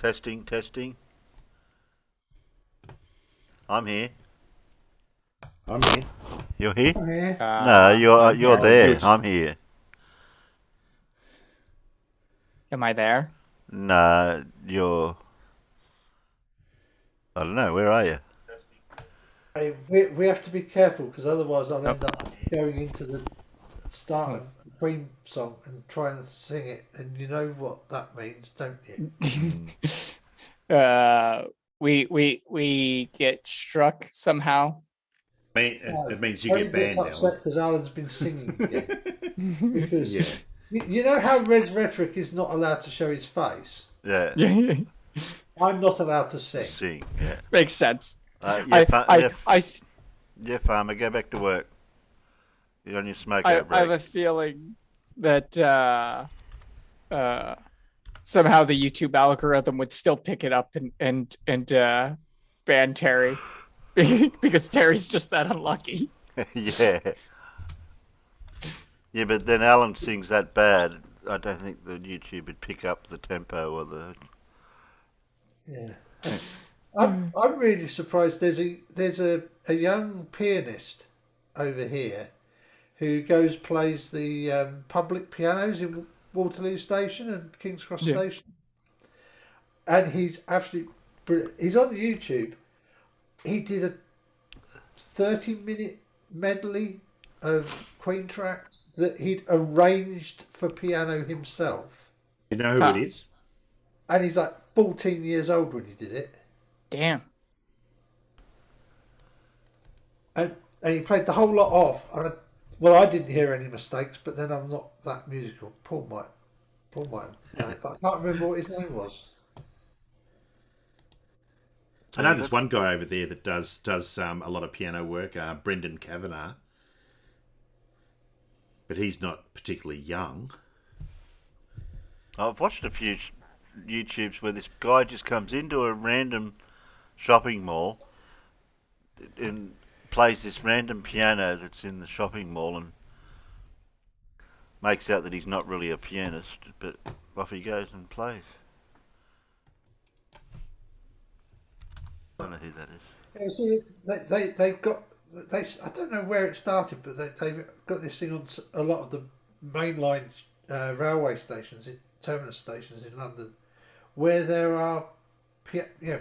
Testing, testing. I'm here. I'm here. You're here? Yeah. No, you're I'm you're here. Oh, you're there. just I'm here. Am I there? No, you're. I don't know. Where are you? Hey, we have to be careful because otherwise I'll Oh. end up going into the start Oh. of the Queen song and trying to sing it, and you know what that means, don't you? We get struck somehow. No, It means you Tony get gets banned, Alan. upset because Alan's been singing again. Because Yeah. you know how Red Rhetoric is not allowed to show his face? Yeah. I'm not allowed to sing. Sing. Yeah. Makes sense. Yeah. I Yeah. Farmer, go back to work. You're on your smoke out I have break. a feeling that somehow the YouTube algorithm would still pick it up and ban Terry because Terry's just that unlucky. Yeah. Yeah, but then Alan sings that bad. I don't think the YouTube would pick up the tempo or the. Yeah. I'm really surprised. There's a young pianist over here who plays the public pianos in Waterloo Station and King's Cross Yeah. Station, and he's absolutely brilliant. He's on YouTube. He did a 30-minute medley of Queen tracks that he'd arranged for piano himself, You know who Huh. it is? and he's like 14 years old when he did it. Damn. And he played the whole lot off. And I didn't hear any mistakes, but then I'm not that musical. Paul might know, but I can't remember what his name was. I know there's one guy over there that does a lot of piano work, Brendan Kavanagh, but he's not particularly young. I've watched a few YouTubes where this guy just comes into a random shopping mall and plays this random piano that's in the shopping mall and makes out that he's not really a pianist, but off he goes and plays. I don't know who that is. Yeah, see, they've got I don't know where it started, but they've got this thing on a lot of the mainline railway stations, terminus stations in London, where there are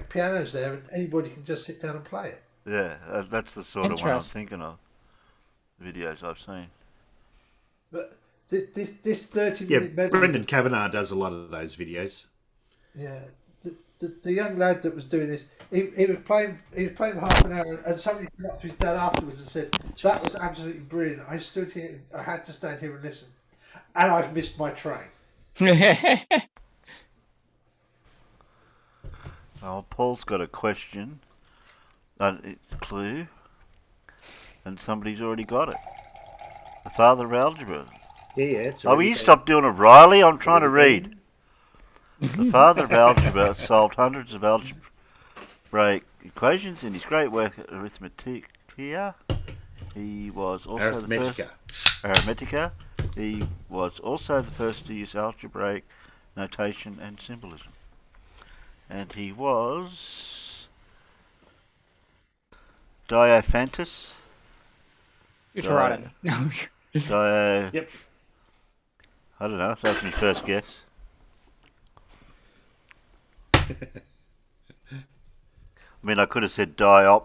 pianos there, and anybody can just sit down and play it. Yeah, that's the sort of one I'm Interesting. thinking of. Videos I've seen. But this 30 Yeah, minute medley. Brendan Kavanagh does a lot of those videos. Yeah, the young lad that was doing this, he was playing for half an hour, and somebody came up to his dad afterwards and said that was absolutely brilliant. I stood here, I had to stand here and listen, and I've missed my train. Oh, Paul's got a question, clue, and somebody's already got it. The father of algebra. Yeah, it's Oh, will you stop doing it, Riley? I'm trying to read. The father of algebra solved hundreds of algebraic equations in his great work Arithmetica. He was also the first Arithmetica. He was also the first to use algebraic notation and symbolism. And he was Diophantus. Deuteronomy. Yep. I don't know. That's my first guess. I mean, I could have said Diophantus.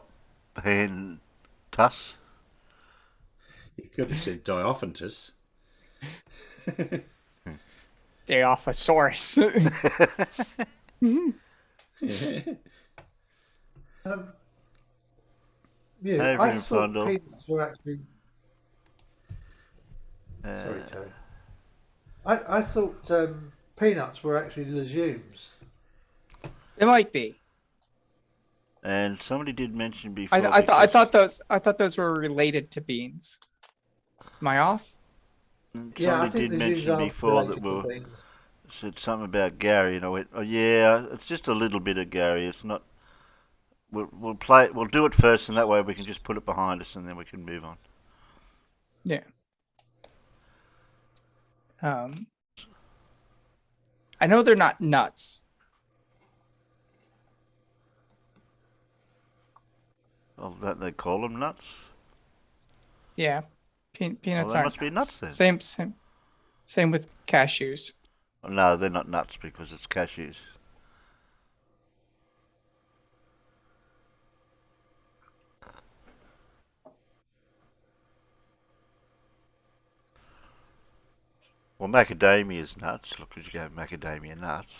You could have said Diophantus. Deophosaurus. Yeah, Hey, I Rim thought Fondle. peanuts were actually. Sorry, Terry. I thought peanuts were actually legumes. It might be. And somebody did mention before. I thought those were related to beans. Am I off? Yeah, I Somebody think did legumes mention are before that related to beans. said something about Gary, and I went, oh yeah, it's just a little bit of Gary. It's not. We'll play. We'll do it first, and that way we can just put it behind us, and then we can move on. Yeah. I know they're not nuts. Oh, don't they call them nuts? Yeah, Well, peanuts they aren't must be nuts. nuts then. Same with cashews. Oh, no, they're not nuts because it's cashews. Well, macadamia is nuts. Look, you go macadamia nuts.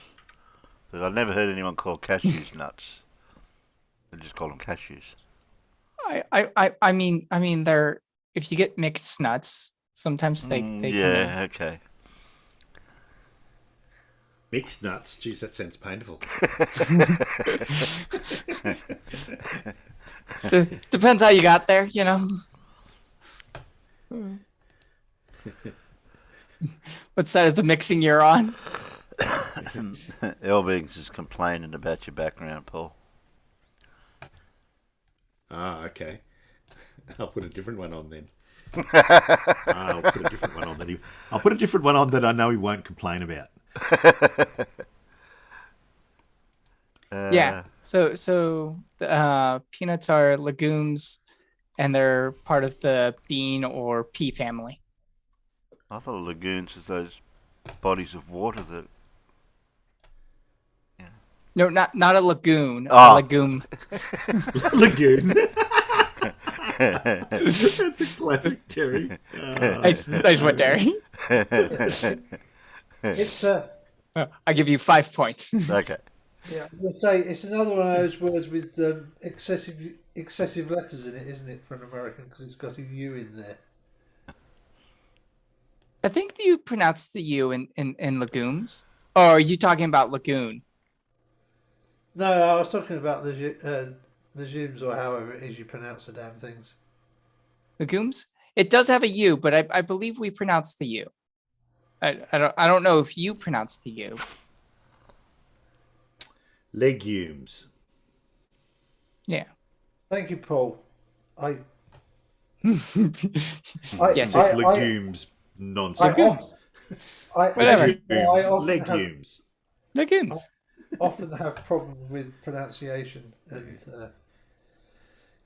But I've never heard anyone call cashews nuts. They just call them cashews. I mean, they're if you get mixed nuts, sometimes they come in. Yeah, okay. Mixed nuts. Geez, that sounds painful. Depends how you got there, you know. What side of the mixing you're on? Elvings is complaining about your background, Paul. Ah, okay. I'll put a different one on then. I'll put a different one on that. I'll put a different one on that I know he won't complain about. Yeah. So peanuts are legumes, and they're part of the bean or pea family. I thought lagoons is those bodies of water that. No, not a lagoon, a Oh. legume. Lagoon. That's a classic, Terry. Nice one, Derry. It's I give you 5 points. Okay. yeah, I would say it's another one of those words with excessive letters in it, isn't it, for an American? Because it's got a U in there. I think you pronounce the U in legumes. Or are you talking about lagoon? No, I was talking about the Zooms or however it is you pronounce the damn things. Legumes? It does have a U, but I believe we pronounce the U. I don't know if you pronounce the U. Legumes. Yeah. Thank you, Paul. I Yes. This legumes nonsense. Legumes. Whatever. Legumes. Legumes. often have problems with pronunciation and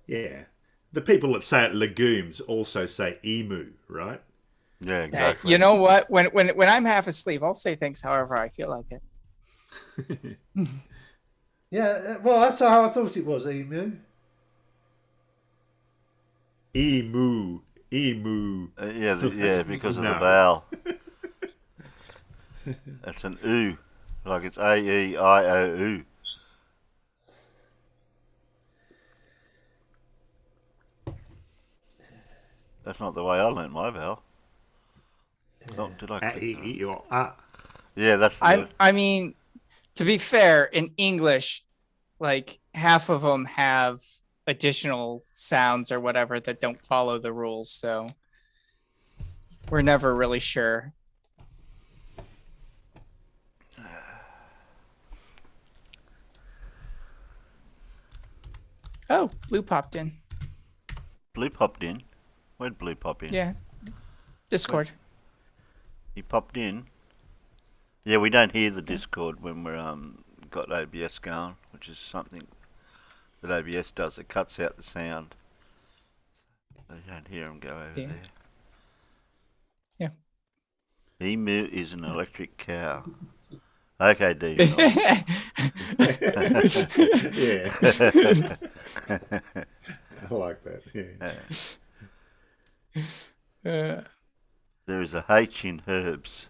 Yeah. The people that say it legumes also say emu, right? Yeah, exactly. You know what? When I'm half asleep, I'll say things however I feel like it. yeah. Well, that's how I thought it was. Emu. Emu. Emu. Yeah, because of the No. vowel. It's an oo, like it's A-E-I-O-U. That's not the way I learnt my vowel. Oh, did I click that? Yeah, that's the word. I mean, to be fair, in English, like half of them have additional sounds or whatever that don't follow the rules, so we're never really sure. Oh, Blue popped in. Blue popped in. Where'd Blue pop in? Yeah, Discord. He popped in. Yeah, we don't hear the Discord when we're got OBS going, which is something that OBS does. It cuts out the sound. So you don't hear him go over there. Yeah. Emu is an electric cow. Okay, Dean. Yeah. I like that. Yeah. There is a H in herbs.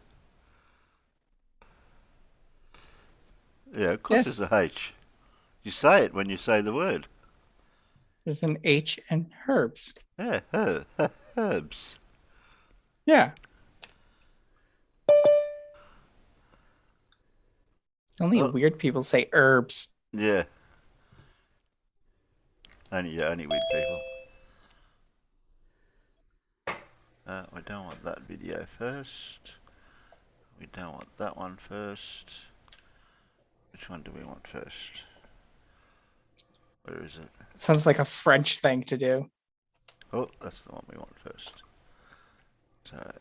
Yeah, of course Yes. there's a H. You say it when you say the word. There's an H in herbs. Yeah, herbs. Yeah. Only weird people say herbs. Yeah. Only weird people. We don't want that video first. We don't want that one first. Which one do we want first? Where is it? It sounds like a French thing to do. Oh, that's the one we want first. So.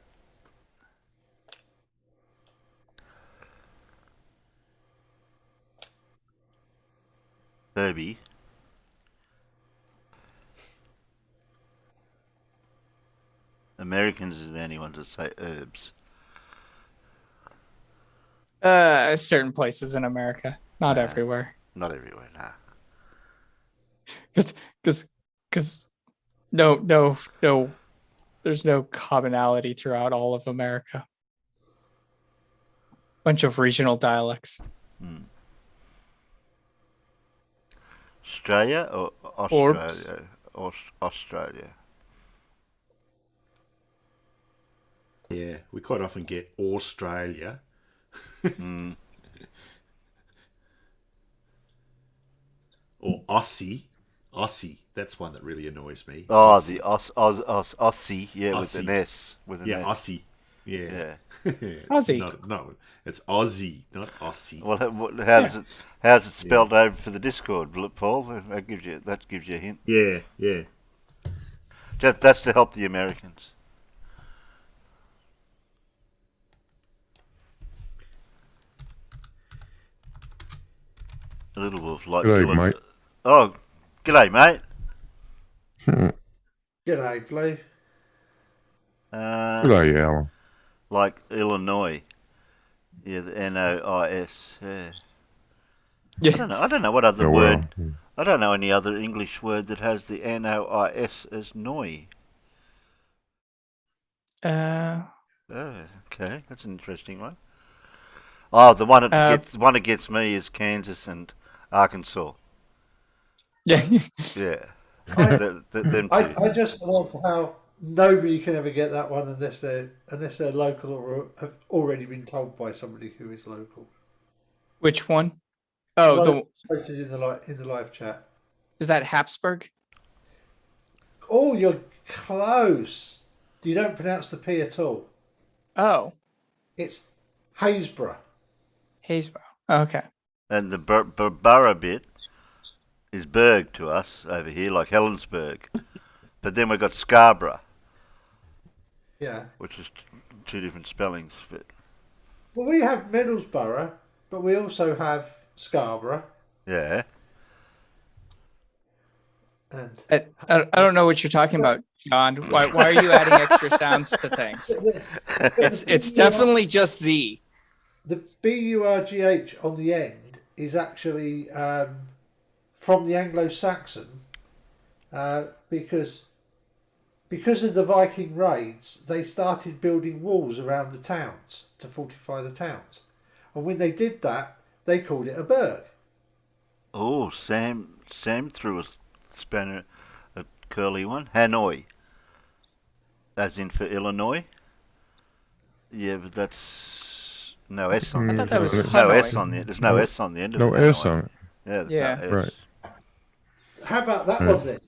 Herbie. Americans are the only ones that say herbs. Certain places in America, not Nah. everywhere. Not everywhere, nah. Because no, there's no commonality throughout all of America. Bunch of regional dialects. Australia or Orbs. Australia? Australia. Yeah, we quite often get Australia. Mm. Or Aussie. That's one that really annoys me. Oh, Aussie. the Aussie, yeah, with an Aussie. S. With an Yeah, S. Aussie. Yeah. Aussie. No, it's Aussie, not Aussie. Well, Yeah. how's it spelled over for the Discord, Paul? That gives you a hint. Yeah. That's to help the Americans. A little wolf like G'day, killing. mate. Oh, g'day, mate. G'day, Blue. G'day, Alan. Like Illinois. Yeah, the Nois. Yeah. Yeah. I don't know what other Oh, word. well. I don't know any other English word that has the Nois as noi. Oh, okay, that's an interesting one. Oh, the one that gets me is Kansas and Arkansas. yeah. Yeah, I, them I, two. I just love how nobody can ever get that one unless they're local or have already been told by somebody who is local. Which one? Oh, Well, the posted in the live chat. is that Habsburg? Oh, you're close. You don't pronounce the P at all. Oh, It's Haysborough. Haysborough. Okay. And the borough bit is Berg to us over here, like Helensburgh. But then we've got Scarborough, Yeah. which is two different spellings. But Well, we have Middlesbrough, but we also have Scarborough. yeah, And I don't know what you're talking about, John. Why are you adding extra sounds to things? It's definitely just Z. the BURGH on the end is actually from the Anglo-Saxon because of the Viking raids, they started building walls around the towns to fortify the towns, and when they did that, they called it a burg. oh, Sam threw a curly one. Hanoi, as in for Illinois. Yeah, but that's no S on I the thought end. that was There's no S Hanoi. on the There's no S on the end of No Hanoi. S on it. Yeah, there's Yeah. no S. Right. How about that Yeah. one then?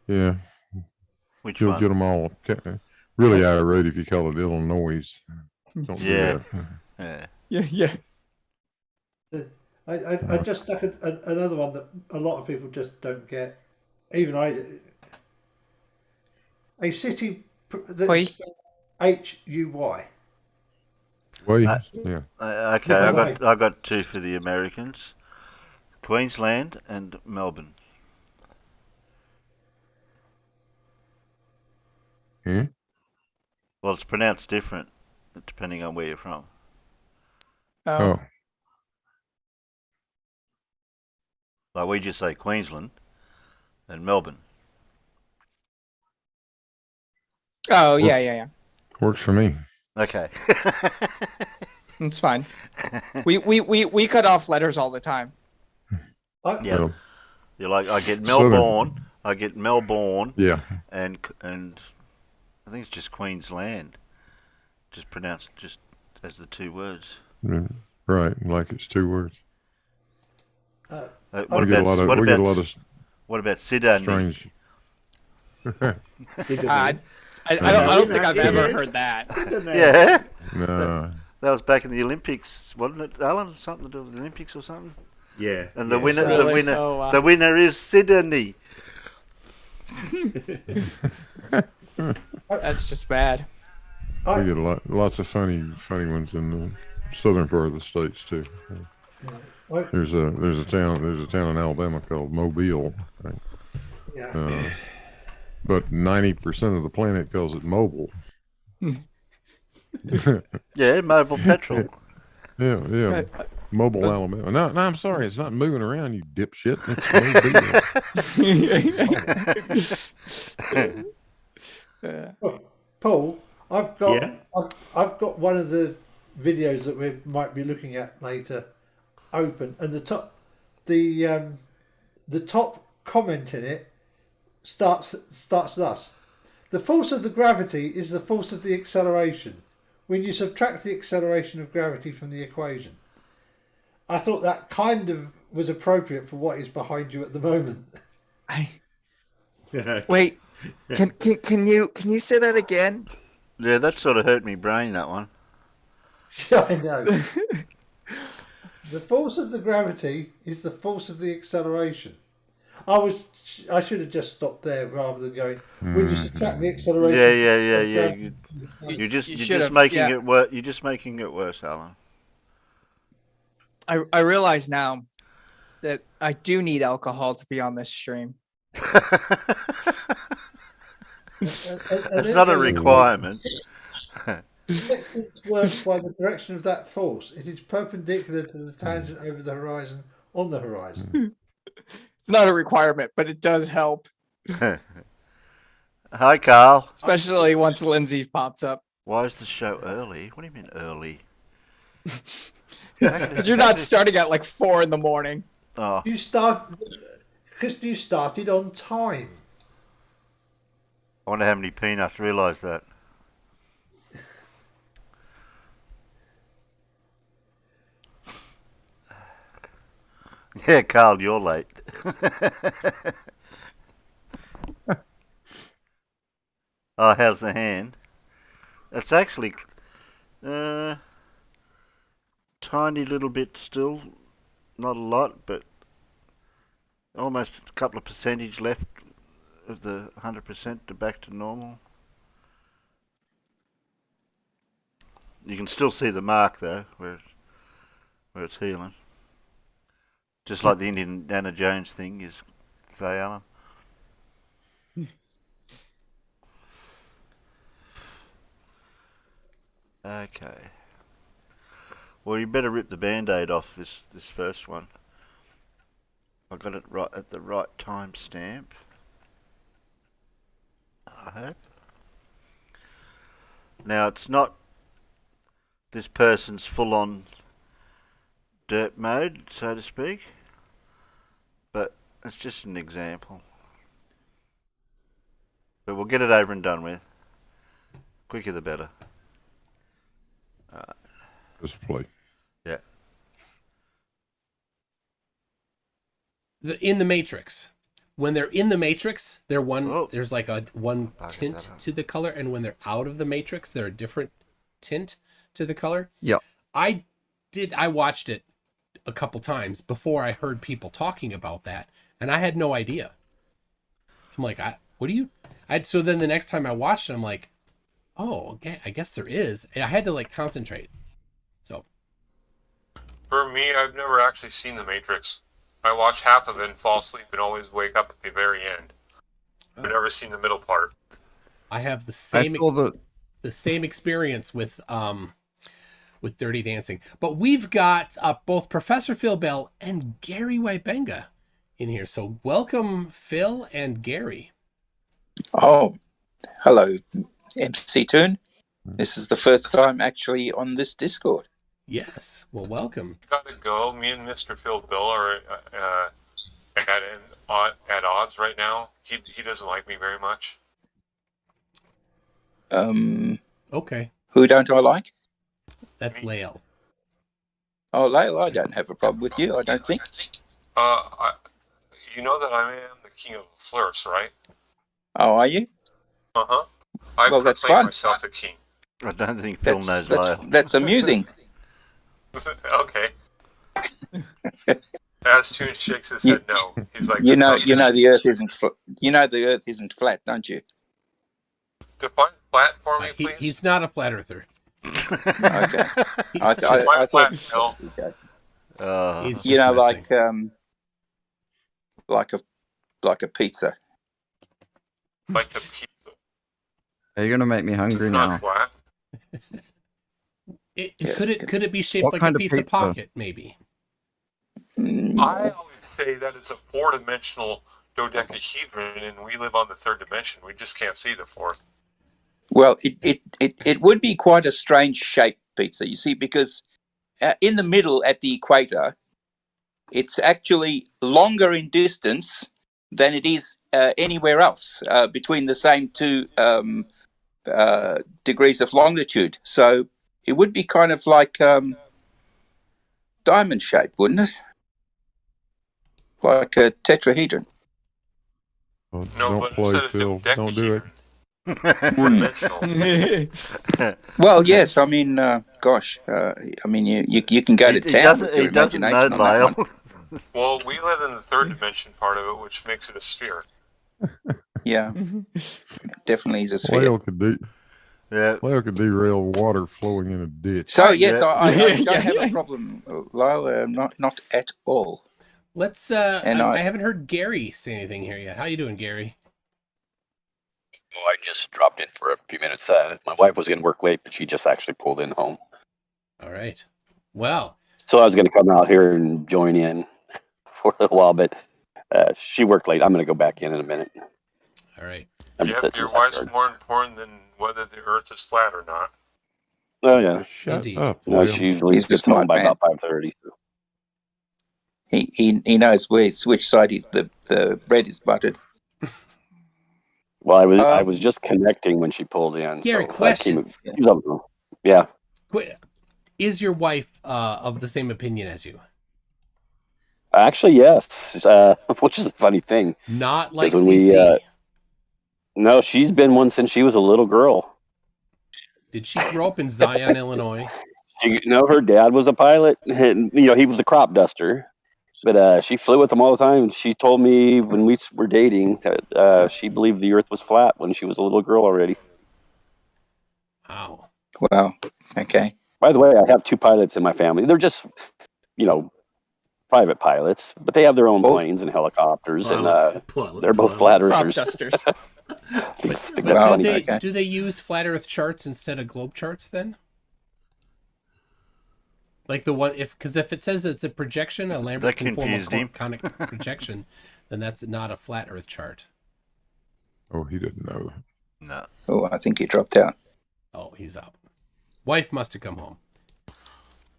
Yeah, Which you'll one? get them all really irate if you call it Illinois. Don't Yeah. do that. Yeah. Yeah. I just stuck another one that a lot of people just don't get. Even I. A city Hui. that's HUY. Ways, Uh, yeah. Okay, Yeah, I got two for the Americans: Queensland and Melbourne. Hmm? Well, it's pronounced different depending on where you're from. Oh. Oh, Like we just say Queensland and Melbourne. Oh, yeah. works for me. Okay. It's fine. We cut off letters all the time. Yeah. Well, You're like I get Southern- Melbourne, yeah. and I think it's just Queensland, just pronounced just as the two words. Right, like it's two words. What We get a lot of what about Sydney? strange. I don't think I've ever heard that. Yeah, No, that was back in the Olympics, wasn't it, Alan? Something to do with the Olympics or something? Yeah. And the yeah, winner, so- the Really? winner, Oh, wow. the winner is Sydney. That's just bad. we get lots of funny ones in the southern part of the states too. There's a town in Alabama called Mobile. Right? Yeah. But 90% of the planet calls it mobile. Yeah, mobile petrol. Yeah. Uh, Mobile Let's- Alabama. No, I'm sorry. It's not moving around, you dipshit. It's mobile. Paul, Yeah. I've got one of the videos that we might be looking at later open, and the top comment in it starts thus: the force of the gravity is the force of the acceleration. When you subtract the acceleration of gravity from the equation, I thought that kind of was appropriate for what is behind you at the moment. Wait, can you say that again? Yeah, that sort of hurt me brain, that one. Yeah, I know. The force of the gravity is the force of the acceleration. I should have just stopped there rather than going. When you subtract the acceleration. Yeah. You You're should just have, making yeah. it worse. You're just making it worse, Alan. I realize now that I do need alcohol to be on this stream. It's not a requirement. Distance works by the direction of that force. It is perpendicular to the tangent over the horizon on the horizon. It's not a requirement, but it does help, Hi, Carl. especially once Lindsay pops up. Why is the show early? What do you mean early? Because you're not starting at like 4 a.m. Oh, You started on time. I wonder how many peanuts realise that. Yeah, Carl, you're late. Oh, how's the hand? It's actually tiny little bit still, not a lot, but almost a couple of percentage left of the 100% to back to normal. You can still see the mark though, where it's healing. Just like the Indiana Jones thing, you say, Alan. Okay. Well, you better rip the band-aid off this first one. I got it right at the right timestamp. I hope. Now, it's not this person's full-on dirt mode, so to speak, but it's just an example. But we'll get it over and done with. Quicker the better. Just play. Yeah. In the Matrix, when they're in the Matrix, Oh. there's like one I'll get tint that on. to the color, and when they're out of the Matrix, they're a different tint to the color. Yep. I watched it a couple times before I heard people talking about that, and I had no idea. I'm like, so then the next time I watched it, I'm like, oh, okay, I guess there is. And I had to like concentrate. So For me, I've never actually seen The Matrix. I watch half of it and fall asleep and always wake up at the very end. I've never seen the middle part. I have the I same saw the same experience with Dirty Dancing. But we've got both Professor Phil Bell and Gary Wybenga in here. So welcome, Phil and Gary. Oh, hello, MC Toon. This is the first time actually on this Discord. Yes. Well, welcome. Gotta go. Me and Mr. Phil Bill are at odds right now. He doesn't like me very much. Okay. Who don't I like? That's Lael. Oh, Layla, I don't have a problem with you, I don't think. You know that I am the king of flirts, right? Oh, are you? Uh-huh. I Well, that's proclaim fun. myself the king. I don't think Phil knows Lyle. That's amusing. Okay. As Toon shakes his head no. He's like, You know the Earth isn't flat, don't you? define flat for me, please. He's not a flat earther. Okay. He's I Define thought flat, Phil. he's you know, just messing. like a pizza. like a pizza. You're gonna make me It's hungry not now. flat. Could it be shaped What like kind a of pizza pizza? pocket? Maybe. I always say that it's a 4-dimensional dodecahedron, and we live on the 3rd dimension. We just can't see the 4th. Well, it would be quite a strange shaped pizza, you see, because in the middle at the equator, it's actually longer in distance than it is anywhere else between the same two degrees of longitude. So it would be kind of like diamond shaped, wouldn't it? Like a tetrahedron. Well, No, don't but play, instead of Phil. Don't do it. dodecahedron, 4-dimensional. Well, yes. I mean, gosh. I mean, you can go to town with your imagination on that one. Well, we live in the 3rd dimension part of it, which makes it a sphere. Yeah, definitely is a sphere. Whale could derail water flowing in a ditch. So yes, Yeah. I don't have a problem, Lyle. Not at all. Let's. And I haven't heard Gary say anything here yet. How you doing, Gary? Oh, I just dropped in for a few minutes. My wife was going to work late, but she just actually pulled in home. All right. Well. So I was going to come out here and join in for a little while, but she worked late. I'm going to go back in a minute. All right. Yep, your wife's more important than whether the Earth is flat or not. Oh yeah. Shut Indeed. up. No, Will. she usually He's a gets home smart by man. about 5:30. So. He knows which side the bread is buttered. Well, I was just connecting when she pulled in. Gary, so question. Yeah. Is your wife of the same opinion as you? Actually, yes. Which is a funny thing. Not like 'Cause CC. No, she's been one since she was a little girl. Did she grow up in Zion, Illinois? Her dad was a pilot, and he was a crop duster. But she flew with him all the time. She told me when we were dating that she believed the Earth was flat when she was a little girl already. Wow. Wow. Okay. By the way, I have 2 pilots in my family. They're just, private pilots, but they have their own planes and helicopters, and they're both flat Crop earthers. dusters. Do they use flat Earth charts instead of globe charts then? Like the one, because if it says it's a projection, a Lambert conformal conic projection, then that's not a flat Earth chart. Oh, he didn't know. No. Oh, I think he dropped out. Oh, he's out. Wife must have come home.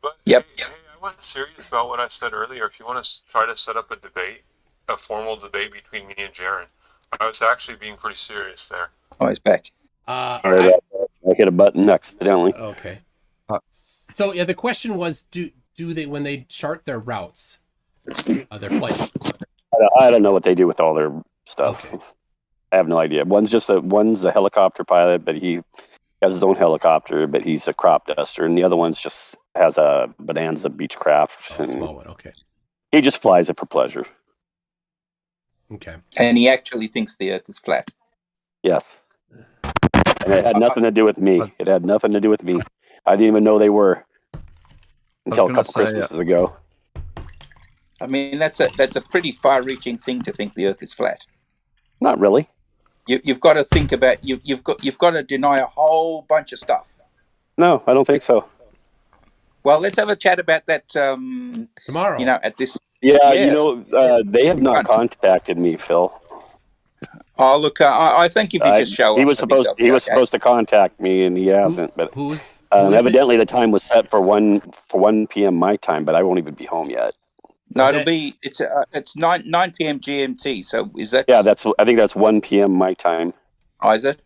But Yep. Hey, I wasn't serious about what I said earlier. If you want to try to set up a formal debate between me and Jaron, I was actually being pretty serious there. Oh, he's back. All right, I hit a button accidentally. Okay. So yeah, the question was, do they, when they chart their routes, their flights? I don't know what they do with all their stuff. Okay. I have no idea. One's a helicopter pilot, but he has his own helicopter, but he's a crop duster, and the other one's just has a Bonanza Beechcraft. A small one. Okay. He just flies it for pleasure. Okay. And he actually thinks the Earth is flat. Yes. And it had nothing to do with me. It had nothing to do with me. I didn't even know they were until a couple Christmases ago. I mean, that's a pretty far-reaching thing to think the Earth is flat. Not really. You've got to think about you've got to deny a whole bunch of stuff. No, I don't think so. Well, let's have a chat about that tomorrow. At this. Yeah, they have not contacted me, Phil. Oh, look, I think if you just show up, he was supposed to contact me, and he hasn't. But who evidently the time was set for 1 p.m. my time, but I won't even be home yet. No, it's 9 p.m. GMT. So is that? Yeah, I think that's 1 p.m. my time. Oh, is it?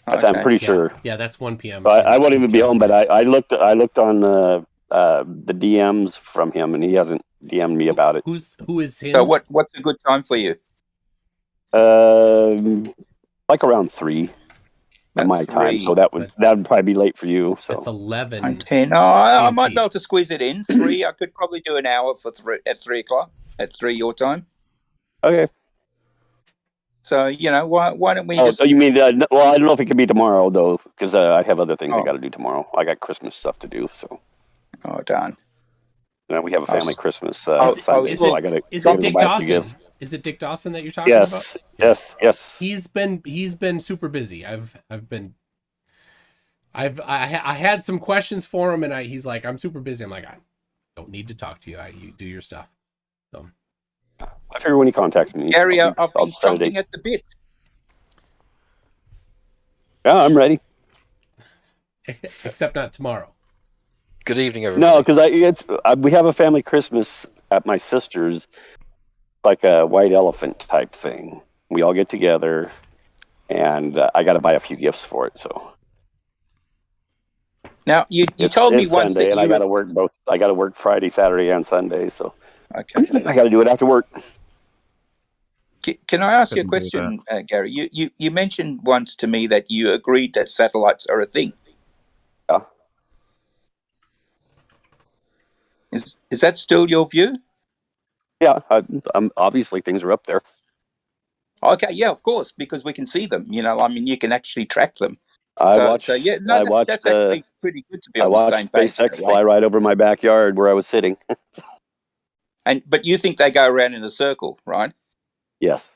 Okay. I'm pretty sure. Yeah, that's 1 p.m. I won't even be home, but I looked on the DMs from him, and he hasn't DM'd me about it. Who is him? So what's a good time for you? Like around 3 my time, so that would probably be late for you. So that's 11. 10. Oh, I might be able to squeeze it in. 3. I could probably do an hour for 3 at 3 o'clock at 3 your time. Okay. So why don't we? Oh, so you mean? Well, I don't know if it could be tomorrow though, because I have other things I got to do tomorrow. I got Christmas stuff to do. So. Oh darn. We have a family Christmas. Is it Dick Dawson? Is it Dick Dawson that you're talking about? Yes. He's been super busy. I had some questions for him, and he's like, I'm super busy. I'm like, I don't need to talk to you. You do your stuff. So I figure when he contacts me, Gary, I'll I've been set a date. chomping at the bit. Yeah, I'm ready. except not tomorrow. Good evening, everybody. No, because we have a family Christmas at my sister's, like a white elephant type thing. We all get together, and I got to buy a few gifts for it. So Now, you told me once Sunday, that and I got to work both. I got to work Friday, Saturday, and Sunday. So Okay. I got to do it after work. Can I ask you a Couldn't do question, Gary? You mentioned once to me that you agreed that satellites are a thing. Yeah. Is that still your view? Yeah, I'm obviously things are up there. Okay, yeah, of course, because we can see them. I mean, you can actually track them. I So watched. yeah, no, I watched. that's actually pretty good to be I on the watched same page. SpaceX there, fly right? right over my backyard where I was sitting. But you think they go around in a circle, right? Yes.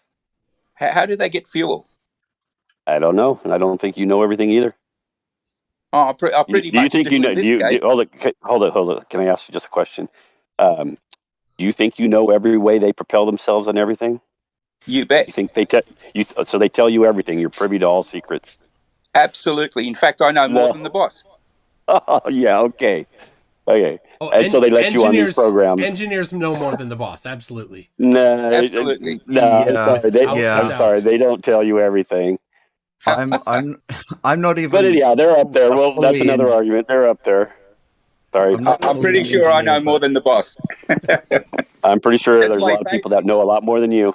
How do they get fuel? I don't know, and I don't think you know everything either. Oh, I pretty Do you much think do you know? in this case. Hold it. Can I ask you just a question? Do you think you know every way they propel themselves and everything? You bet. You think they tell you? So they tell you everything. You're privy to all secrets. Absolutely. In fact, I know more No. than the boss. Oh yeah. Okay. Oh, And so they let you on these programs. Engineers know more than the boss. Absolutely. No. Absolutely. No. Yeah. I'm sorry. They don't tell you everything. I'm not even. But anyhow, they're up there. a Well, that's fully another argument. They're up there. Sorry. I'm not I'm pretty fully sure I know engineer, more but than the boss. I'm pretty sure That's there's a why lot of people that know a lot more than you.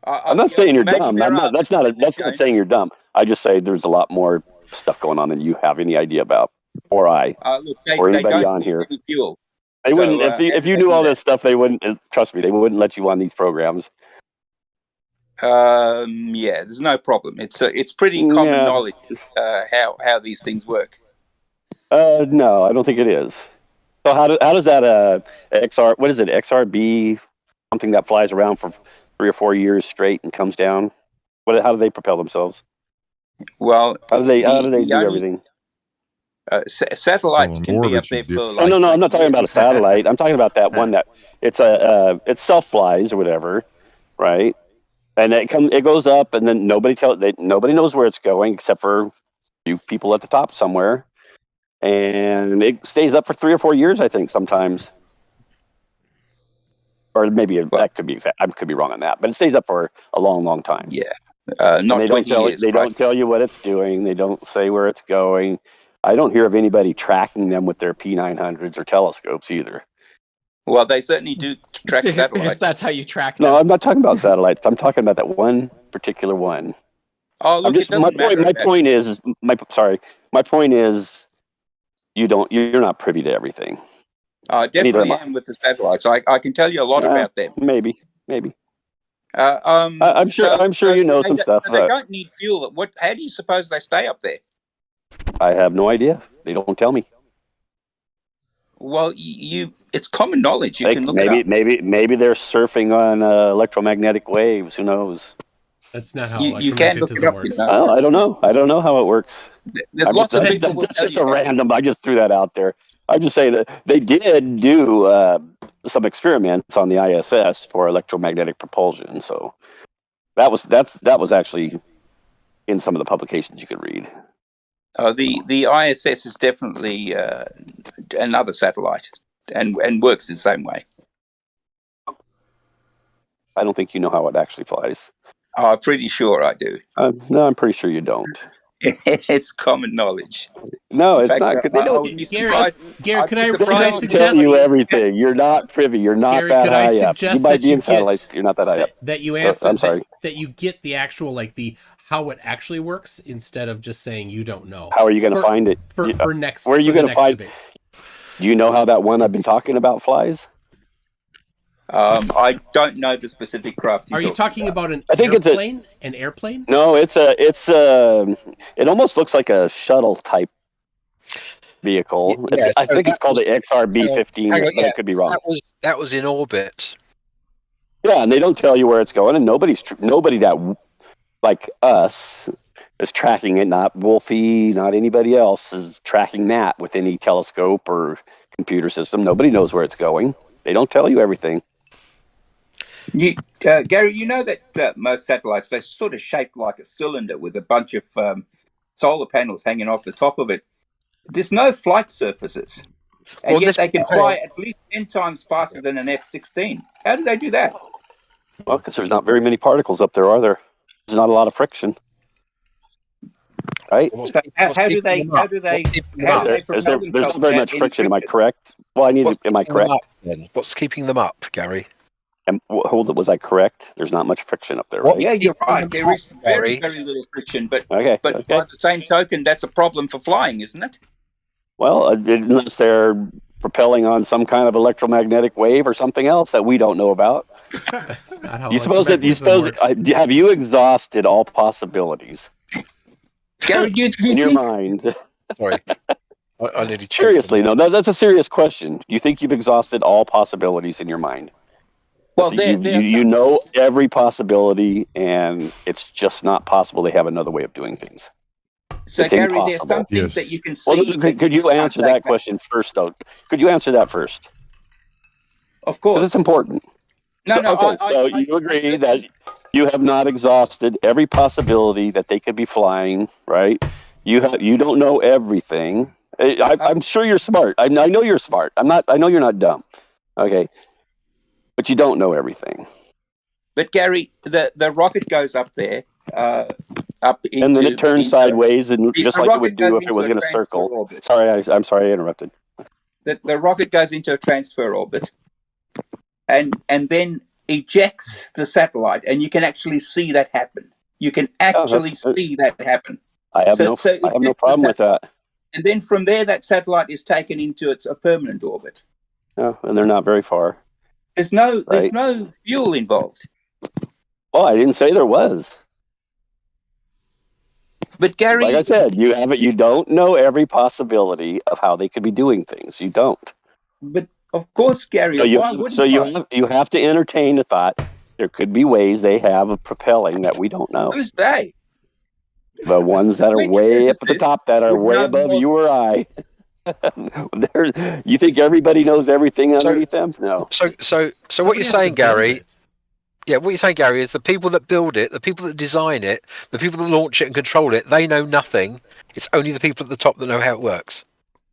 I'm I'm not saying you're dumb. That's That's not saying you're dumb. I just say there's a lot more stuff going on than you have any idea about, or Look, or they anybody don't on use here. any fuel. They So, wouldn't how if do you they knew do all that? this stuff. They wouldn't. Trust me, they wouldn't let you on these programs. Yeah, there's no problem. It's pretty common Yeah. knowledge how these things work. No, I don't think it is. So how does that XR? What is it? XRB, something that flies around for 3 or 4 years straight and comes down. How do they propel themselves? Well, How do they do only everything? Oh, satellites in can be up orbit, you there dip. for Oh, like no, I'm 20 not talking years. about a satellite. I'm talking about that one that it self flies or whatever, right? And it goes up, and then nobody knows where it's going except for a few people at the top somewhere, and it stays up for 3 or 4 years, I think, sometimes, or maybe that could be exact. I could be wrong on that, but it stays up for a long, long time. Yeah, And not they 20 years. They right? don't tell you what it's doing. They don't say where it's going. I don't hear of anybody tracking them with their P900s or telescopes either. Well, they certainly do track because satellites. that's how you track them. No, I'm not talking about satellites. I'm talking about that one particular one. Oh, look, it doesn't matter. My point is you're not privy to everything. I definitely am with the satellites. I can tell you a lot about them. Maybe. I'm sure you know some stuff. They don't need fuel. How do you suppose they stay up there? I have no idea. They don't tell me. Well, it's common knowledge. You can look it up. Maybe they're surfing on electromagnetic waves. Who knows? That's not how you can look it up. works. I don't know. I don't know how it works. There's lots of people. That's just a random. I just threw that out there. I just say that they did do some experiments on the ISS for electromagnetic propulsion. So that was actually in some of the publications you could read. The ISS is definitely another satellite, and works the same way. I don't think you know how it actually flies. Oh, I'm pretty sure I do. No, I'm pretty sure you don't. It's common knowledge. No, it's fact, not. They don't. Gary, could I suggest tell you everything? You're not privy. You're not Gary, that could I high up. suggest You might that be you in satellites. You're not that high up. That you answer. I'm sorry. That you get the actual the how it actually works instead of just saying you don't know. How are you going to find it? For next. Where are you going to find? Debate. Do you know how that one I've been talking about flies? I don't know the specific craft. Are you talking about an airplane? An airplane? No, it almost looks like a shuttle type vehicle. Yeah, I think it's called the XRB-15, but yeah, I could be wrong. That was in orbit. Yeah, and they don't tell you where it's going, and nobody that like us is tracking it. Not Wolfie, not anybody else is tracking that with any telescope or computer system. Nobody knows where it's going. They don't tell you everything. Gary, you know that most satellites, they're sort of shaped like a cylinder with a bunch of solar panels hanging off the top of it. There's no flight surfaces, and yet they can fly at least 10 times faster than an F-16. How do they do that? Well, because there's not very many particles up there, are there? There's not a lot of friction, right? So how do they propel There's not very much friction. Am I correct? Well, am I correct? Then what's keeping them up, Gary? And hold it. Was I correct? There's not much friction up there, right? Yeah, you're right. There is very little friction, but okay. by the same token, that's a problem for flying, isn't it? Well, unless they're propelling on some kind of electromagnetic wave or something else that we don't know about. That's not how Have you exhausted all possibilities Gary, in your mind? Sorry. I nearly Seriously, no, that's a serious question. Do you think you've exhausted all possibilities in your mind? Well, you know every possibility, and it's just not possible they have another way of doing things. So, it's Gary, impossible. there's some things that you can see. Well, could you answer that question first, though? Could you answer that first? Of course. Because it's important. So you agree that you have not exhausted every possibility that they could be flying, right? You don't know everything. I'm sure you're smart. I know you're smart. I know you're not dumb. Okay. But you don't know everything. But Gary, the rocket goes up there, and then it turns sideways, and just like it would do if it was going to circle. Orbit. Sorry, I'm sorry I interrupted. The rocket goes into a transfer orbit, and then ejects the satellite, and you can actually see that happen. You can actually see that happen. I have no problem with that. And then from there, that satellite is taken into a permanent orbit. Yeah, and they're not very far. There's no fuel involved. Oh, I didn't say there was. But Gary, like I said, you don't know every possibility of how they could be doing things. You don't. But of course, Gary. You have to entertain the thought there could be ways they have of propelling that we don't know. Who's they? The ones that are way up at the top, that are way above you or I. You think everybody knows everything underneath them? No. So what you're saying, Gary? Yeah, what you're saying, Gary, is the people that build it, the people that design it, the people that launch it and control it, they know nothing. It's only the people at the top that know how it works.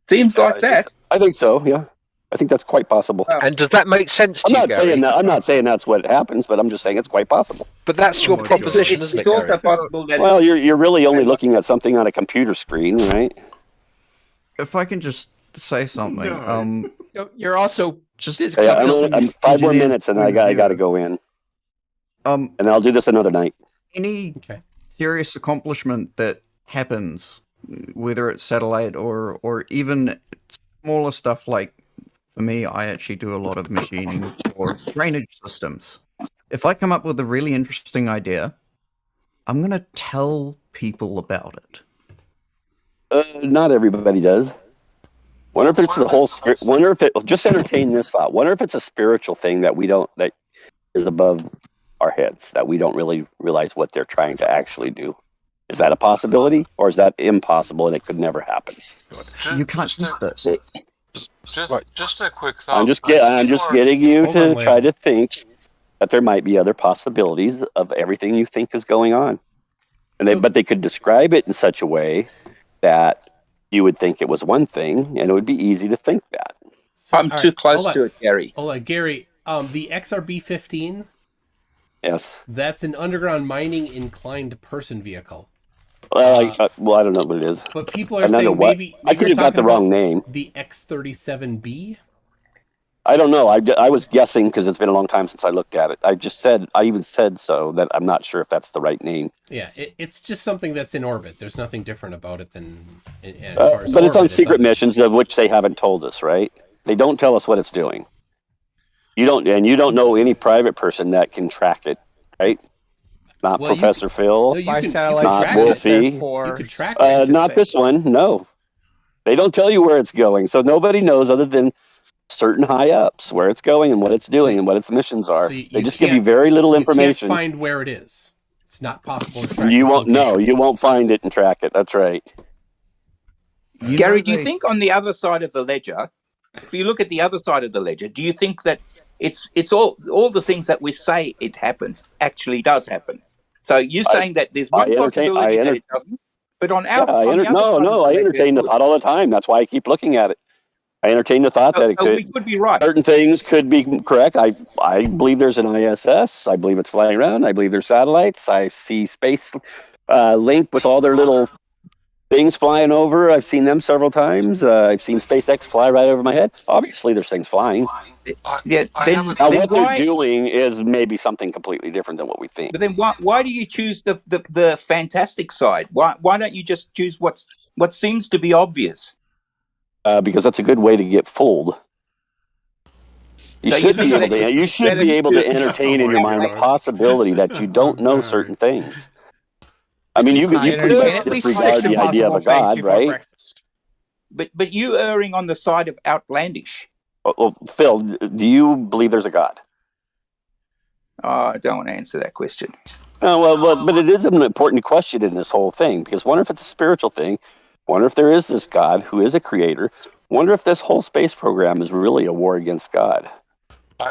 Seems like that. I think so. Yeah, I think that's quite possible. And does that make sense to you, Gary? I'm not saying that's what happens, but I'm just saying it's quite possible. But that's your proposition, isn't it? It's also possible that. Well, you're really only looking at something on a computer screen, right? If I can just say something, you're also just. I'm 5 more minutes, and I got to go in. And I'll do this another night. Any serious accomplishment that happens, whether it's satellite or even smaller stuff like, for me, I actually do a lot of machining for drainage systems. If I come up with a really interesting idea, I'm going to tell people about it. Not everybody does. Wonder if it's the whole. Wonder if it. Just entertain this thought. Wonder if it's a spiritual thing that is above our heads, that we don't really realize what they're trying to actually do. Is that a possibility, or is that impossible and it could never happen? You can't just a quick thought. I'm just getting you to try to think that there might be other possibilities of everything you think is going on, but they could describe it in such a way that you would think it was one thing, and it would be easy to think that. So, I'm too close to it, Gary. Hold on, Gary. The XRB-15. Yes. That's an underground mining inclined person vehicle. Well, I don't know what it is. But people are saying maybe I could have got the wrong name. The X-37B. I don't know. I was guessing because it's been a long time since I looked at it. I even said so that I'm not sure if that's the right name. Yeah, it's just something that's in orbit. There's nothing different about it than as far as but it's on secret missions of which they haven't told us, right? They don't tell us what it's doing. You don't know any private person that can track it, right? Not Professor Phil, not Wolfie. You could track it. Not this one, no. They don't tell you where it's going, so nobody knows other than certain high ups, where it's going and what it's doing and what its missions are. So They just give you very little information. You can't find where it is. It's not possible to track You its won't. location. No, you won't find it and track it. That's right. Gary, do you think on the other side of the ledger, if you look at the other side of the ledger, do you think that it's all the things that we say it happens actually does happen? So you're saying that there's one possibility that it doesn't, but on our I entertain the thought all the time. That's why I keep looking at it. I entertain the thought that it could. We could be right. Certain things could be correct. I believe there's an ISS. I believe it's flying around. I believe there's satellites. I see space link with all their little things flying over. I've seen them several times. I've seen SpaceX fly right over my head. Obviously, there's things flying. Yeah. Now, what they're doing is maybe something completely different than what we think. But then why do you choose the fantastic side? Why don't you just choose what seems to be obvious? Because that's a good way to get fooled. You should be able to entertain in your mind the possibility that you don't know certain things. I mean, you could at least disregard the idea of a god, right? Breakfast. But you erring on the side of outlandish. Well, Phil, do you believe there's a god? I don't want to answer that question. Well, but it is an important question in this whole thing, because wonder if it's a spiritual thing. Wonder if there is this God who is a creator. Wonder if this whole space program is really a war against God.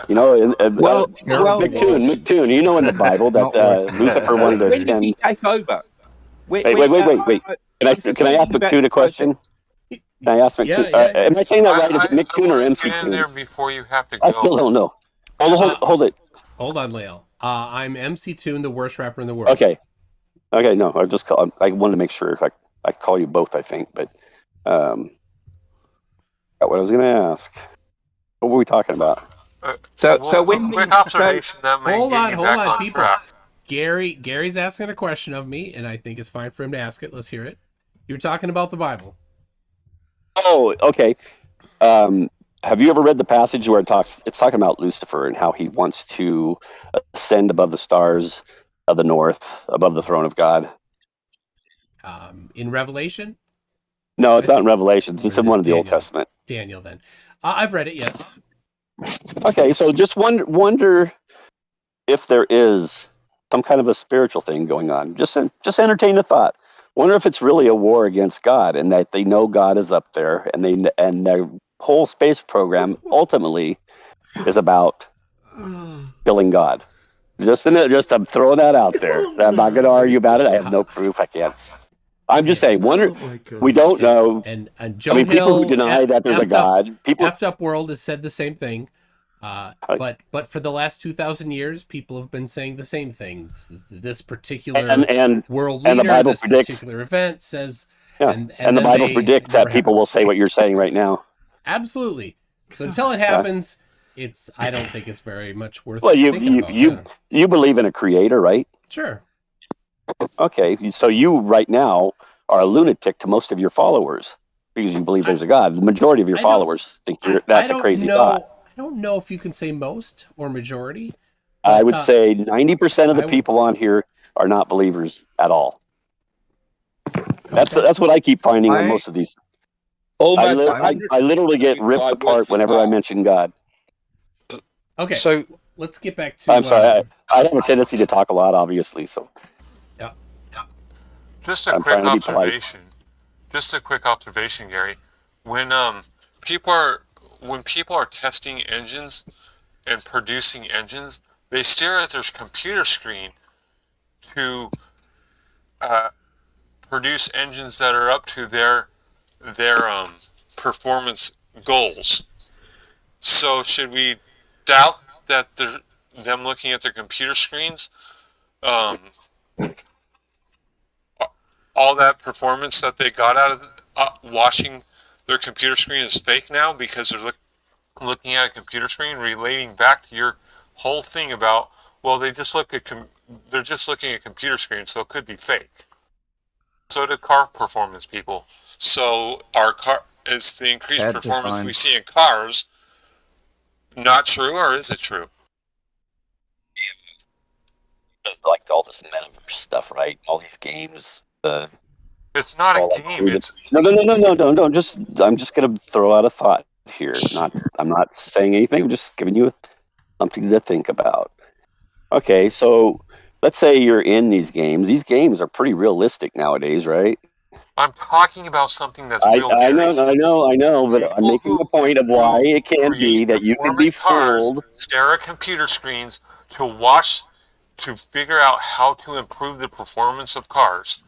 You know, McToon, you know in the Bible that Lucifer wanted to When did he take over? Wait. Can I ask McToon a question? Can I ask McToon? Am I saying that right? Is it McToon or MC Get in there before you have to go. I still don't know. Hold it. Hold on, Leo. I'm MC Toon, the worst rapper in the world. Okay, no, I wanted to make sure I call you both, I think, but got what I was going to ask. What were we talking about? Quick observation that may hold get you back on, on people. track. Gary's asking a question of me, and I think it's fine for him to ask it. Let's hear it. You're talking about the Bible. Oh, okay. Have you ever read the passage where it's talking about Lucifer and how he wants to ascend above the stars of the north, above the throne of God? In Revelation? No, it's not in Revelations. It's in one of the Old Testament. Daniel, then. I've read it, yes. Okay, so just wonder if there is some kind of a spiritual thing going on. Just entertain the thought. Wonder if it's really a war against God, and that they know God is up there, and their whole space program ultimately is about killing God. I'm throwing that out there. I'm not going to argue about it. I have no proof. I can't. I'm just saying. We don't know. And Joe Hill, people who deny that there's a God. Effed Up World has said the same thing. But for the last 2,000 years, people have been saying the same things. This particular world leader, the Bible this predicts, particular event says, and the Bible predicts that people will say what you're saying right now. Absolutely. So until it happens, I don't think it's very much worth. Well, you believe in a creator, right? Sure. Okay, so you right now are a lunatic to most of your followers because you believe there's a God. The majority of your followers think that's a crazy thought. I don't know if you can say most or majority. I would say 90% of the people on here are not believers at all. That's what I keep finding on most of these. I literally get ripped apart whenever I mention God. Okay, so let's get back to. I'm sorry, I have a tendency to talk a lot, obviously. So. Yeah. Just a quick observation. Just a quick observation, Gary. When people are testing engines and producing engines, they stare at their computer screen to produce engines that are up to their performance goals. So should we doubt that them looking at their computer screens, all that performance that they got out of watching their computer screen is fake now because they're looking at a computer screen, relating back to your whole thing about, well, they're just looking at computer screens, so it could be fake. So do car performance people. So is the increased performance we see in cars not true, or is it true? Like all this metaverse stuff, right? All these games. It's not a game. It's no. I'm just gonna throw out a thought here. I'm not saying anything. I'm just giving you something to think about. Okay, so let's say you're in these games. These games are pretty realistic nowadays, right? I'm talking about something that's I real, Gary. know, but I'm People making the point of why who it can be create that you can be performant cars fooled. stare at computer screens to figure out how to improve the performance of cars.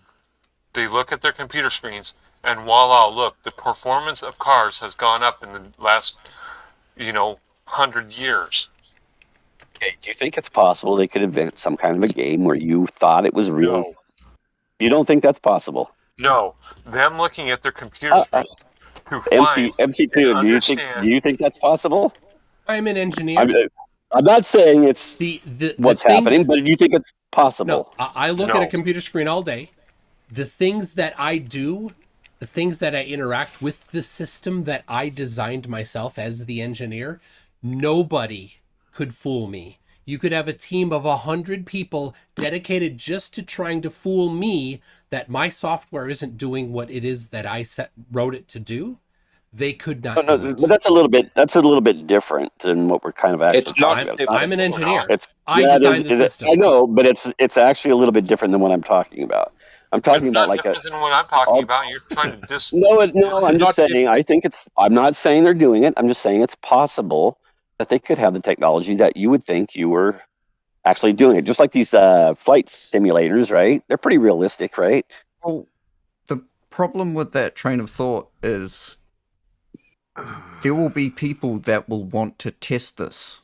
They look at their computer screens, and voila, look, the performance of cars has gone up in the last, 100 years. Okay, do you think it's possible they could invent some kind of a game where you thought it was real? No. You don't think that's possible? No. Them looking at their computer screens to find MC2, and understand. do you think that's possible? I'm an engineer. I'm not saying it's the what's things, happening, but do you think it's possible? No, I look at a computer screen all day. The things that I do, the things that I interact with the system that I designed myself as the engineer, nobody could fool me. You could have a team of 100 people dedicated just to trying to fool me that my software isn't doing what it is that I wrote it to do. They could not do it. But that's a little bit different than what we're kind of actually talking about. I'm an engineer. I designed the system. I know, but it's actually a little bit different than what I'm talking about. I'm talking about like different than what I'm talking about. You're trying to No, I'm just saying. I'm not saying they're doing it. I'm just saying it's possible that they could have the technology that you would think you were actually doing it. Just like these flight simulators, right? They're pretty realistic, right? Well, the problem with that train of thought is there will be people that will want to test this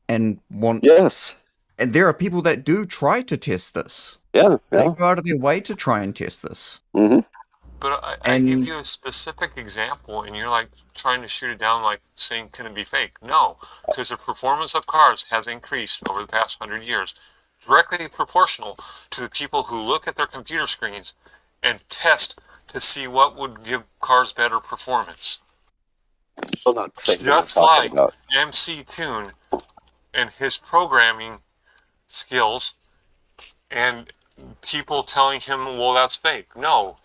and want. Yes. And there are people that do try to test this. Yeah. They go out of their way to try and test this. Mm-hmm. But I give you a specific example, and you're like trying to shoot it down, like saying, "Can it be fake?" No, because the performance of cars has increased over the past 100 years, directly proportional to the people who look at their computer screens and test to see what would give cars better performance. Just like MC Toon and his programming skills, and people telling him, "Well, that's fake." No,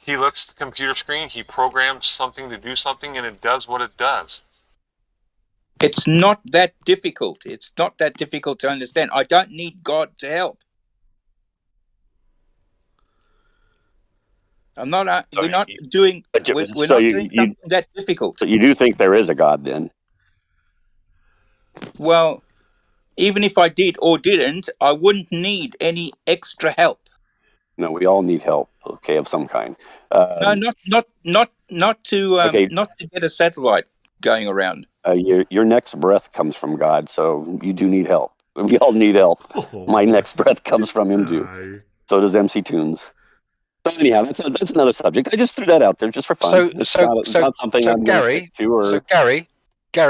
he looks at the computer screen, he programs something to do something, and it does what it does. It's not that difficult. It's not that difficult to understand. I don't need God to help. I'm not. We're not doing. We're not doing something that difficult. So you do think there is a God, then? Well, even if I did or didn't, I wouldn't need any extra help. No, we all need help, okay, of some kind. No, not to get a satellite going around. Your next breath comes from God, so you do need help. We all need help. My next breath comes from Him too. So does MC Tunes. So anyhow, that's another subject. I just threw that out there just for fun. It's not something I'm Gary, to. Or... So Gary,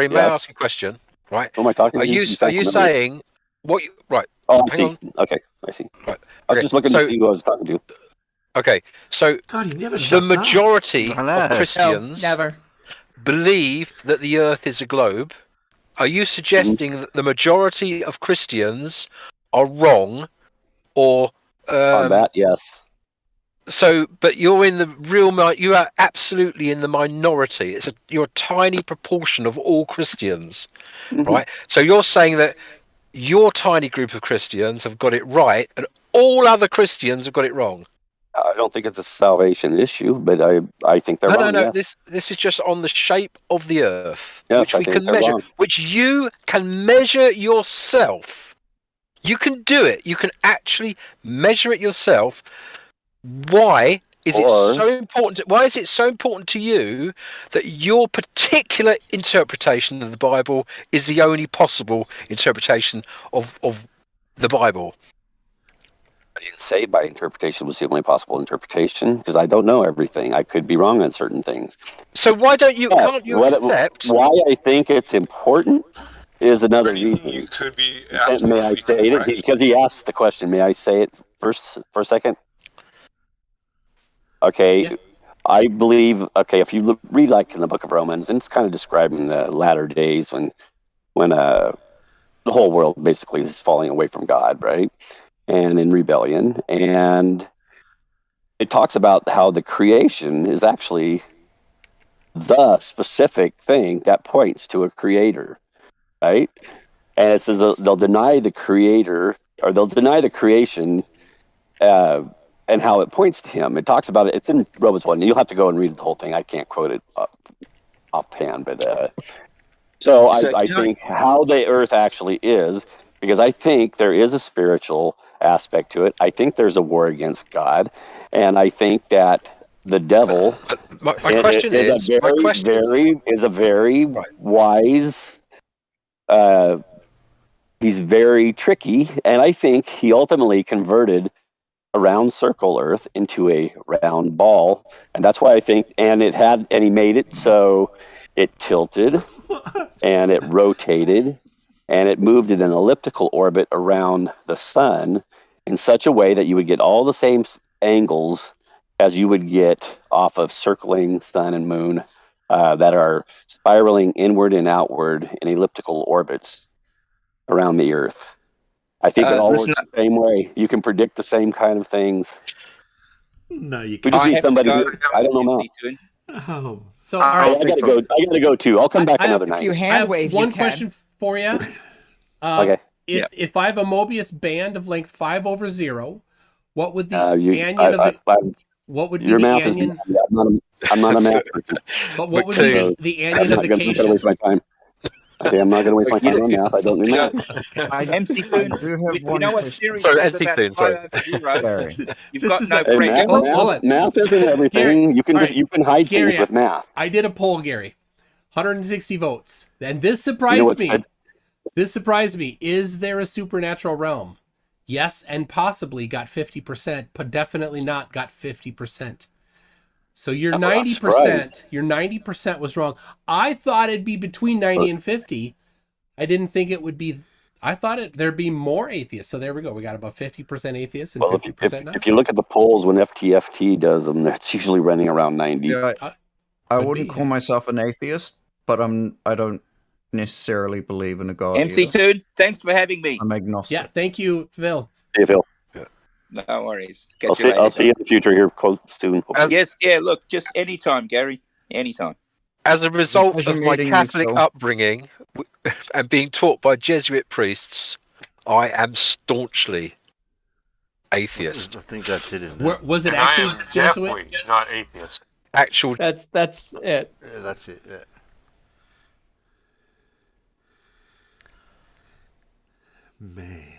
may I ask you a question? Right? Who am I talking to? Are you saying what? Right. Oh, I see. Okay, I see. Right. I was just looking to see who I was talking to. Okay, so the majority of Christians believe that the Earth is a globe. Are you suggesting that the majority of Christians are wrong, or on that? Yes. So, but you're in the you are absolutely in the minority. You're a tiny proportion of all Christians, right? So you're saying that your tiny group of Christians have got it right, and all other Christians have got it wrong. I don't think it's a salvation issue, but I think they're wrong. No. This is just on the shape of the Earth, yes, which we can measure, which you can measure yourself. You can do it. You can actually measure it yourself. Why is it so important? Why is it so important to you that your particular interpretation of the Bible is the only possible interpretation of the Bible? I didn't say my interpretation was the only possible interpretation because I don't know everything. I could be wrong on certain things. So why don't you? Can't you accept? Why I think it's important is another reason. You could be. May I say it? Because he asked the question. May I say it first for a second? Okay, yeah. I believe. Okay, if you read like in the Book of Romans, and it's kind of describing the latter days when the whole world basically is falling away from God, right? And in rebellion, and it talks about how the creation is actually the specific thing that points to a creator, right? And it says they'll deny the creator, or they'll deny the creation, and how it points to him. It talks about it. It's in Romans 1. You'll have to go and read the whole thing. I can't quote it offhand, but so I think how the earth actually is, because I think there is a spiritual aspect to it. I think there's a war against God, and I think that the devil My question is a very Right. wise. He's very tricky, and I think he ultimately converted a round circle Earth into a round ball, and that's why I think. And he made it so it tilted, and it rotated, and it moved in an elliptical orbit around the sun in such a way that you would get all the same angles as you would get off of circling sun and moon that are spiraling inward and outward in elliptical orbits around the Earth. I think it all works the same way. You can predict the same kind of things. No, you We can't. just need somebody. I don't know. Oh. So, all right. I gotta go too. I'll come back another If night. you I hand have wave, one you can. question for you. Okay. If I have a Mobius band of length 5/0, what would the what would be your the math anion? I'm not a math person. But what would be the anion of the I'm not going to cation? waste my time. Okay, I'm not going to waste my time on math. I don't do math. MC Toon, you know what series Sorry, says MC about Toon, sorry. 5/0? You've Just got as no a- Hey, friend. math isn't everything. Gary, you can all right, you can hide Gary, things with math. I did a poll, Gary. 160 votes. And this surprised You know what's me. good? This surprised me. Is there a supernatural realm? Yes, and possibly got 50%, but definitely not got 50%. So your I'm 90%, surprised. your 90% was wrong. I thought it'd be between 90 and 50. I didn't think it would be. I thought there'd be more atheists. So there we go. We got about 50% atheists and Well, 50% not. if you look at the polls when FTFT does them, it's usually running around 90. Yeah, I Could wouldn't be. call myself an atheist, but I don't necessarily believe in a god. MC either. Toon, thanks for having me. I'm agnostic. Yeah, thank you, Phil. See you, Phil. No worries. I'll Catch you later. see you in the future here close soon. Yes, yeah, look, just anytime, Gary. Anytime. As a result pleasure of my meeting you, Catholic Phil. upbringing and being taught by Jesuit priests, I am staunchly atheist. I think that's it. Isn't it? Was it And I actually am Jesuit? definitely not atheist. Actual That's it. Yeah, that's it. Yeah. Man.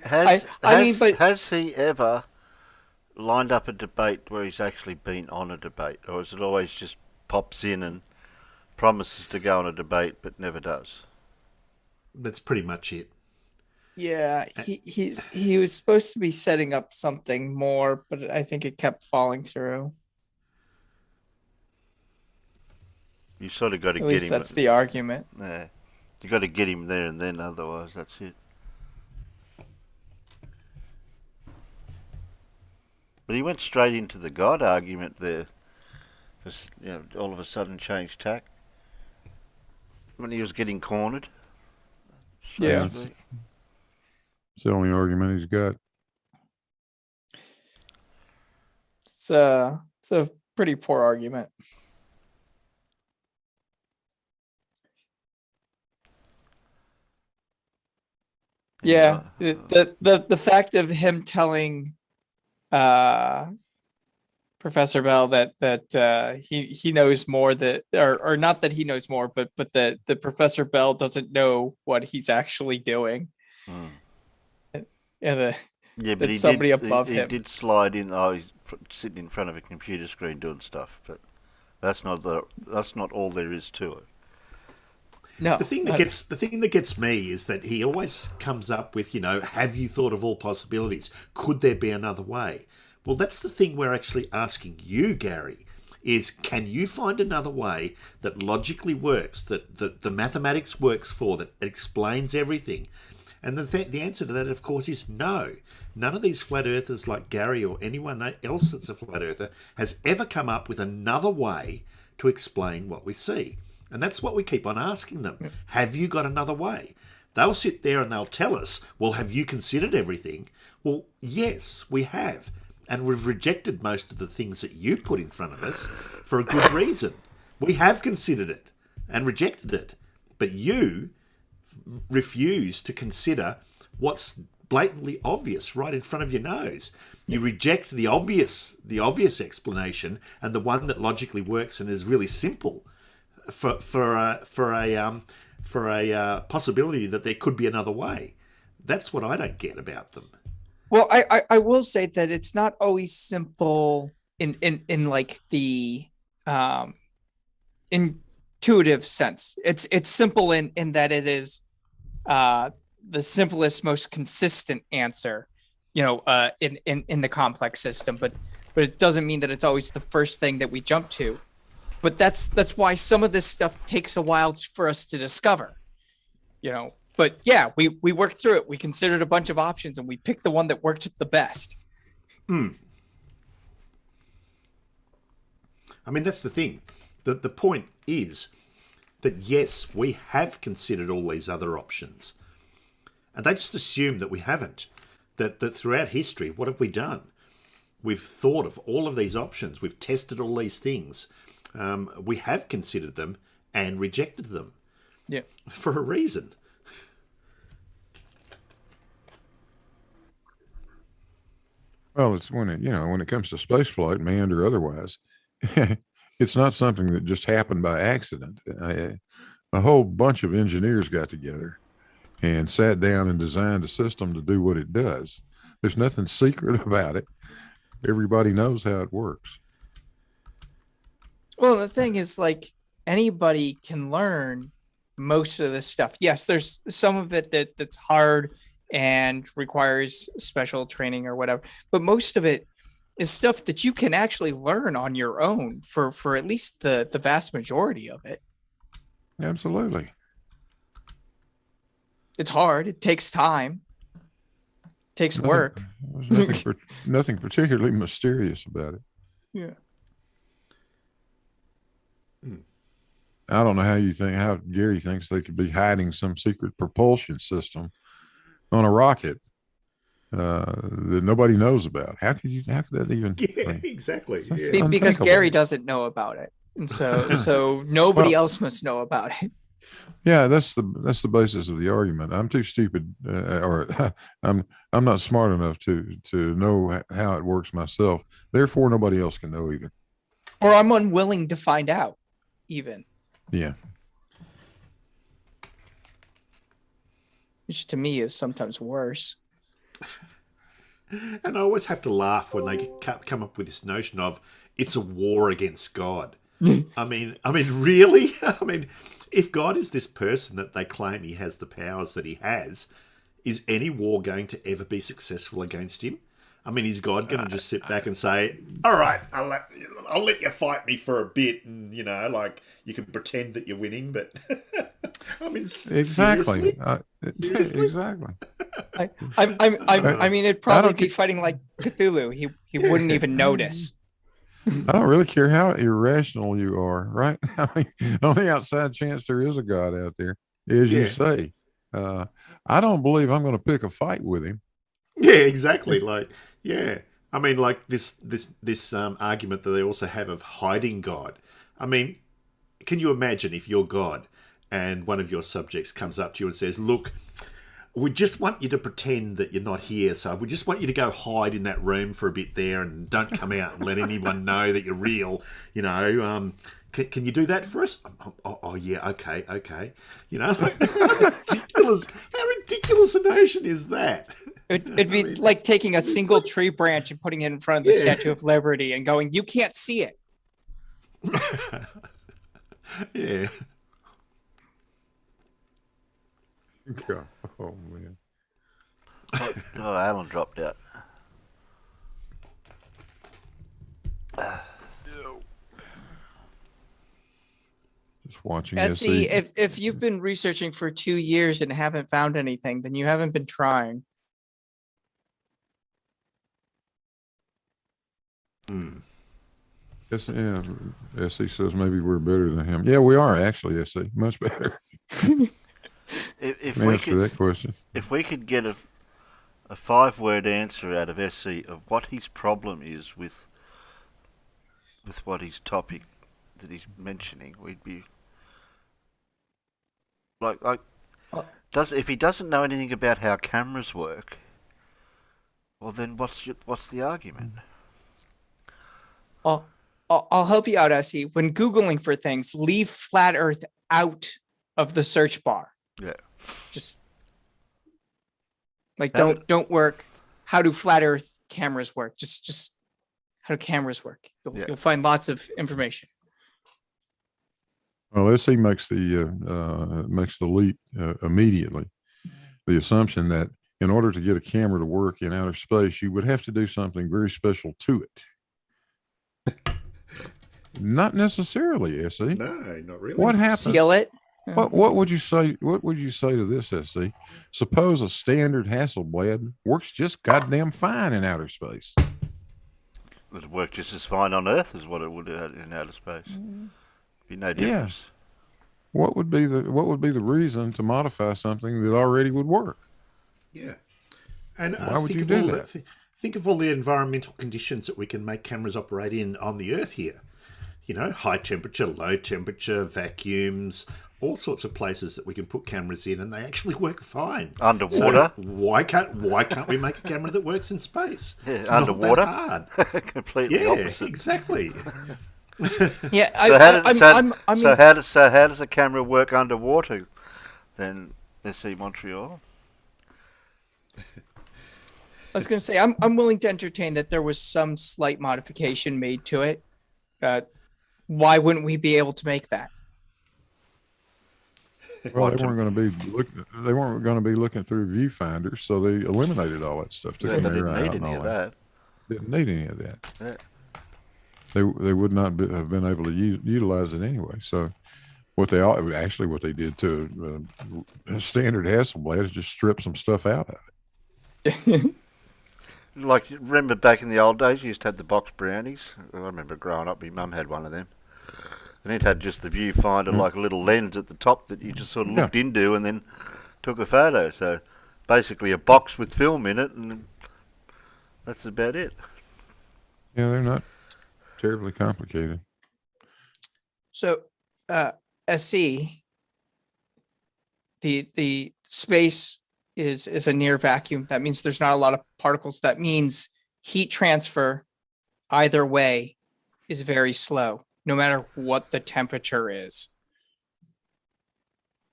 Has he ever lined up a debate where he's actually been on a debate, or is it always just pops in and promises to go on a debate but never does? That's pretty much it. Yeah, he was supposed to be setting up something more, but I think it kept falling through. You sort of got to At get least him. that's the argument. Yeah, you got to get him there and then. Otherwise, that's it. But he went straight into the God argument there. Just, all of a sudden changed tack when he was getting cornered. Yeah. Strangely. It's the only argument he's got. It's a pretty poor argument. Yeah, the fact of him telling Professor Bell that he knows more, that or not that he knows more, but that the Professor Bell doesn't know what he's actually doing. Yeah, but somebody above him. He did slide in. Oh, he's sitting in front of a computer screen doing stuff, but that's not all there is to it. No, the thing that gets me is that he always comes up with, have you thought of all possibilities? Could there be another way? Well, that's the thing we're actually asking you, Gary, is can you find another way that logically works, that the mathematics works for, that explains everything? And the answer to that, of course, is no. None of these flat earthers like Gary or anyone else that's a flat earther has ever come up with another way to explain what we see. And that's what we keep on asking them. Have you got another way? They'll sit there and they'll tell us, well, have you considered everything? Well, yes, we have. And we've rejected most of the things that you put in front of us for a good reason. We have considered it and rejected it, but you refuse to consider what's blatantly obvious right in front of your nose. You reject the obvious explanation and the one that logically works and is really simple for a possibility that there could be another way. That's what I don't get about them. Well, I will say that it's not always simple in like the intuitive sense. It's simple in that it is the simplest, most consistent answer, in the complex system. But it doesn't mean that it's always the first thing that we jump to. But that's why some of this stuff takes a while for us to discover, But yeah, we worked through it. We considered a bunch of options and we picked the one that worked the best. I mean, that's the thing. The point is that, yes, we have considered all these other options. And they just assume that we haven't. That throughout history, what have we done? We've thought of all of these options. We've tested all these things. We have considered them and rejected them. Yeah. For a reason. Well, it's when it comes to space flight, manned or otherwise, it's not something that just happened by accident. A whole bunch of engineers got together and sat down and designed a system to do what it does. There's nothing secret about it. Everybody knows how it works. Well, the thing is, like, anybody can learn most of this stuff. Yes, there's some of it that's hard and requires special training or whatever, but most of it is stuff that you can actually learn on your own for at least the vast majority of it. Absolutely. It's hard. It takes time. It takes work. There's nothing particularly mysterious about it. Yeah. I don't know how Gary thinks they could be hiding some secret propulsion system on a rocket that nobody knows about. How could that even? Yeah, exactly. Yeah. Because Gary doesn't know about it, and so nobody else must know about it. Yeah, that's the basis of the argument. I'm too stupid, or I'm not smart enough to know how it works myself. Therefore, nobody else can know either. Or I'm unwilling to find out, even. Yeah. Which to me is sometimes worse. And I always have to laugh when they come up with this notion of it's a war against God. I mean, really? I mean, if God is this person that they claim he has the powers that he has, is any war going to ever be successful against him? I mean, is God going to just sit back and say, all right, I'll let you fight me for a bit and, like you can pretend that you're winning, but I mean, exactly. Seriously? Exactly. I mean, it'd probably be fighting like Cthulhu. He wouldn't even notice. I don't really care how irrational you are, right? I mean, on the outside chance there is a God out there, as you say. I don't believe I'm going to pick a fight with him. Yeah, exactly. Like, yeah. I mean, like this argument that they also have of hiding God. I mean, can you imagine if you're God and one of your subjects comes up to you and says, look, we just want you to pretend that you're not here. So we just want you to go hide in that room for a bit there and don't come out and let anyone know that you're real. Can you do that for us? Oh yeah, okay. Like, how ridiculous a notion is that? It'd be like taking a single tree branch and putting it in front of the Statue of Liberty and going, you can't see it. Yeah. Oh man. Oh, Alan dropped out. Just watching SE, if you've been researching for 2 years and haven't found anything, then you haven't been trying. Yes, yeah. SE says maybe we're better than him. Yeah, we are actually, SE. Much better. If Can we answer could, that question. if we could get a 5-word answer out of SC of what his problem is with what his topic that he's mentioning, we'd be like if he doesn't know anything about how cameras work, well then what's the argument? I'll help you out, Essie. When Googling for things, leave flat Earth out of the search bar. Yeah. Just like don't work. How do flat Earth cameras work? Just how do cameras work? You'll find lots of information. Well, SE makes the leap immediately. The assumption that in order to get a camera to work in outer space, you would have to do something very special to it. Not necessarily, SE. No, not really. What happens? Seal it. What would you say? What would you say to this, SC? Suppose a standard Hasselblad works just goddamn fine in outer space. It would work just as fine on Earth as what it would in outer space. Be no difference. Yeah. What would be the reason to modify something that already would work? Yeah. And why would you do that? Think of all the environmental conditions that we can make cameras operate in on the Earth here. You know, high temperature, low temperature, vacuums, all sorts of places that we can put cameras in, and they actually work fine. Underwater. So why can't we make a camera that works in space? Yeah, it's underwater. Not that hard. Completely opposite. Exactly. Yeah. So how does a camera work underwater? Then SC Montreal. I was going to say I'm willing to entertain that there was some slight modification made to it. Why wouldn't we be able to make that? Well, they weren't going to be looking through viewfinders, so they eliminated all that stuff. They didn't need any of that. Didn't need any of that. Yeah. They would not have been able to utilize it anyway. So what they did to a standard Hasselblad is just strip some stuff out of it. Like, remember back in the old days, you used to have the box brownies. I remember growing up, my mum had one of them. And it had just the viewfinder, like a little lens at the top that you just sort of looked into and then took a photo. So basically a box with film in it, and that's about it. Yeah, they're not terribly complicated. So, SC, the space is a near vacuum. That means there's not a lot of particles. That means heat transfer either way is very slow, no matter what the temperature is.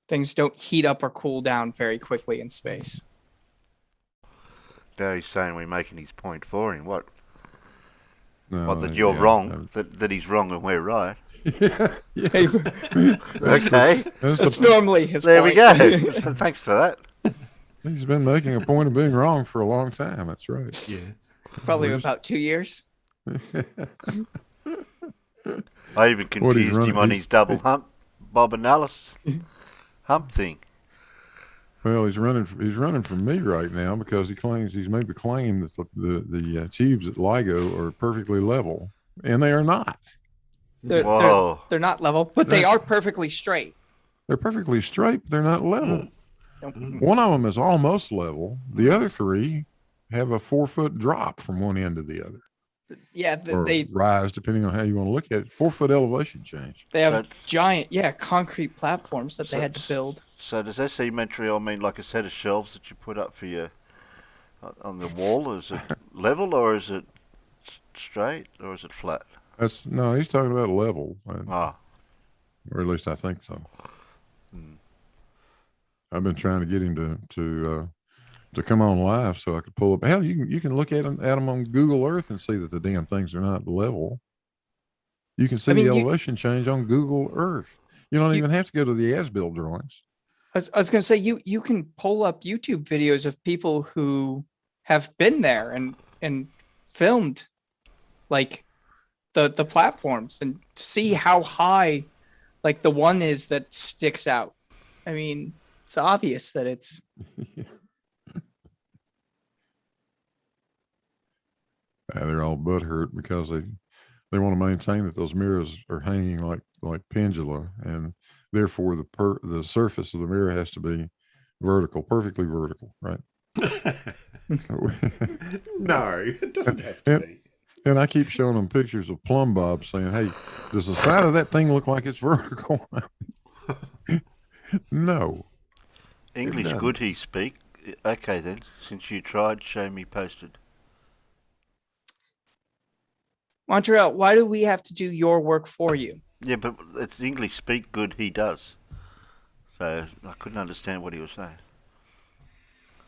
Things don't heat up or cool down very quickly in space. Now he's saying we're making his point for him. What? No, that you're wrong, that he's wrong and we're right. Yeah. Okay. That's normally his there point. we go. Thanks for that. He's been making a point of being wrong for a long time. That's right. Yeah. Probably about 2 years. I even confused him on his double hump Bob and Alice hump thing. Well, he's running from me right now because he's made the claim that the tubes at LIGO are perfectly level, and they are not. They're not level, but they are perfectly straight. They're perfectly straight, but they're not level. Nope. One of them is almost level. The other three have a 4-foot drop from one end to the other. Yeah, they rise depending on how you want to look at it. 4-foot elevation change. They have giant, concrete platforms that they had to build. So does SC Montreal mean like a set of shelves that you put up for your on the wall? Is it level or is it straight or is it flat? No, he's talking about level. Or at least I think so. I've been trying to get him to come on live so I could pull up. Hell, you can look at them on Google Earth and see that the damn things are not level. You can see the elevation change on Google Earth. You don't even have to go to the as-built drawings. I was going to say you can pull up YouTube videos of people who have been there and filmed like the platforms and see how high like the one is that sticks out. I mean, it's obvious that it's they're all butthurt because they want to maintain that those mirrors are hanging like pendula, and therefore the surface of the mirror has to be vertical, perfectly vertical, right? No, it doesn't have to be. And I keep showing them pictures of plumb bob saying, hey, does the side of that thing look like it's vertical? No. English doesn't. good he speak. Okay then, since you tried, show me posted. Montreal, why do we have to do your work for you? Yeah, but it's English speak good he does. So I couldn't understand what he was saying.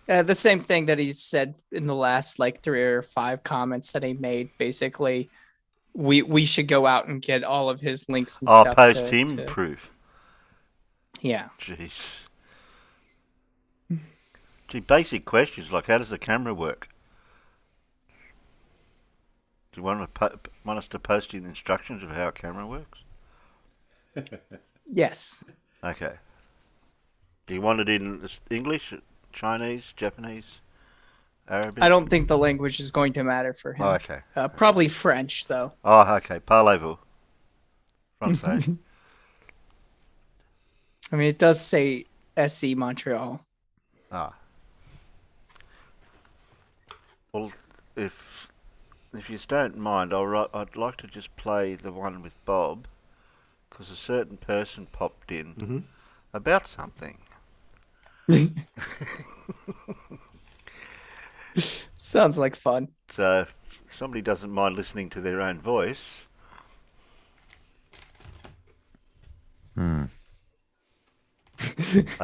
The same thing that he said in the last like 3 or 5 comments that he made. Basically, we should go out and get all of his links and stuff. Post him proof. Yeah. Jeez. Gee, basic questions like how does the camera work? Do you want us to post you the instructions of how a camera works? Yes. Okay. Do you want it in English, Chinese, Japanese, Arabic? I don't think the language is going to matter for him. Oh, okay. Probably French, though. Oh, okay. Parlez-vous. Français. I mean, it does say SC Montreal. Ah. Well, if you don't mind, I'd like to just play the one with Bob, because a certain person popped in about something. Sounds like fun. So if somebody doesn't mind listening to their own voice. I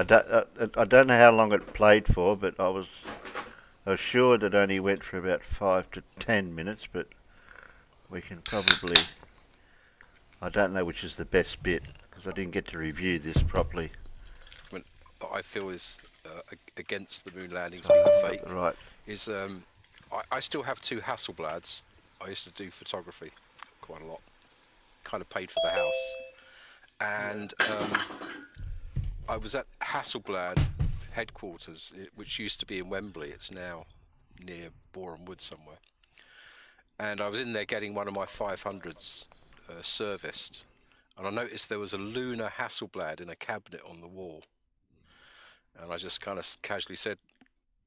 don't know how long it played for, but I was assured it only went for about 5 to 10 minutes, but we can probably... I don't know which is the best bit, because I didn't get to review this properly. What I feel is against the moon landings being fake. Right. Is I still have 2 Hasselblads. I used to do photography quite a lot. Kind of paid for the house. And I was at Hasselblad headquarters, which used to be in Wembley. It's now near Boreham Wood somewhere. And I was in there getting one of my 500s serviced. And I noticed there was a lunar Hasselblad in a cabinet on the wall. And I just kind of casually said,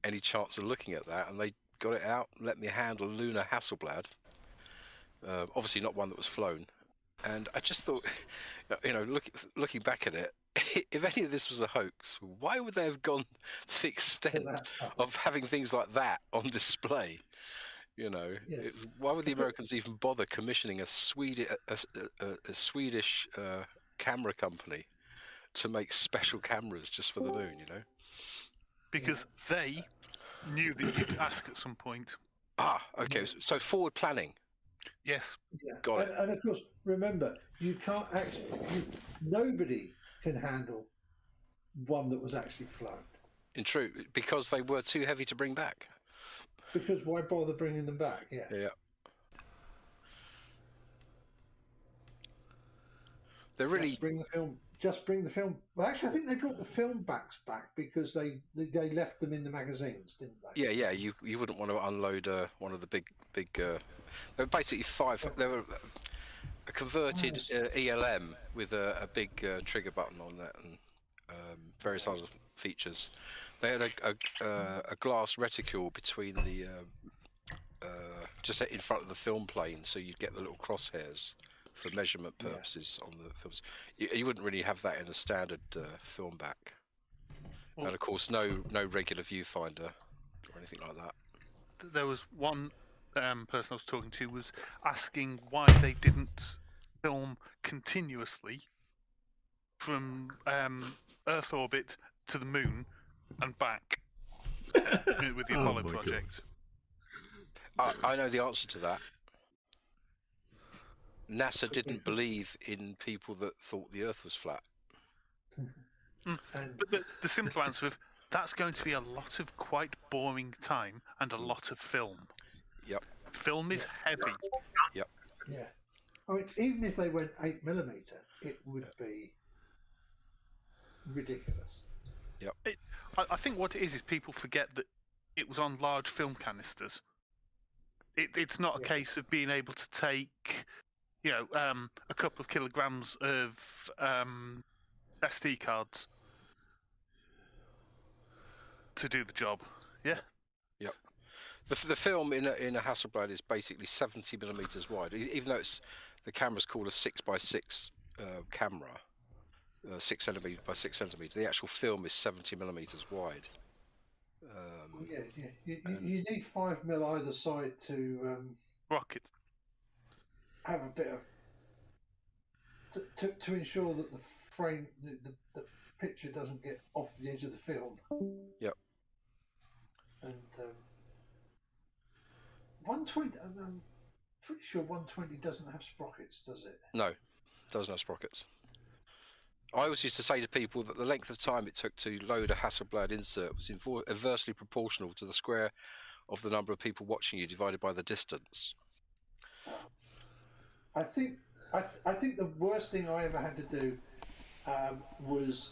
any chance of looking at that? And they got it out and let me handle a lunar Hasselblad. Obviously not one that was flown. And I just thought, you know, looking back at it, if any of this was a hoax, why would they have gone to the extent of having things like that on display? You know, why would the Americans even bother commissioning a Swedish camera company to make special cameras just for the moon? You know, because they knew that you'd ask at some point. Ah, okay. So forward planning. Yes. Yeah. Got it. And of course, remember, you can't actually. Nobody can handle one that was actually flown. In truth, because they were too heavy to bring back. Because why bother bringing them back? Yeah. Yeah. They're really Just bring the film. Well, actually, I think they brought the film backs back because they left them in the magazines, didn't they? Yeah, yeah. You wouldn't want to unload one of the big. They were basically 5. They were a converted ELM with a big trigger button on that and various other features. They had a glass reticule between the just in front of the film plane, so you'd get the little crosshairs for measurement purposes on the films. You wouldn't really have that in a standard film back. And of course, no regular viewfinder or anything like that. There was one person I was talking to was asking why they didn't film continuously from Earth orbit to the moon and back with the Apollo project. I know the answer to that. NASA didn't believe in people that thought the Earth was flat. But the simple answer of that's going to be a lot of quite boring time and a lot of film. Yep. Film is heavy. Yep. Yeah. I mean, even if they went 8mm, it would be ridiculous. Yep. I think what it is people forget that it was on large film canisters. It's not a case of being able to take, a couple of kilograms of SD cards to do the job. Yeah. Yep. The film in a Hasselblad is basically 70 millimeters wide, even though the camera's called a 6x6 camera, 6 centimeters by 6 centimeters. The actual film is 70 millimeters wide. You need 5 mil either side to rocket have a bit of to ensure that the frame, the picture doesn't get off the edge of the film. Yep. And 120, I'm pretty sure 120 doesn't have sprockets, does it? No, it doesn't have sprockets. I always used to say to people that the length of time it took to load a Hasselblad insert was inversely proportional to the square of the number of people watching you divided by the distance. I think the worst thing I ever had to do was,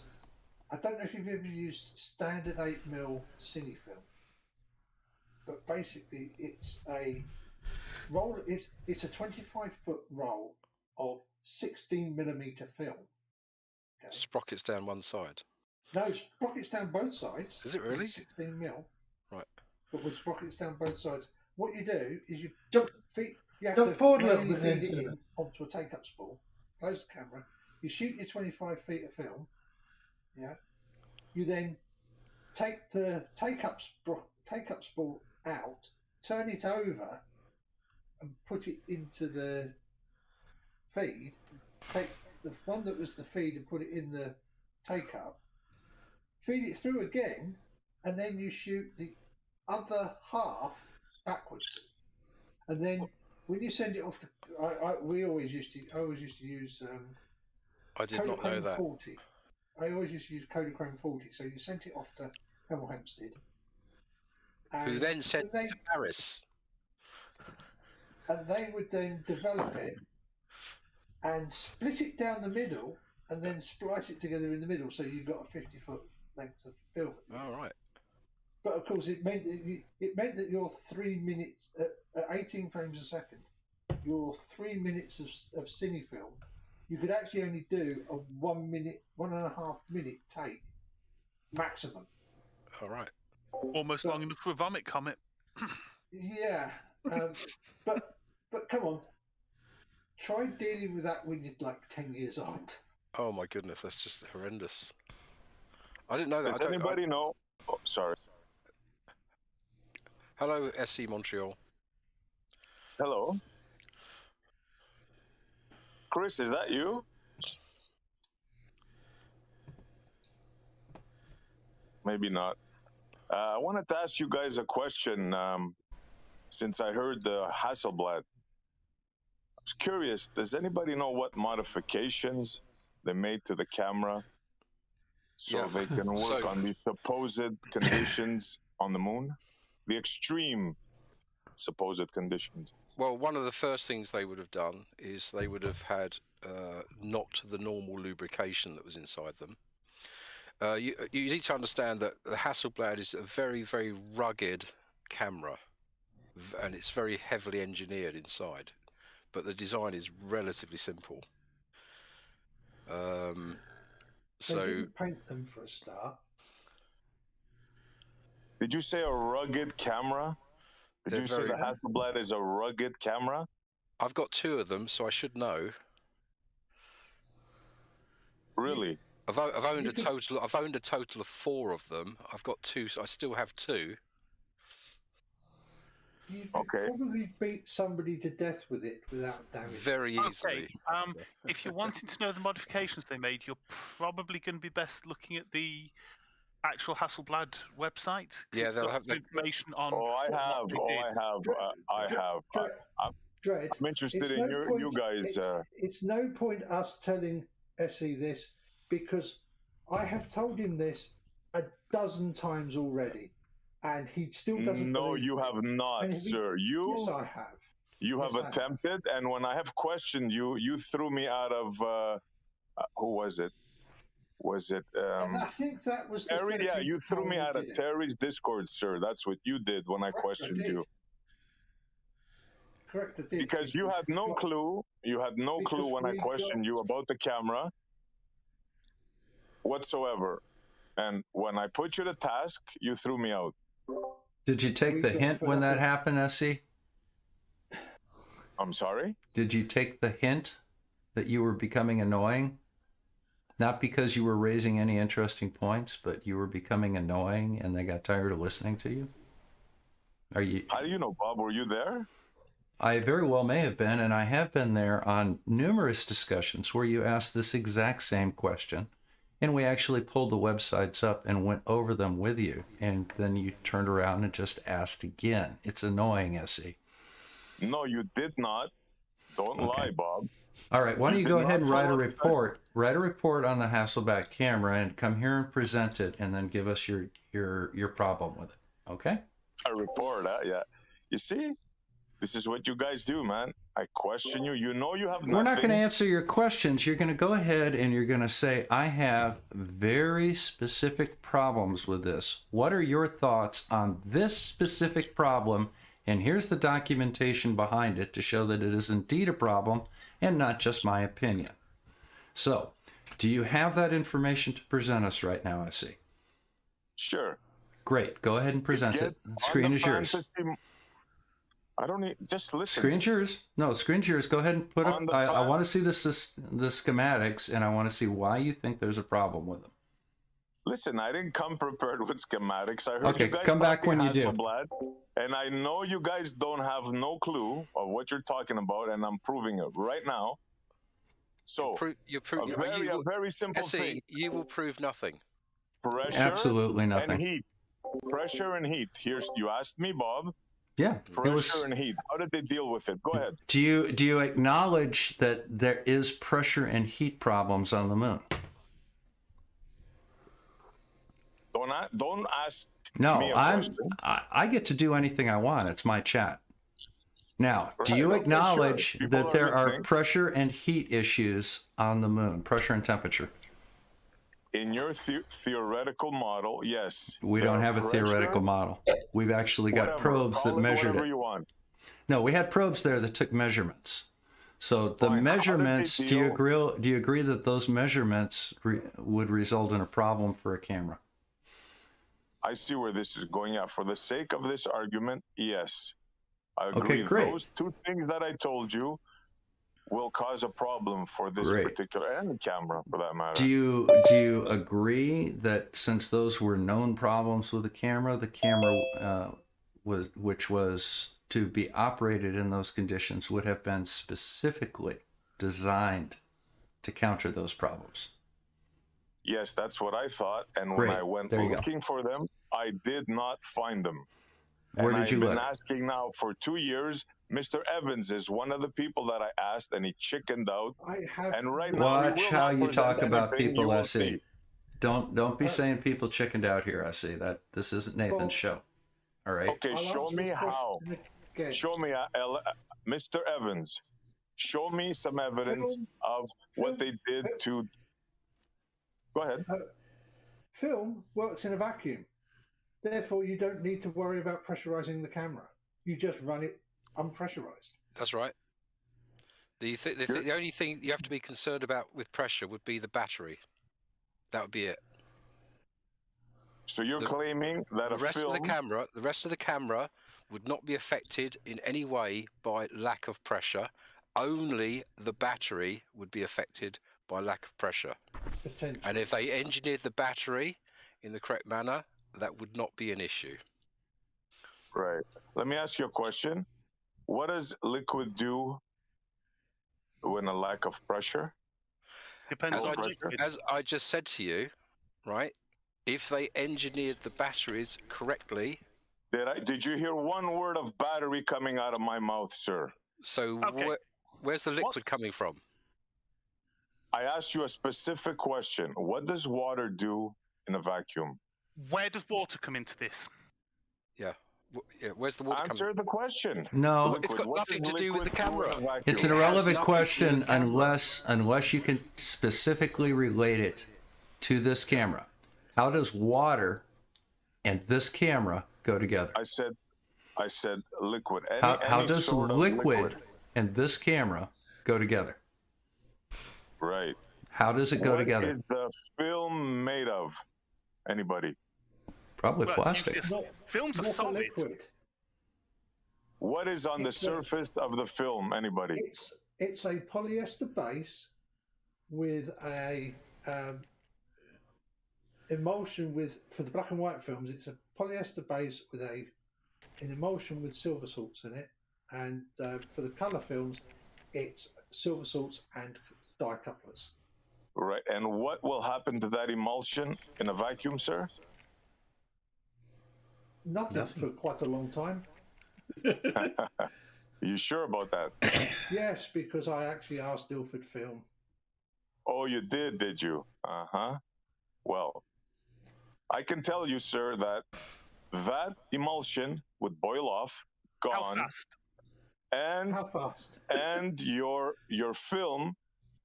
I don't know if you've ever used standard 8mm cine film, but basically it's a roll. It's a 25-foot roll of 16mm film. Okay. Sprockets down one side. No, sprockets down both sides. Is it really? 16mm. Right. But with sprockets down both sides, what you do is you have Jump to forward a little manually bit feed it into in onto a take-up spool. Close the camera. You shoot your 25 feet of film. Yeah. You then take the take-up spool out, turn it over, and put it into the feed. Take the one that was the feed and put it in the take-up. Feed it through again, and then you shoot the other half backwards. And then when you send it off to, I always used to use. I did not know that. 40. I always used to use Kodachrome 40. So you sent it off to Hemel Hempstead. Who then sent it to Paris. And they would then develop it and split it down the middle and then splice it together in the middle, so you've got a 50-foot length of film. Oh, right. But of course, it meant that your 3 minutes at 18 frames a second, your 3 minutes of cine film, you could actually only do a 1.5 minute take maximum. All right. Almost long enough for a vomit comet. Yeah, but come on, try dealing with that when you're like 10 years old. Oh my goodness, that's just horrendous. I didn't know that. Does anybody know? Oh, sorry. Hello, SC Montreal. Hello. Chris, is that you? Maybe not. I wanted to ask you guys a question. Since I heard the Hasselblad, I was curious, does anybody know what modifications they made to the camera so they can work on these supposed conditions on the moon? The extreme supposed conditions. Well, one of the first things they would have done is they would have had not the normal lubrication that was inside them. You need to understand that the Hasselblad is a very, very rugged camera, and it's very heavily engineered inside, but the design is relatively simple. They didn't paint them for a start. Did you say a rugged camera? Did you say the Hasselblad is a rugged camera? I've got 2 of them, so I should know. Really? I've owned a total of 4 of them. I've got 2, so I still have 2. You could probably beat somebody to death with it without damage. Very easily. Okay. If you're wanting to know the modifications they made, you're probably going to be best looking at the actual Hasselblad website. Yeah, they'll have information on. I have. Dredd, I'm interested in you guys. It's no point us telling SE this, because I have told him this a dozen times already, and he still doesn't. No, you have not, sir. Yes, I have. You have attempted, and when I have questioned you, you threw me out of. Who was it? Was it? And I think that was Terry. Yeah, you threw me out of Terry's Discord, sir. That's what you did when I questioned you. Correct, I did. Because you had no clue. You had no clue when I questioned you about the camera whatsoever. And when I put you to task, you threw me out. Did you take the hint when that happened, SC? I'm sorry? Did you take the hint that you were becoming annoying? Not because you were raising any interesting points, but you were becoming annoying and they got tired of listening to you? Are you? How do you know, Bob? Were you there? I very well may have been, and I have been there on numerous discussions where you asked this exact same question, and we actually pulled the websites up and went over them with you, and then you turned around and just asked again. It's annoying, Essie. No, you did not. Don't lie, Bob. All right, why don't you go did ahead not and write a follow the report. Write a report on the Hasselback camera and come here and present it, and then give us your problem with it. Okay? A report, yeah. You see, this is what you guys do, man. I question you. You know you have nothing. We're not going to answer your questions. You're going to go ahead and you're going to say, I have very specific problems with this. What are your thoughts on this specific problem? And here's the documentation behind it to show that it is indeed a problem and not just my opinion. So, do you have that information to present us right now, I see? Sure. Great. Go ahead and present it. The screen is yours. I don't need, just listen. Screen's yours. No, screen's yours. Go ahead and put up. I want to see the schematics, and I want to see why you think there's a problem with them. Listen, I didn't come prepared with schematics. I heard Okay, you guys come back when you do. Hasselblad, and I know you guys don't have no clue of what you're talking about, and I'm proving it right now. So, a very simple thing. You will prove nothing. Pressure Absolutely nothing. And heat. Pressure and heat. You asked me, Bob. Yeah. Pressure and heat. How did they deal with it? Go ahead. Do you acknowledge that there is pressure and heat problems on the moon? Don't ask No, me a question. I get to do anything I want. It's my chat. Now, do you Okay, acknowledge sure. that there are listening. pressure and heat issues on the moon? Pressure and temperature. In your theoretical model, yes. We don't have a theoretical model. We've actually got probes that measured whatever it. you want. No, we had probes there that took measurements. So the Fine. measurements, How did do they you agree that those measurements would result in a problem for a camera? I see where this is going at. For the sake of this argument, yes. I agree. Okay, great. Those two things that I told you will cause a problem for this Great. particular and camera, for that matter. Do you agree that since those were known problems with the camera which was to be operated in those conditions would have been specifically designed to counter those problems? Yes, that's what I thought. And Great. when I went There you go. looking for them, I did not find them. Where and did you I've been look? asking now for 2 years. Mr. Evans is one of the people that I asked, and he chickened out. And right now, Watch he will how not you present talk about anything. people, You will SE. see. Don't be saying people chickened out here, SE. That this isn't Nathan's Well, show. All right. Okay, show me how. Show me, Mr. Evans. Show me some evidence of what they did to. Go ahead. Film works in a vacuum. Therefore, you don't need to worry about pressurizing the camera. You just run it unpressurized. That's right. The only thing you have to be concerned about with pressure would be the battery. That would be it. So you're claiming that the rest of the camera would not be affected in any way by lack of pressure. Only the battery would be affected by lack of pressure. And if they engineered the battery in the correct manner, that would not be an issue. Right. Let me ask you a question. What does liquid do when a lack of pressure? Depends As on as I just said to you, right? If they engineered the batteries correctly. Did you hear one word of battery coming out of my mouth, sir? So where's the liquid coming from? I asked you a specific question. What does water do in a vacuum? Where does water come into this? Yeah. Where's the water Answer the question. No. It's got nothing to do with the camera. It's an irrelevant question unless you can specifically relate it to this camera. How does water and this camera go together? I said liquid. How does liquid and this camera go together? Right. How does it go together? What is the film made of? Anybody? Probably Well, plastic. films are Not a solid. liquid. What is on the It's a- surface of the film? Anybody? It's a polyester base with a emulsion with, for the black and white films, it's a polyester base with an emulsion with silver salts in it, and for the color films, it's silver salts and dye couplers. Right. And what will happen to that emulsion in a vacuum, sir? Nothing for quite a long time. You sure about that? Yes, because I actually asked Ilford Film. Oh, you did you? Uh-huh. Well, I can tell you, sir, that emulsion would boil off, gone. How fast? And how fast? And your film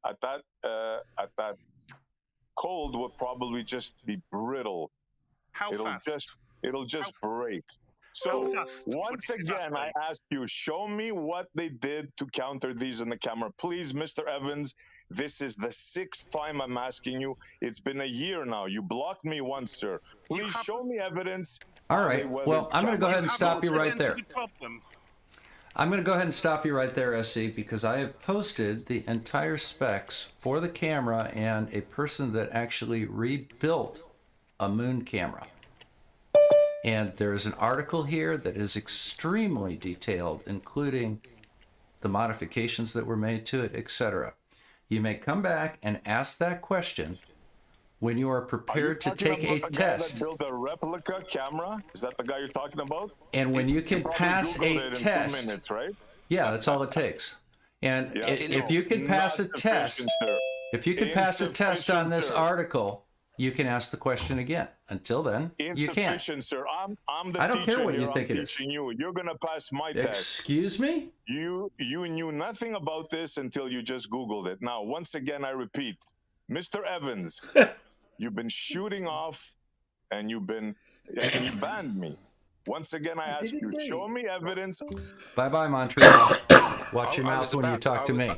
at that cold will probably just be brittle. How fast? It'll just break. So fast once would it again, I evaporate? ask you, show me what they did to counter these in the camera, please, Mr. Evans. This is the 6th time I'm asking you. It's been a year now. You blocked me once, sir. Please show me evidence. All how they right. weathered Well, I'm going to go ahead and stop you right Listen to there. the problem. I'm going to go ahead and stop you right there, SC, because I have posted the entire specs for the camera and a person that actually rebuilt a moon camera. And there's an article here that is extremely detailed, including the modifications that were made to it, etc. You may come back and ask that question when you are prepared to take a That test. built a replica camera? Is that the guy you're talking about? And when you can probably pass Googled a it in test, 2 minutes, right? yeah, that's all it takes. And Yeah, if you can pass a not test, sufficient, sir. if you can pass a test on Insufficient, this sir. article, you can ask the question again. Until then, you can't. Insufficient, sir. I'm the I don't teacher care what here. you think I'm it is. teaching you. You're gonna pass my test. Excuse me? You knew nothing about this until you just Googled it. Now, once again, I repeat, Mr. Evans, you've been shooting off, and you banned me. Once again, I ask you, show me evidence. Bye-bye, Montreal. Watch your I mouth was when you about to- talk to me.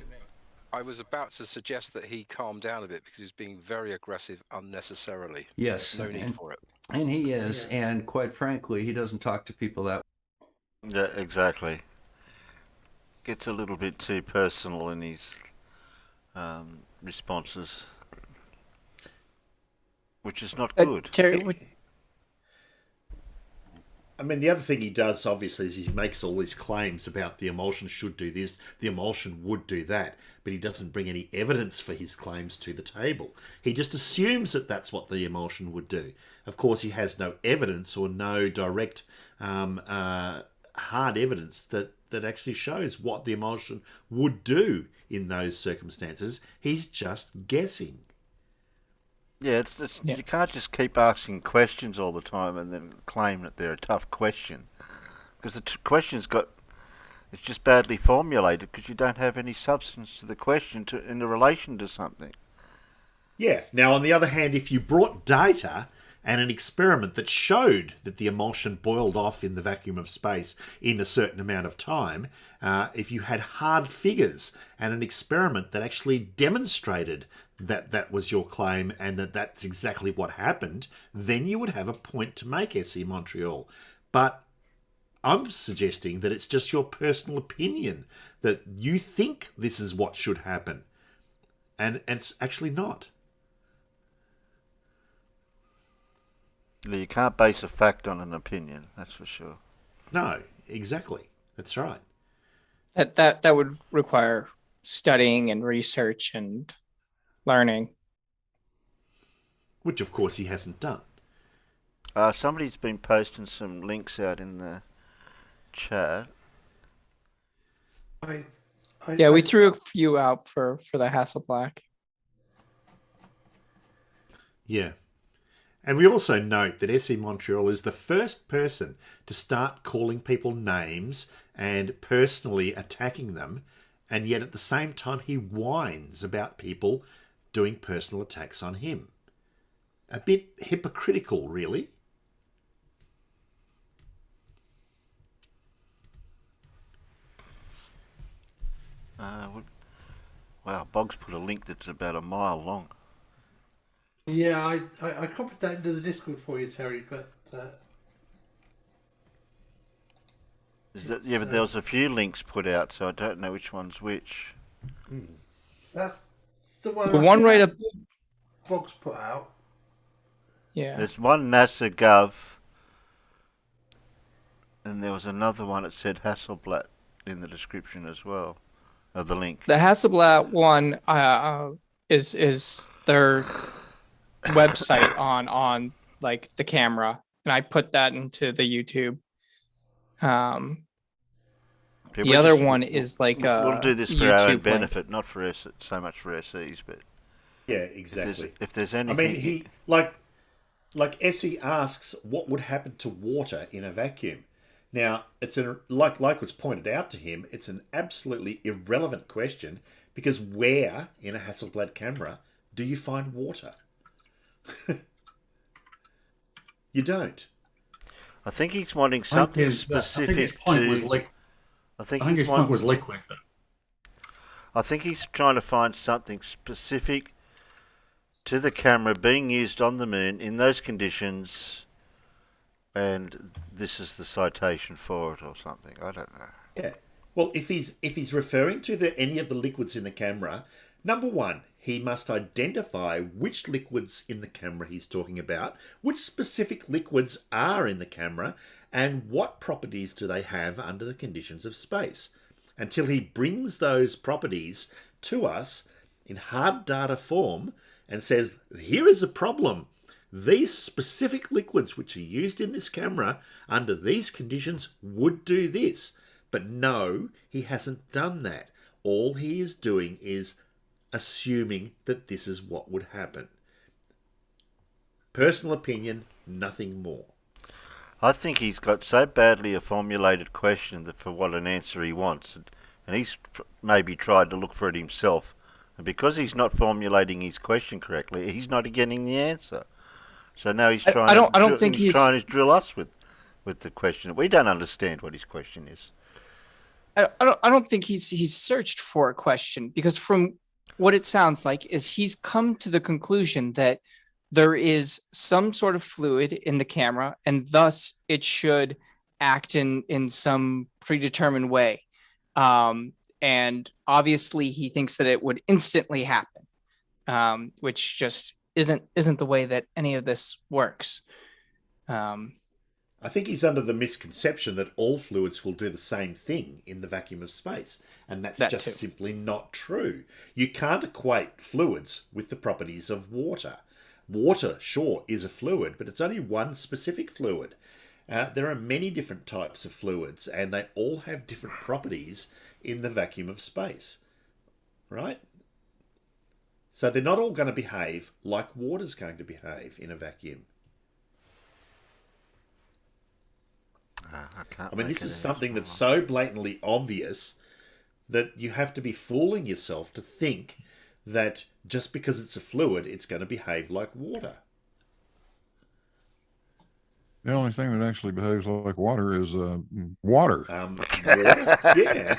I was about to suggest that he calm down a bit because he's being very aggressive unnecessarily. Yes, There's no need and- for it. And he is, and quite frankly, he doesn't talk to people that Yeah, exactly. Gets a little bit too personal in his responses, which is not good. Terry, I mean, the other thing he does, obviously, is he makes all these claims about the emulsion should do this, the emulsion would do that, but he doesn't bring any evidence for his claims to the table. He just assumes that that's what the emulsion would do. Of course, he has no evidence or no direct hard evidence that actually shows what the emulsion would do in those circumstances. He's just guessing. Yeah, you can't just keep asking questions all the time and then claim that they're a tough question, because the it's just badly formulated because you don't have any substance to the question in relation to something. Yeah. Now, on the other hand, if you brought data and an experiment that showed that the emulsion boiled off in the vacuum of space in a certain amount of time, if you had hard figures and an experiment that actually demonstrated that that was your claim and that that's exactly what happened, then you would have a point to make, SE Montreal. But I'm suggesting that it's just your personal opinion, that you think this is what should happen, and it's actually not. You can't base a fact on an opinion, that's for sure. No, exactly. That's right. that would require studying and research and learning. Which, of course, he hasn't done. Somebody's been posting some links out in the chat. Yeah, we threw a few out for the Hasselblad. Yeah. And we also note that SE Montreal is the first person to start calling people names and personally attacking them, and yet at the same time he whines about people doing personal attacks on him. A bit hypocritical, really. Wow, Boggs put a link that's about a mile long. Yeah, I copied that into the Discord for you, Terry, but Yeah, but there was a few links put out, so I don't know which one's which. that's the one. The one right up. Boggs put out. Yeah. There's one NASA Gov, and there was another one that said Hasselblad in the description as well of the link. The Hasselblad one is their website on like the camera, and I put that into the YouTube. The other one is like we'll do this for YouTube our own link. benefit, not for so much for SEs, but yeah, exactly. If there's anything, I mean, he like Essie asks, what would happen to water in a vacuum? Now, it's like was pointed out to him, it's an absolutely irrelevant question because where in a Hasselblad camera do you find water? You don't. I think he's wanting something specific. I think his point was I think his point was liquid. I think he's trying to find something specific to the camera being used on the moon in those conditions, and this is the citation for it or something. I don't know. Yeah. Well, if he's referring to any of the liquids in the camera, number one, he must identify which liquids in the camera he's talking about, which specific liquids are in the camera, and what properties do they have under the conditions of space. Until he brings those properties to us in hard data form and says, here is a problem. These specific liquids which are used in this camera under these conditions would do this. But no, he hasn't done that. All he is doing is assuming that this is what would happen. Personal opinion, nothing more. I think he's got so badly a formulated question that for what an answer he wants, and he's maybe tried to look for it himself, and because he's not formulating his question correctly, he's not getting the answer. So now he's trying. I don't think he's trying to drill us with the question. We don't understand what his question is. I don't think he's searched for a question, because from what it sounds like is he's come to the conclusion that there is some sort of fluid in the camera, and thus it should act in some predetermined way. And obviously he thinks that it would instantly happen, which just isn't the way that any of this works. I think he's under the misconception that all fluids will do the same thing in the vacuum of space, and that's just simply not true. You can't equate fluids with the properties of water. Water, sure, is a fluid, but it's only one specific fluid. There are many different types of fluids, and they all have different properties in the vacuum of space, right? So they're not all going to behave like water's going to behave in a vacuum. I mean, this is something that's so blatantly obvious that you have to be fooling yourself to think that just because it's a fluid, it's going to behave like water. The only thing that actually behaves like water is water. Water? Yeah,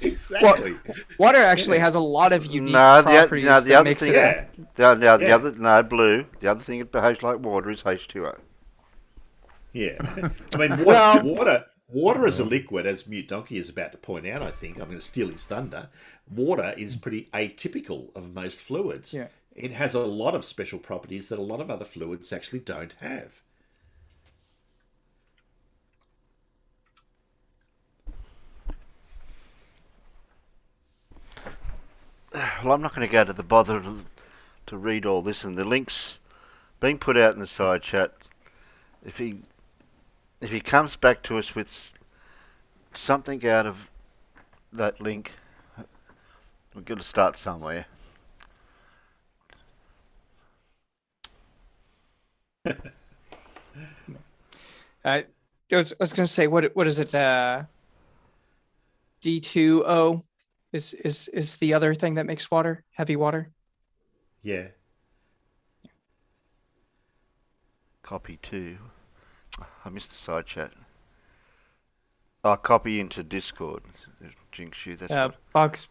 exactly. Well, water actually has a lot of unique properties that makes it. Blue. The other thing that behaves like water is H2O. Yeah, I mean, water as a liquid, as Mute Donkey is about to point out, I think, I'm going to steal his thunder, water is pretty atypical of most fluids. Yeah. It has a lot of special properties that a lot of other fluids actually don't have. Well, I'm not going to go to the bother to read all this, and the links being put out in the side chat. If he comes back to us with something out of that link, we've got to start somewhere. I was going to say, what is it? D2O is the other thing that makes water, heavy water. Yeah. Copy to. I missed the side chat. Oh, copy into Discord. Jinx you. That's Boggs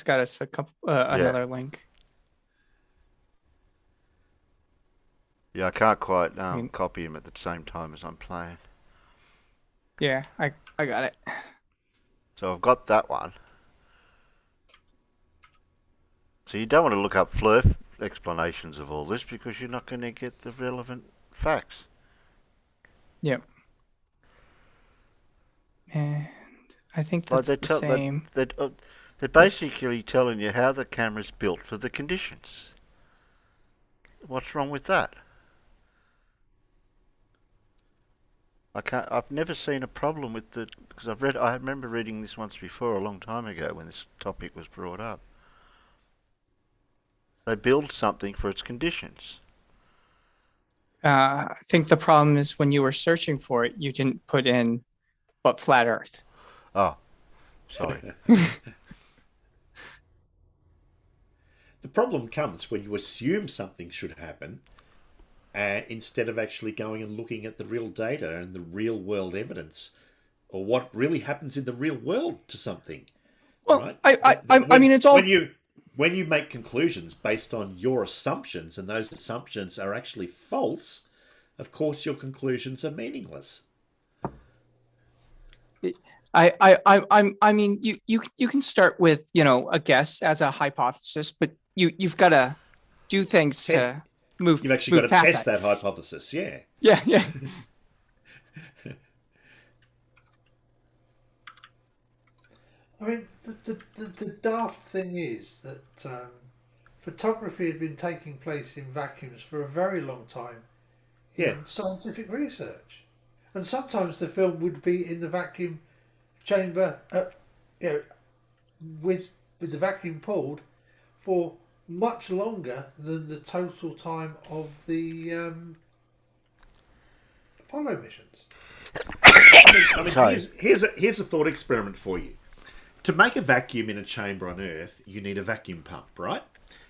got us a couple another link. Yeah, I can't quite mean- copy him at the same time as I'm playing. Yeah, I got it. So I've got that one. So you don't want to look up Flurf explanations of all this because you're not going to get the relevant facts. Yep. And I think Like that's the same. they're basically telling you how the camera's built for the conditions. What's wrong with that? I've never seen a problem with the, because I remember reading this once before a long time ago when this topic was brought up. They build something for its conditions. I think the problem is when you were searching for it, you didn't put in but flat Earth. Oh, sorry. The problem comes when you assume something should happen instead of actually going and looking at the real data and the real world evidence or what really happens in the real world to something. Well, right? I mean, it's all... When you make conclusions based on your assumptions and those assumptions are actually false, of course your conclusions are meaningless. I mean, you can start with, a guess as a hypothesis, but you've got to do things to move. You've actually got to past test that hypothesis, yeah. Yeah. I mean, the daft thing is that photography had been taking place in vacuums for a very long time in scientific research. And sometimes the film would be in the vacuum chamber, with the vacuum pulled for much longer than the total time of the Apollo missions. I mean, here's a thought experiment for you. To make a vacuum in a chamber on Earth, you need a vacuum pump, right?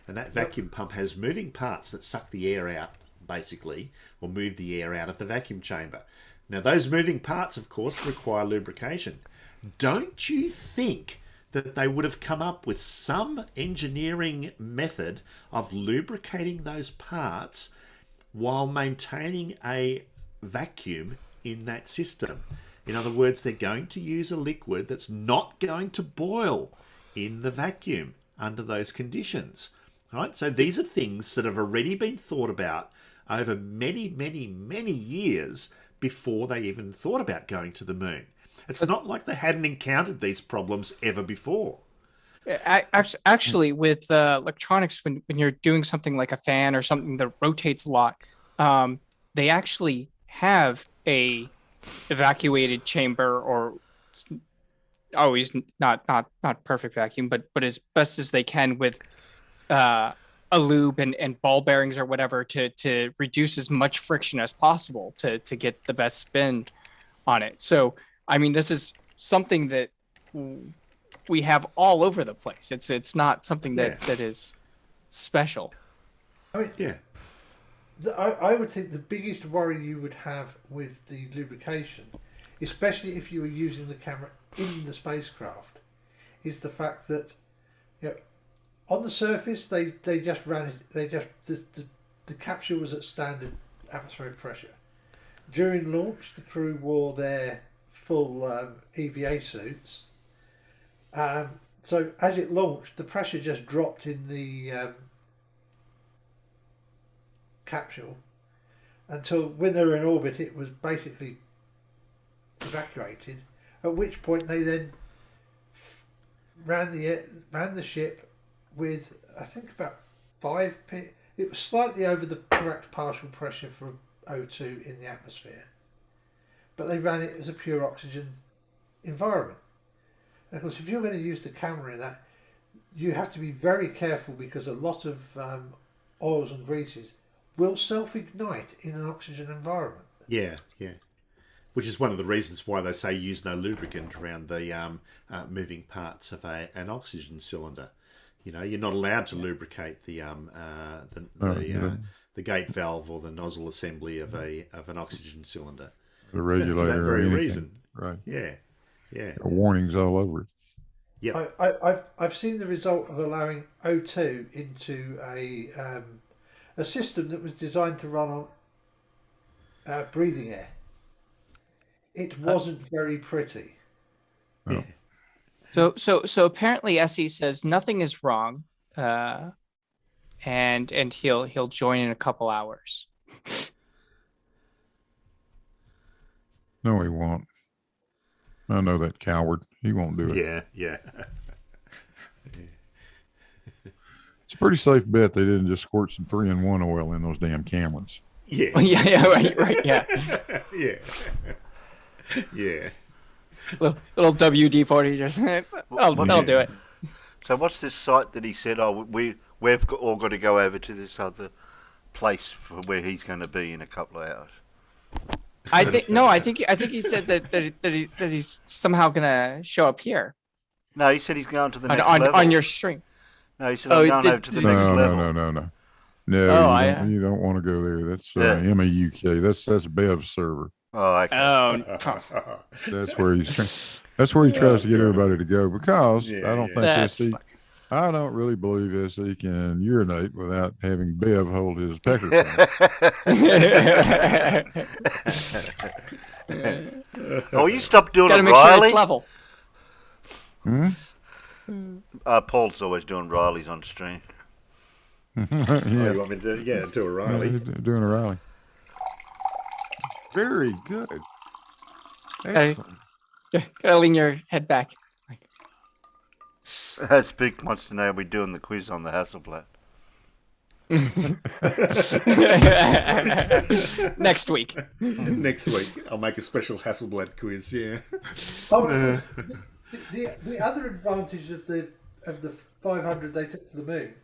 And that vacuum pump has moving parts that suck the air out, basically, or move the air out of the vacuum chamber. Now, those moving parts, of course, require lubrication. Don't you think that they would have come up with some engineering method of lubricating those parts while maintaining a vacuum in that system? In other words, they're going to use a liquid that's not going to boil in the vacuum under those conditions. Right? So these are things that have already been thought about over many, many, many years before they even thought about going to the moon. It's not like they hadn't encountered these problems ever before. Actually, with electronics, when you're doing something like a fan or something that rotates a lot, they actually have a evacuated chamber, or always not perfect vacuum, but as best as they can with a lube and ball bearings or whatever to reduce as much friction as possible to get the best spin on it. So I mean, this is something that we have all over the place. It's not something that is special. I mean, yeah. I would think the biggest worry you would have with the lubrication, especially if you were using the camera in the spacecraft, is the fact that on the surface they just ran it. The capsule was at standard atmospheric pressure. During launch, the crew wore their full EVA suits. So as it launched, the pressure just dropped in the capsule until when they were in orbit it was basically evacuated, at which point they then ran the ship with, I think, about 5 it was slightly over the correct partial pressure for O2 in the atmosphere, but they ran it as a pure oxygen environment. And of course, if you're going to use the camera in that, you have to be very careful because a lot of oils and greases will self-ignite in an oxygen environment. Yeah. Which is one of the reasons why they say use no lubricant around the moving parts of an oxygen cylinder. You're not allowed to lubricate the gate valve or the nozzle assembly of an oxygen cylinder. The regulator for that very or anything. reason. Right. Yeah. Warnings all over it. Yeah. I've seen the result of allowing O2 into a system that was designed to run on breathing air. It wasn't very pretty. Oh. So apparently SE says nothing is wrong, and he'll join in a couple hours. No, he won't. I know that coward. He won't do it. Yeah. It's a pretty safe bet they didn't just squirt some 3-in-1 oil in those damn cameras. Yeah. Yeah, right, yeah. Yeah. Little WD-40 just, they'll do it. So what's this site that he said, we've all got to go over to this other place for where he's going to be in a couple of hours? I think he said that he's somehow gonna show up here. No, he said he's going to the next level. On your stream. No, he said I'm going over to the next level. No, you don't want to go there. That's MAUK. That's Bev's server. Oh, okay. That's where he tries to get everybody to go because I don't think SE. I don't really believe SE can urinate without having Bev hold his pecker thing. Oh, you stopped doing Gotta it, make Riley. sure it's level. Paul's always doing Riley's on stream. You want me to do a Riley? Doing a Riley. Very good. Gotta lean your head back. Speak wants to know, are we doing the quiz on the Hasselblad? Next week. Next week, I'll make a special Hasselblad quiz. Yeah. The other advantage of the 500 they took to the moon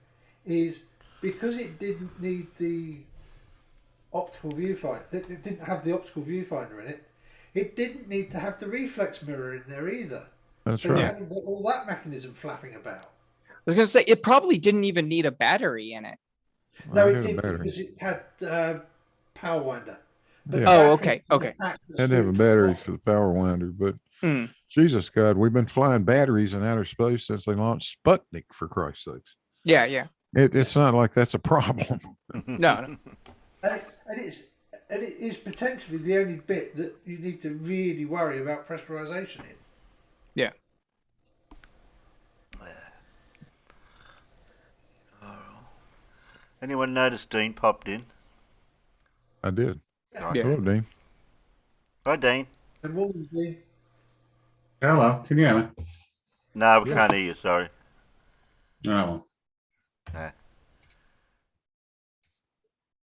is because it didn't need the optical viewfinder. It didn't have the optical viewfinder in it. It didn't need to have the reflex mirror in there either. That's so right. You had all that mechanism flapping about. I was gonna say it probably didn't even need a battery in it. No, it did because it had power winder. Yeah. Oh, okay. Had to have a battery for the power winder, but Jesus God, we've been flying batteries in outer space since they launched Sputnik, for Christ's sakes. Yeah. It's not like that's a problem. No. And it is potentially the only bit that you need to really worry about pressurization in. Yeah. Anyone notice Dean popped in? I did. Yeah. Hello, Dean. Hi, Dean. Good morning, Dean. Hello, can you hear me? No, we can't hear you, sorry. Oh. No.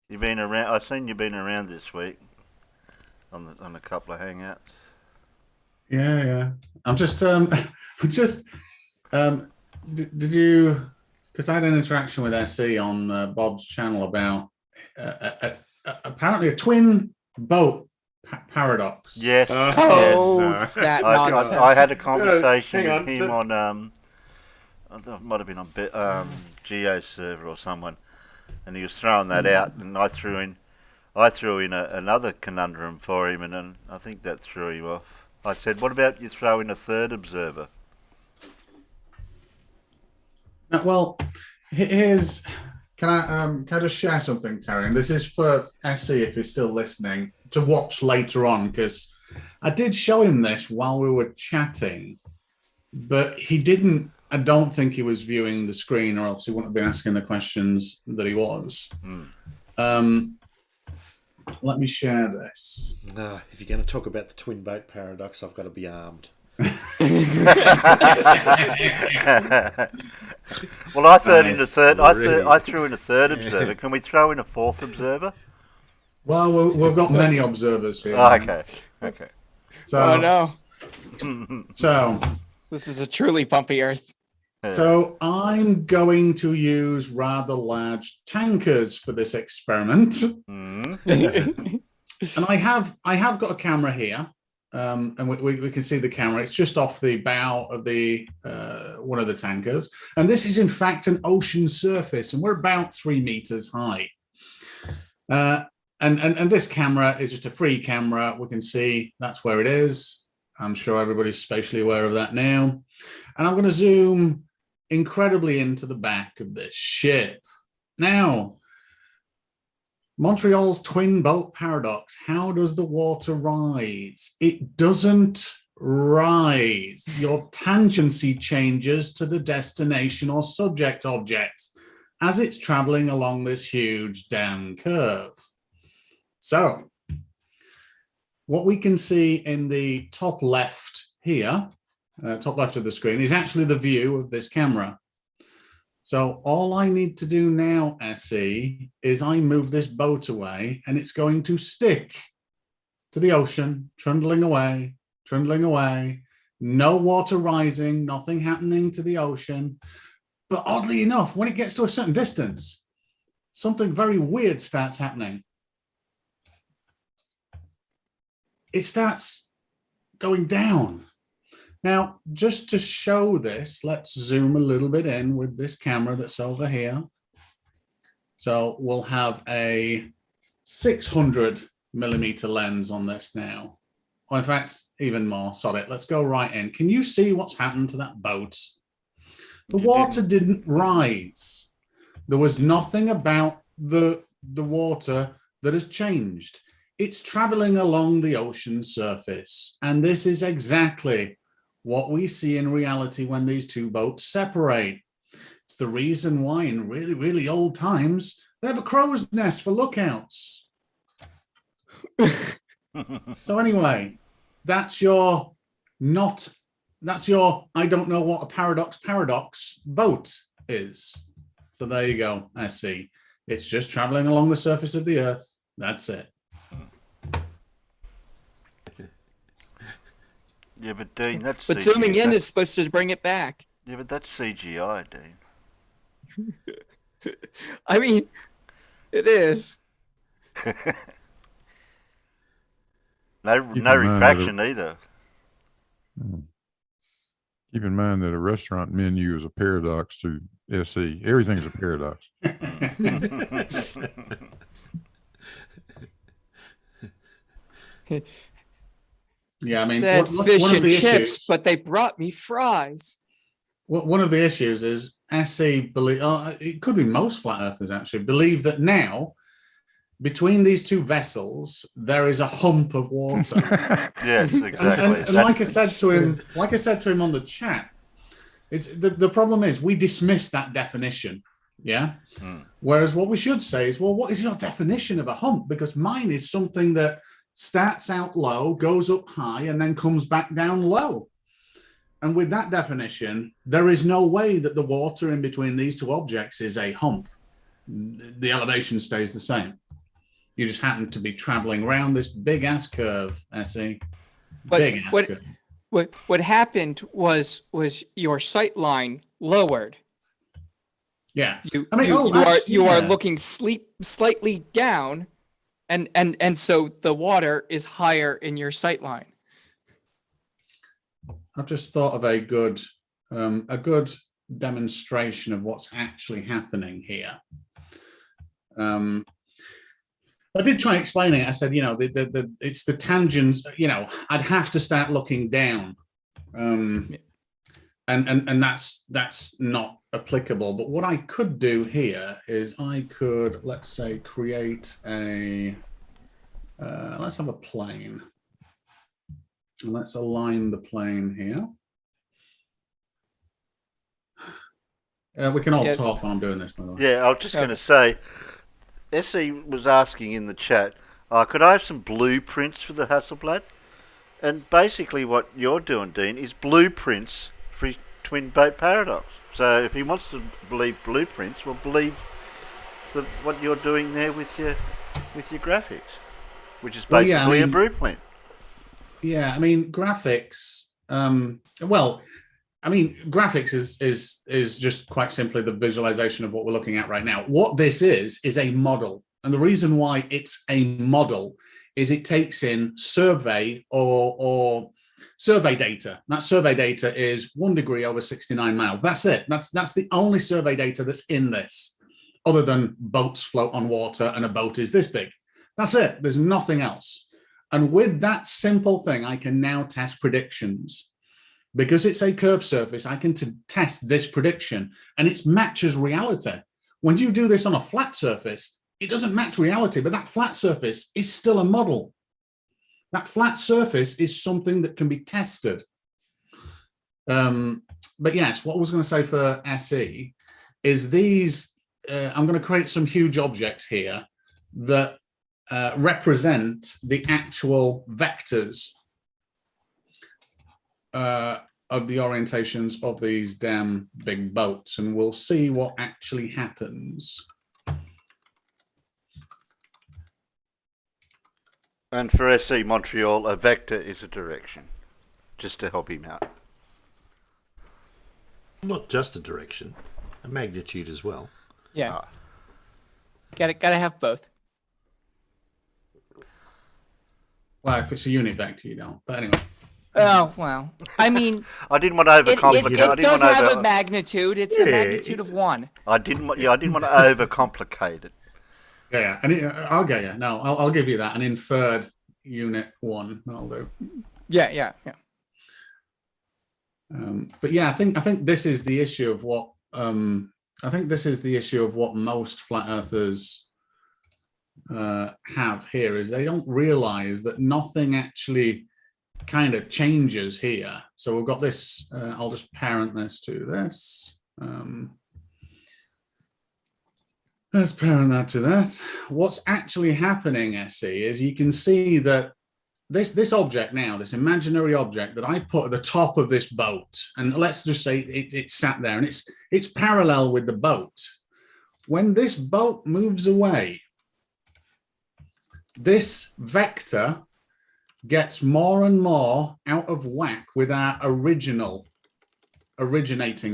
You've been around. I've seen you been around this week on a couple of hangouts. Yeah. I'm just did you? Because I had an interaction with SE on Bob's channel about apparently a twin boat paradox. Yes. That nonsense. I had a conversation with him on it might have been on Geo's server or someone, and he was throwing that out, and I threw in another conundrum for him, and then I think that threw him off. I said, "What about you throw in a third observer?" Well, here's can I just share something, Terry? And this is for SE if you're still listening to watch later on, because I did show him this while we were chatting, but he didn't. I don't think he was viewing the screen, or else he wouldn't have been asking the questions that he was. Let me share this. No, if you're going to talk about the twin boat paradox, I've got to be armed. Well, I threw in a third observer. Can we throw in a fourth observer? Well, we've got many observers here. Oh, okay. So, no. So this is a truly bumpy Earth. So I'm going to use rather large tankers for this experiment, and I have got a camera here. And we can see the camera. It's just off the bow of the one of the tankers, and this is in fact an ocean surface, and we're about 3 meters high. And this camera is just a free camera. We can see that's where it is. I'm sure everybody's spatially aware of that now. And I'm going to zoom incredibly into the back of this ship. Now, Montreal's twin boat paradox. How does the water rise? It doesn't rise. Your tangency changes to the destination or subject object as it's traveling along this huge damn curve. So what we can see in the top left here, top left of the screen, is actually the view of this camera. So all I need to do now, SE, is I move this boat away and it's going to stick to the ocean, trundling away, no water rising, nothing happening to the ocean. But oddly enough, when it gets to a certain distance, something very weird starts happening. It starts going down. Now, just to show this, let's zoom a little bit in with this camera that's over here. So we'll have a 600mm lens on this now. Or in fact, even more. Sorry, let's go right in. Can you see what's happened to that boat? The water didn't rise. There was nothing about the water that has changed. It's traveling along the ocean surface. And this is exactly what we see in reality when these two boats separate. It's the reason why in really, really old times, they have a crow's nest for lookouts. So anyway, that's your I don't know what a paradox boat is. So there you go, I see. It's just traveling along the surface of the earth. That's it. Yeah, but Dean, that's But CGI. zooming in is supposed to bring it back. Yeah, but that's CGI, Dean. I mean, it is. No retraction either. Keep in mind that a restaurant menu is a paradox to SE. Everything's a paradox. Yeah, I mean, said fish and chips, but they brought me fries. One of the issues is SE believe, it could be most flat earthers actually, believe that now between these two vessels there is a hump of water. Yes, exactly. And like I said to him on the chat, it's the problem is we dismiss that definition. Yeah. Whereas what we should say is, well, what is your definition of a hump? Because mine is something that starts out low, goes up high, and then comes back down low. And with that definition, there is no way that the water in between these two objects is a hump. The elevation stays the same. You just happen to be traveling around this big ass curve, SE. Big ass curve. What happened was your sight line lowered. Yeah. You are looking slightly down, and so the water is higher in your sight line. I've just thought of a good demonstration of what's actually happening here. I did try explaining it. I said, it's the tangent. I'd have to start looking down, and that's not applicable. But what I could do here is I could, let's say, create a. Let's have a plane. Let's align the plane here. We can all talk while I'm doing this, by the way. Yeah, I was just going to say, SE was asking in the chat, could I have some blueprints for the Hasselblad? And basically what you're doing, Dean, is blueprints for his twin boat paradox. So if he wants to believe blueprints, well, believe what you're doing there with your graphics, which is basically a blueprint. Yeah, I mean, graphics. Graphics is just quite simply the visualization of what we're looking at right now. What this is a model. And the reason why it's a model is it takes in survey or survey data. That survey data is 1 degree over 69 miles. That's it. That's the only survey data that's in this, other than boats float on water and a boat is this big. That's it. There's nothing else. And with that simple thing, I can now test predictions. Because it's a curved surface, I can test this prediction, and it matches reality. When you do this on a flat surface, it doesn't match reality, but that flat surface is still a model. That flat surface is something that can be tested. But yes, what I was going to say for SE is these, I'm going to create some huge objects here that represent the actual vectors of the orientations of these damn big boats, and we'll see what actually happens. And for SC Montreal, a vector is a direction, just to help him out. Not just a direction, a magnitude as well. Yeah. Gotta have both. Well, if it's a unit vector, you don't. But anyway. Oh, well. I mean, I didn't want to overcomplicate. it does have a magnitude. It's a magnitude of 1. I didn't want to overcomplicate it. Yeah, and I'll get you. No, I'll give you that. An inferred unit 1. I'll do. Yeah. But yeah, I think this is the issue of what most flat earthers have here, is they don't realize that nothing actually kind of changes here. So we've got this. I'll just parent this to this. Let's parent that to that. What's actually happening, SE, is you can see that this object now, this imaginary object that I put at the top of this boat, and let's just say it sat there and it's parallel with the boat. When this boat moves away, this vector gets more and more out of whack with our originating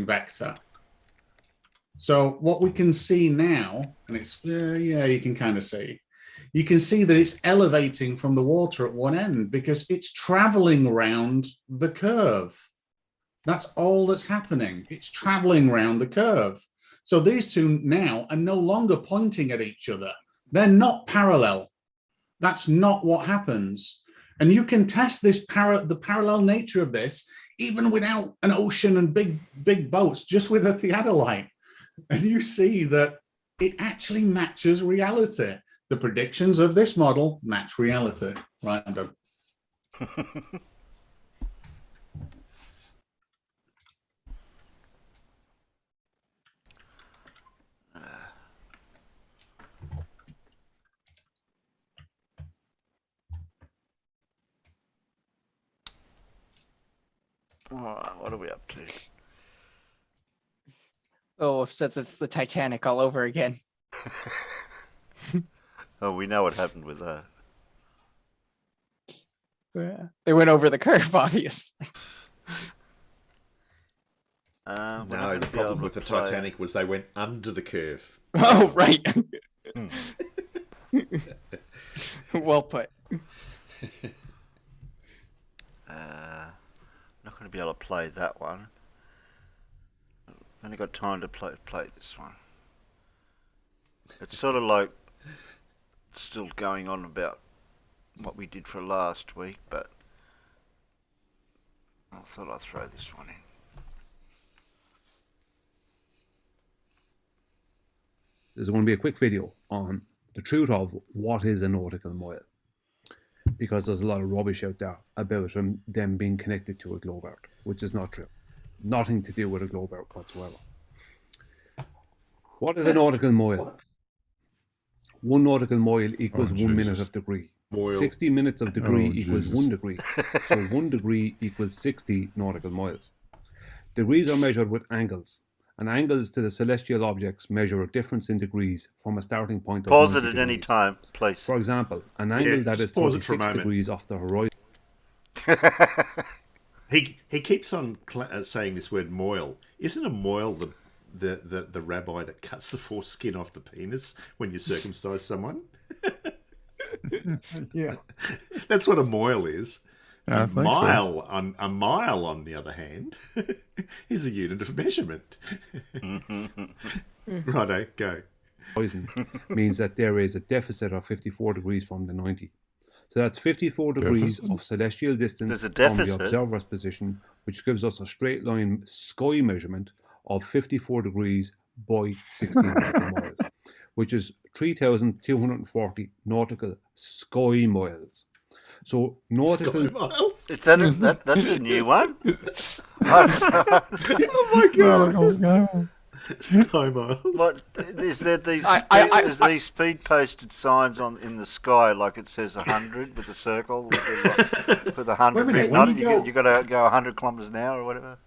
vector. So what we can see now, and it's, you can kind of see, you can see that it's elevating from the water at one end because it's traveling around the curve. That's all that's happening. It's traveling around the curve. So these two now are no longer pointing at each other. They're not parallel. That's not what happens. And you can test this the parallel nature of this even without an ocean and big boats, just with a theodolite. And you see that it actually matches reality. The predictions of this model match reality. Right, I'm done. What are we up to? Oh, since it's the Titanic all over again. Oh, we know what happened with that. Yeah. They went over the curve, obviously. No, the problem with the Titanic was they went under the curve. Oh, right. Well put. Not going to be able to play that one. Only got time to play this one. It's sort of like still going on about what we did for last week, but I thought I'd throw this one in. This is going to be a quick video on the truth of what is a nautical mile, because there's a lot of rubbish out there about them being connected to a globe arc, which is not true. Nothing to do with a globe arc whatsoever. What is a nautical mile? 1 nautical mile equals 1 minute of degree. 60 minutes of degree equals 1 degree. So 1 degree equals 60 nautical miles. Degrees are measured with angles, and angles to the celestial objects measure a difference in degrees from a starting point of Pause it at any time, please. For example, an angle that is 36 degrees off the horizon. He keeps on saying this word moil. Isn't a moil the rabbi that cuts the foreskin off the penis when you circumcise someone? Yeah, that's what a moil is. I think so. A mile, on the other hand, is a unit of measurement. Righto, go. Horizon means that there is a deficit of 54 degrees from the 90. So that's 54 degrees of celestial distance from the observer's position, which gives us a straight line sky measurement of 54 degrees by 16 nautical miles. which is 3,240 nautical sky miles. So nautical Sky miles? Is that's a new one? Oh my god! Sky miles. What is there? These is these speed posted signs in the sky like it says 100 with a circle with a 100 Wait a minute, written when on it? you You got to go 100 kilometers an hour or whatever.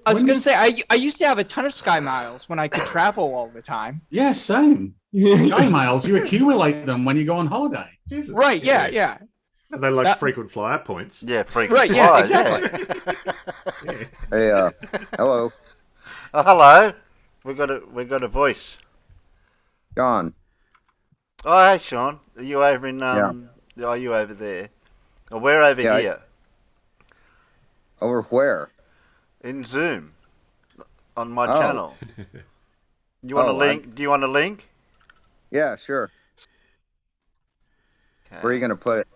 I was going to say, I used to have a ton of sky miles when I could travel all the time. Yeah, same. Sky miles, you accumulate them when you go on holiday. Jesus. Right, yeah. And they like frequent flyer points. Yeah, frequent Right, flyer, yeah, exactly. Yeah. Hey, hello. Oh, hello. We got a voice. John. Oh, hey, Sean. Are you over in Are you over there? Or we're over here. Over where? In Zoom. On my channel. You want a link? Do you want a link? Yeah, sure. Okay. Where are you going to put it?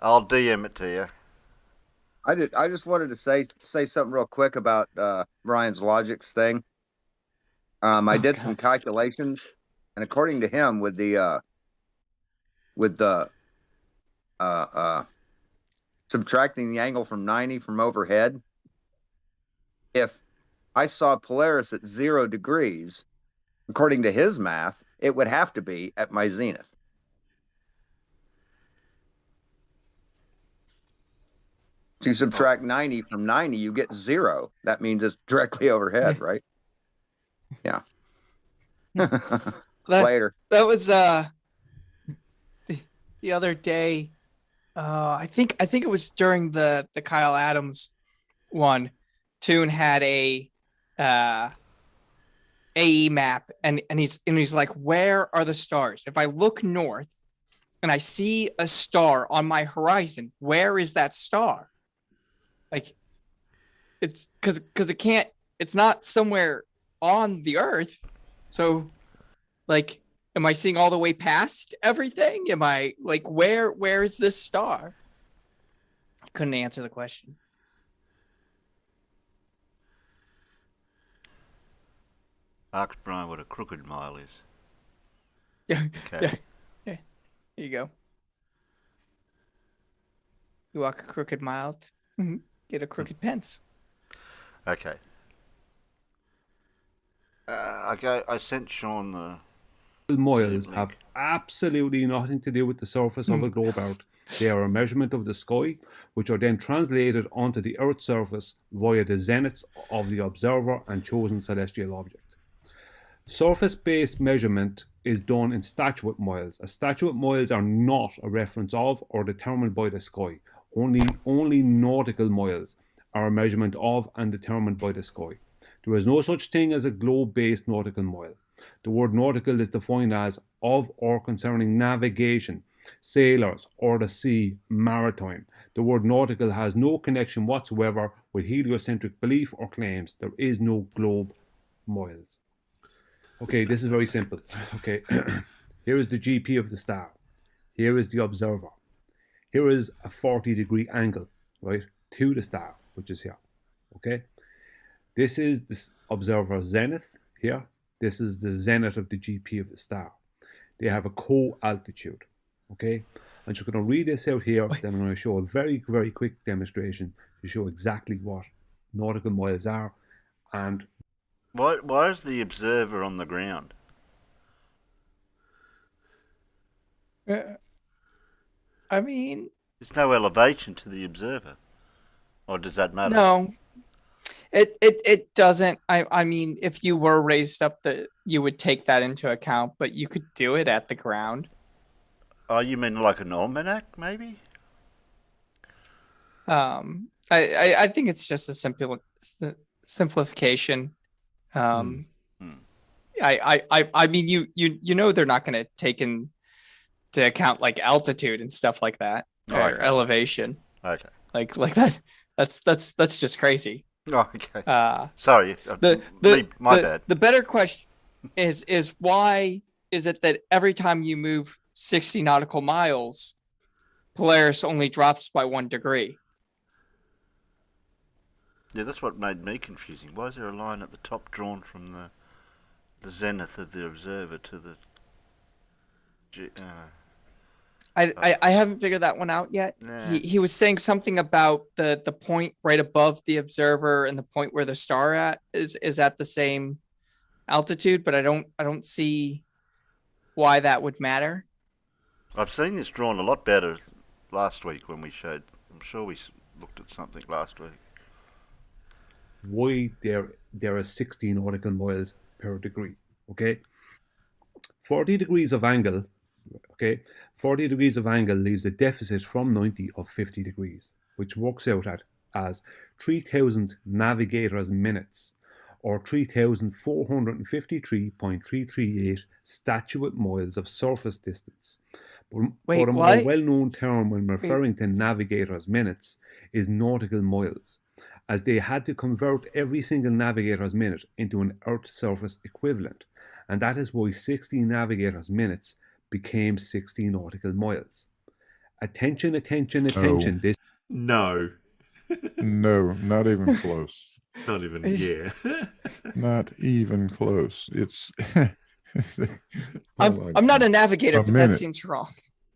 I'll DM it to you. I just wanted to say something real quick about Brian's Logix thing. I did some calculations, and according to him, with the subtracting the angle from 90 from overhead, if I saw Polaris at 0 degrees, according to his math, it would have to be at my zenith. To subtract 90 from 90, you get 0. That means it's directly overhead, right? Yeah. Later. That was the other day. I think it was during the Kyle Adams one. Toon had a AE map, and he's like, where are the stars? If I look north and I see a star on my horizon, where is that star? Like, it's because it's not somewhere on the earth. So, like, am I seeing all the way past everything? Am I like, where is this star? I couldn't answer the question. Ask Brian what a crooked mile is. Yeah. Okay. Yeah. Here you go. You walk a crooked mile, get a crooked pence. Okay. I sent Sean the miles have absolutely nothing to do with the surface of a globe Earth. They are a measurement of the sky, which are then translated onto the Earth's surface via the zeniths of the observer and chosen celestial object. Surface-based measurement is done in statuette miles. Statuette miles are not a reference of or determined by the sky. Only nautical miles are a measurement of and determined by the sky. There is no such thing as a globe-based nautical mile. The word nautical is defined as of or concerning navigation, sailors, or the sea, maritime. The word nautical has no connection whatsoever with heliocentric belief or claims. There is no globe miles. Okay, this is very simple. Okay, here is the GP of the star. Here is the observer. Here is a 40-degree angle, right, to the star, which is here. Okay, this is the observer zenith here. This is the zenith of the GP of the star. They have a co-altitude. Okay, I'm just going to read this out here. Then I'm going to show a very, very quick demonstration to show exactly what nautical miles are. And why is the observer on the ground? I mean, there's no elevation to the observer, or does that matter? No, it doesn't. I mean, if you were raised up, you would take that into account, but you could do it at the ground. Oh, you mean like an almanac, maybe? I think it's just a simplification. I mean, you know, they're not going to take into account like altitude and stuff like that, or elevation. Okay. Like that. That's just crazy. Oh, okay. Sorry. My bad. The better question is why is it that every time you move 60 nautical miles, Polaris only drops by 1 degree? Yeah, that's what made me confusing. Why is there a line at the top drawn from the zenith of the observer to the. I haven't figured that one out yet. Nah. He was saying something about the point right above the observer and the point where the star at is at the same altitude, but I don't see why that would matter. I've seen this drawn a lot better last week when we showed. I'm sure we looked at something last week. Why there are 60 nautical miles per degree? Okay, 40 degrees of angle. Okay, 40 degrees of angle leaves a deficit from 90 of 50 degrees, which works out as 3,000 navigators minutes, or 3,453.338 statute miles of surface distance. But a more well-known term when referring to navigators minutes is nautical miles, as they had to convert every single navigator's minute into an Earth surface equivalent, and that is why 60 navigators minutes became 60 nautical miles. Attention, attention, attention. This No, not even close. Not even, yeah. Not even close. It's. I'm not a navigator, but that seems wrong.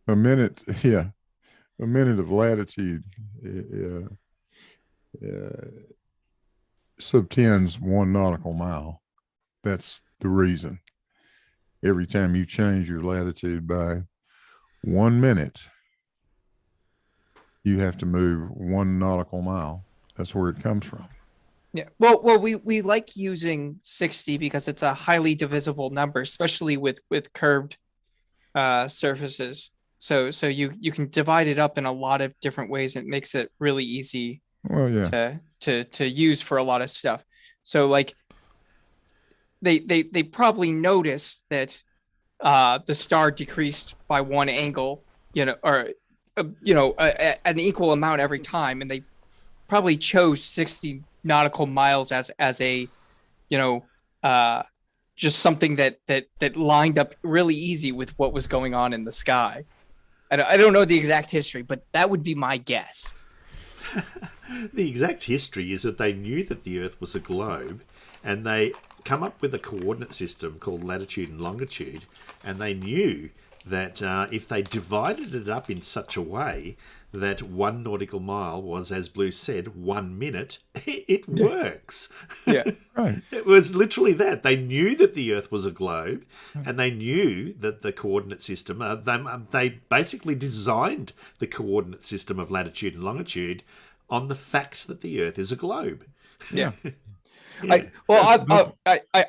A minute, yeah. A minute of latitude subtends 1 nautical mile. That's the reason. Every time you change your latitude by 1 minute, you have to move 1 nautical mile. That's where it comes from. Yeah. Well, we like using 60 because it's a highly divisible number, especially with curved surfaces. So you can divide it up in a lot of different ways. And it makes it really easy. Well, yeah. To use for a lot of stuff. So like they probably noticed that the star decreased by 1 angle, or an equal amount every time, and they probably chose 60 nautical miles as a just something that lined up really easy with what was going on in the sky. I don't know the exact history, but that would be my guess. The exact history is that they knew that the Earth was a globe, and they come up with a coordinate system called latitude and longitude, and they knew that if they divided it up in such a way that 1 nautical mile was, as Blue said, 1 minute, it works. Yeah. Right. It was literally that. They knew that the Earth was a globe, and they knew that the coordinate system, they basically designed the coordinate system of latitude and longitude on the fact that the Earth is a globe. Yeah. Yeah. I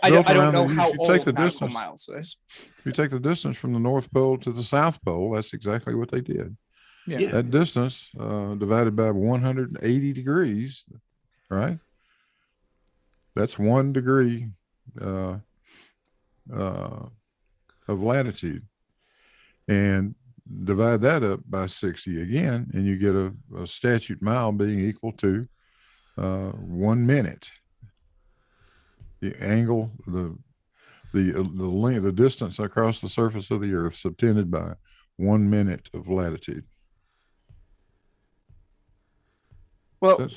don't know how old take the nautical distance, miles is. If you take the distance from the North Pole to the South Pole, that's exactly what they did. Yeah. That distance divided by 180 degrees, right? That's 1 degree of latitude. And divide that up by 60 again, and you get a statute mile being equal to 1 minute. The angle, the length, the distance across the surface of the Earth subtended by 1 minute of latitude. Well,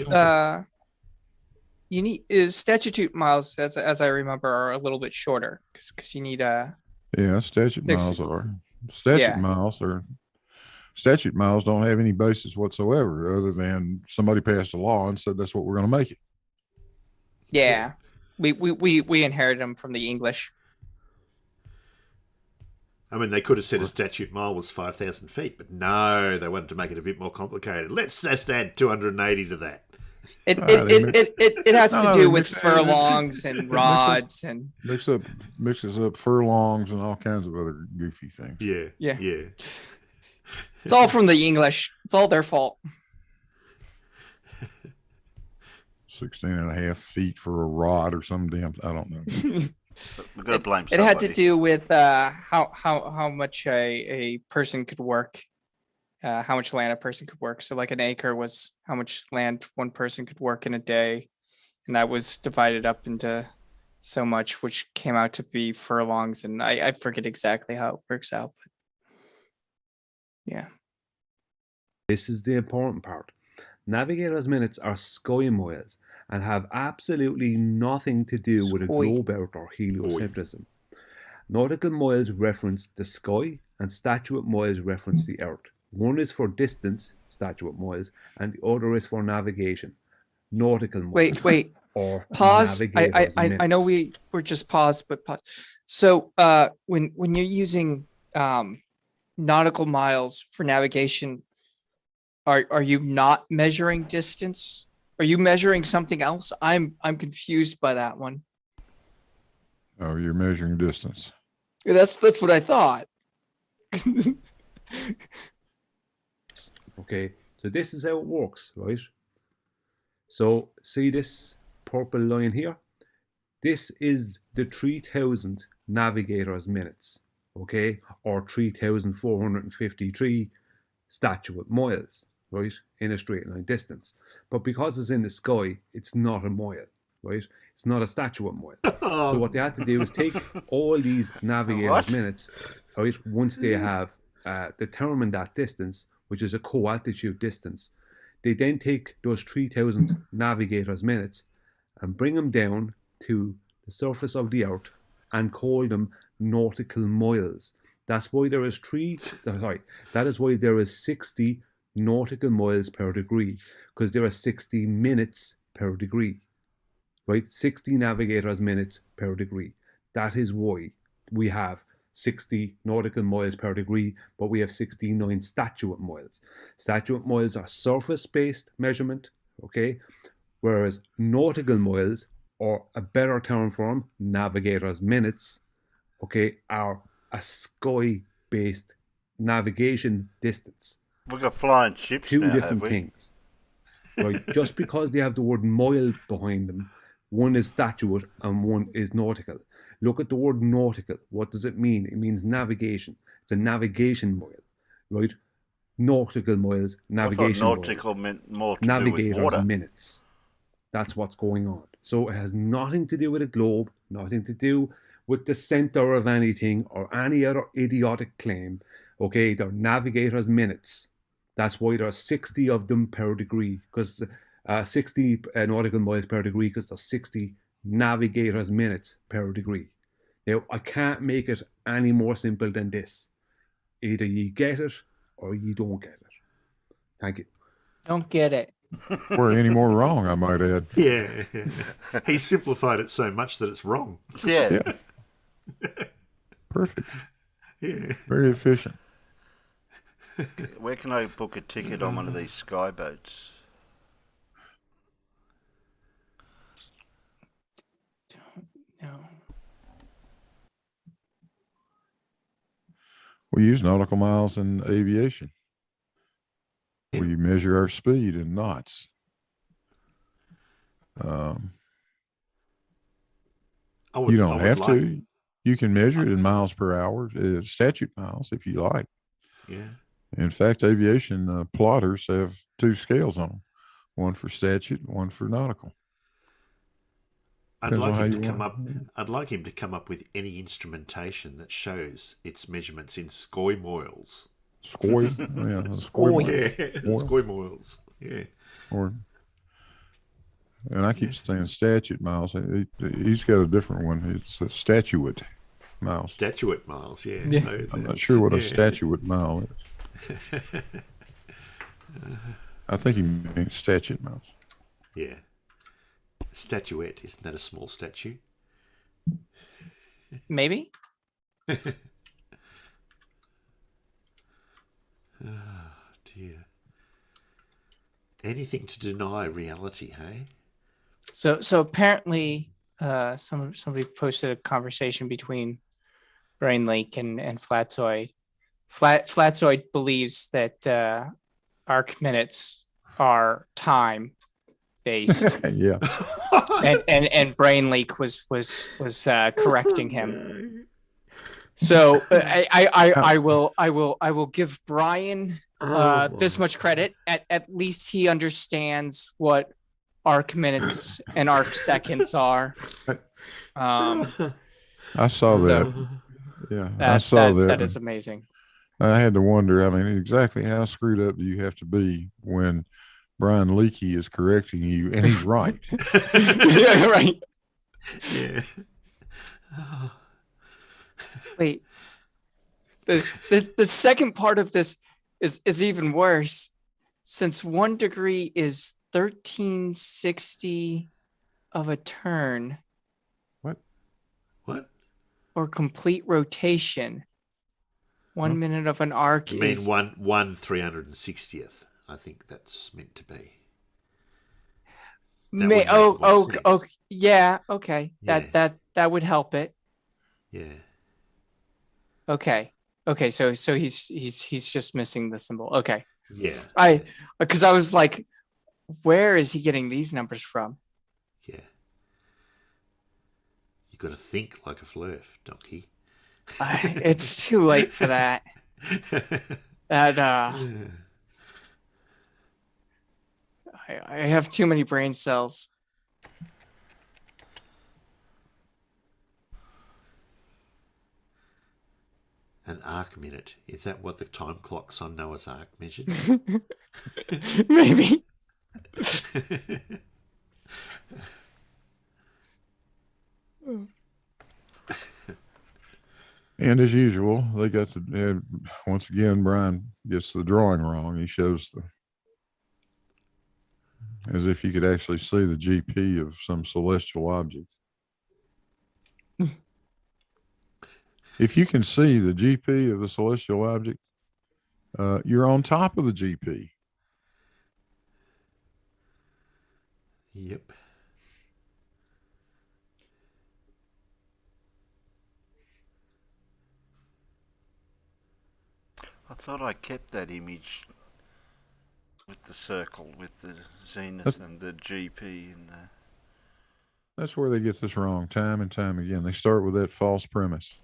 you need statute miles, as I remember, are a little bit shorter because you need yeah, statute 60. miles are statute miles don't have any basis whatsoever other than somebody passed a law and said that's what we're going to make it. Yeah. We inherited them from the English. I mean, they could have said a statute mile was 5,000 feet, but no, they wanted to make it a bit more complicated. Let's just add 280 to that. It has to do with furlongs and rods and mixes up furlongs and all kinds of other goofy things. Yeah. It's all from the English. It's all their fault. 16.5 feet for a rod or some damn, I don't know. We're gonna blame it had to do with how much a person could work, how much land a person could work. So like an acre was how much land one person could work in a day, and that was divided up into so much, which came out to be furlongs, and I forget exactly how it works out, but yeah. This is the important part. Navigators' minutes are sky miles, and have absolutely nothing to do with a Sky. globe out or heliocentrism. Nautical miles reference the sky, and statute miles reference the earth. One is for distance, statute miles, and the other is for navigation, nautical miles. Wait. Or Pause. navigators I know minutes. we're just paused, but pause. So when you're using nautical miles for navigation, are you not measuring distance? Are you measuring something else? I'm confused by that one. Oh, you're measuring distance. That's what I thought. Okay, so this is how it works, right? So see this purple line here? This is the 3000 navigators minutes, okay? Or 3,453 statute miles, right? In a straight line distance. But because it's in the sky, it's not a mile, right? It's not a statute mile. So what they had to do is take all these navigators minutes, right? Once they have determined that distance, which is a co-altitude distance, they then take those 3000 navigators minutes and bring them down to the surface of the earth and call them nautical miles. That's why there is that is why there is 60 nautical miles per degree, because there are 60 minutes per degree, right? 60 navigators minutes per degree. That is why we have 60 nautical miles per degree, but we have 69 statute miles. Statute miles are surface-based measurement, okay? Whereas nautical miles, or a better term for them, navigators minutes, okay, are a sky-based navigation distance. We've got flying ships Two now, different have we? things. Right? Just because they have the word mile behind them, one is statute and one is nautical. Look at the word nautical. What does it mean? It means navigation. It's a navigation mile, right? Nautical miles, navigation nautical miles. meant more to do with Navigators water. minutes. That's what's going on. So it has nothing to do with a globe, nothing to do with the center of anything or any other idiotic claim. Okay, they're navigators minutes. That's why there are 60 of them per degree, because 60 nautical miles per degree, because there's 60 navigators minutes per degree. Now, I can't make it any more simple than this. Either you get it or you don't get it. Thank you. Don't get it. Or any more wrong, I might add. Yeah. He simplified it so much that it's wrong. Yeah. Perfect. Yeah. Very efficient. Where can I book a ticket on one of these sky boats? No. We use nautical miles in aviation. We measure our speed in knots. You don't have to. You can measure it in miles per hour, statute miles, if you like. Yeah. In fact, aviation plotters have two scales on them, one for statute, one for nautical. I'd Depends on like how him you to come want up. I'd like him to come up with any instrumentation that shows its measurements in sky miles. Sky, yeah, sky miles. Yeah, sky miles. Yeah. And I keep saying statute miles. He's got a different one. It's a statute miles. Statute miles, yeah. I'm not sure what a statute mile is. I think he means statute miles. Yeah. Statuette, isn't that a small statue? Maybe. Oh, dear. Anything to deny reality, hey? So apparently, somebody posted a conversation between Brain Lake and Flatzoid. Flatzoid believes that arc minutes are time based. Yeah. and Brain Lake was correcting him. So I will give Brian this much credit. At least he understands what arc minutes and arc seconds are. I saw that. Yeah, I saw that. That is amazing. I had to wonder, I mean, exactly how screwed up do you have to be when Brian Leakey is correcting you, and he's right. Yeah, right. Yeah. Wait. The second part of this is even worse. Since 1 degree is 1360 of a turn. What? Or complete rotation. 1 minute of an arc You mean is one 360th? I think that's meant to be. Yeah, okay. Yeah. That would help it. Yeah. Okay, so he's just missing the symbol. Okay. Yeah. Because I was like, where is he getting these numbers from? Yeah. You got to think like a flurf, donkey. It's too late for that. I have too many brain cells. An arc minute. Is that what the time clocks on Noah's Ark measured? Maybe. And as usual, they got once again, Brian gets the drawing wrong. He shows as if you could actually see the GP of some celestial object. If you can see the GP of the celestial object, you're on top of the GP. Yep. I thought I kept that image with the circle, with the zenith and the GP and the... That's where they get this wrong time and time again. They start with that false premise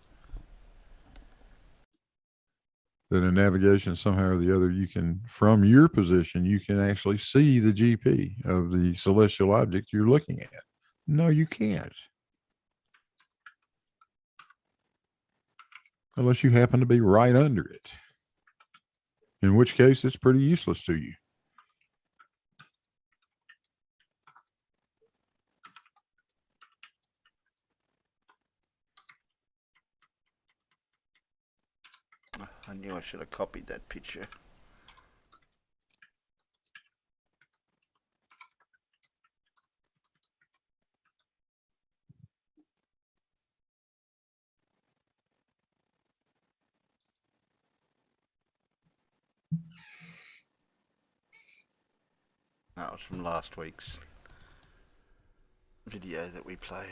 that in navigation, somehow or the other, you can, from your position, you can actually see the GP of the celestial object you're looking at. No, you can't. Unless you happen to be right under it, in which case it's pretty useless to you. I knew I should have copied that picture. That was from last week's video that we played.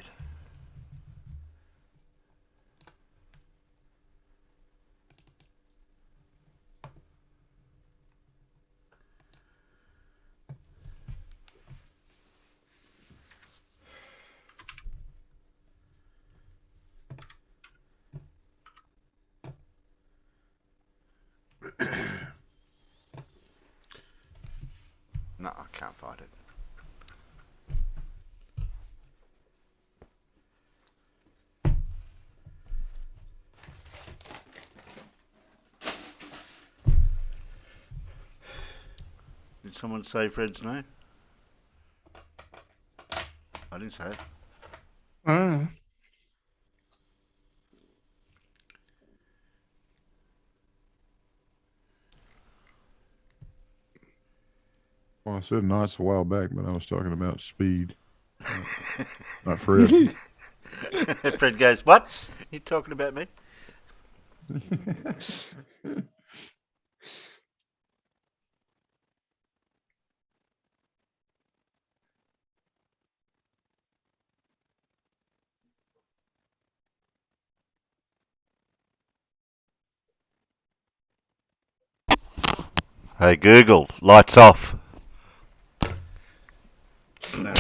No, I can't find it. Did someone say Fred's name? I didn't say it. Well, I said knots a while back, but I was talking about speed. Not Fred. Fred goes, what? You talking about me? Hey Google, lights off. No,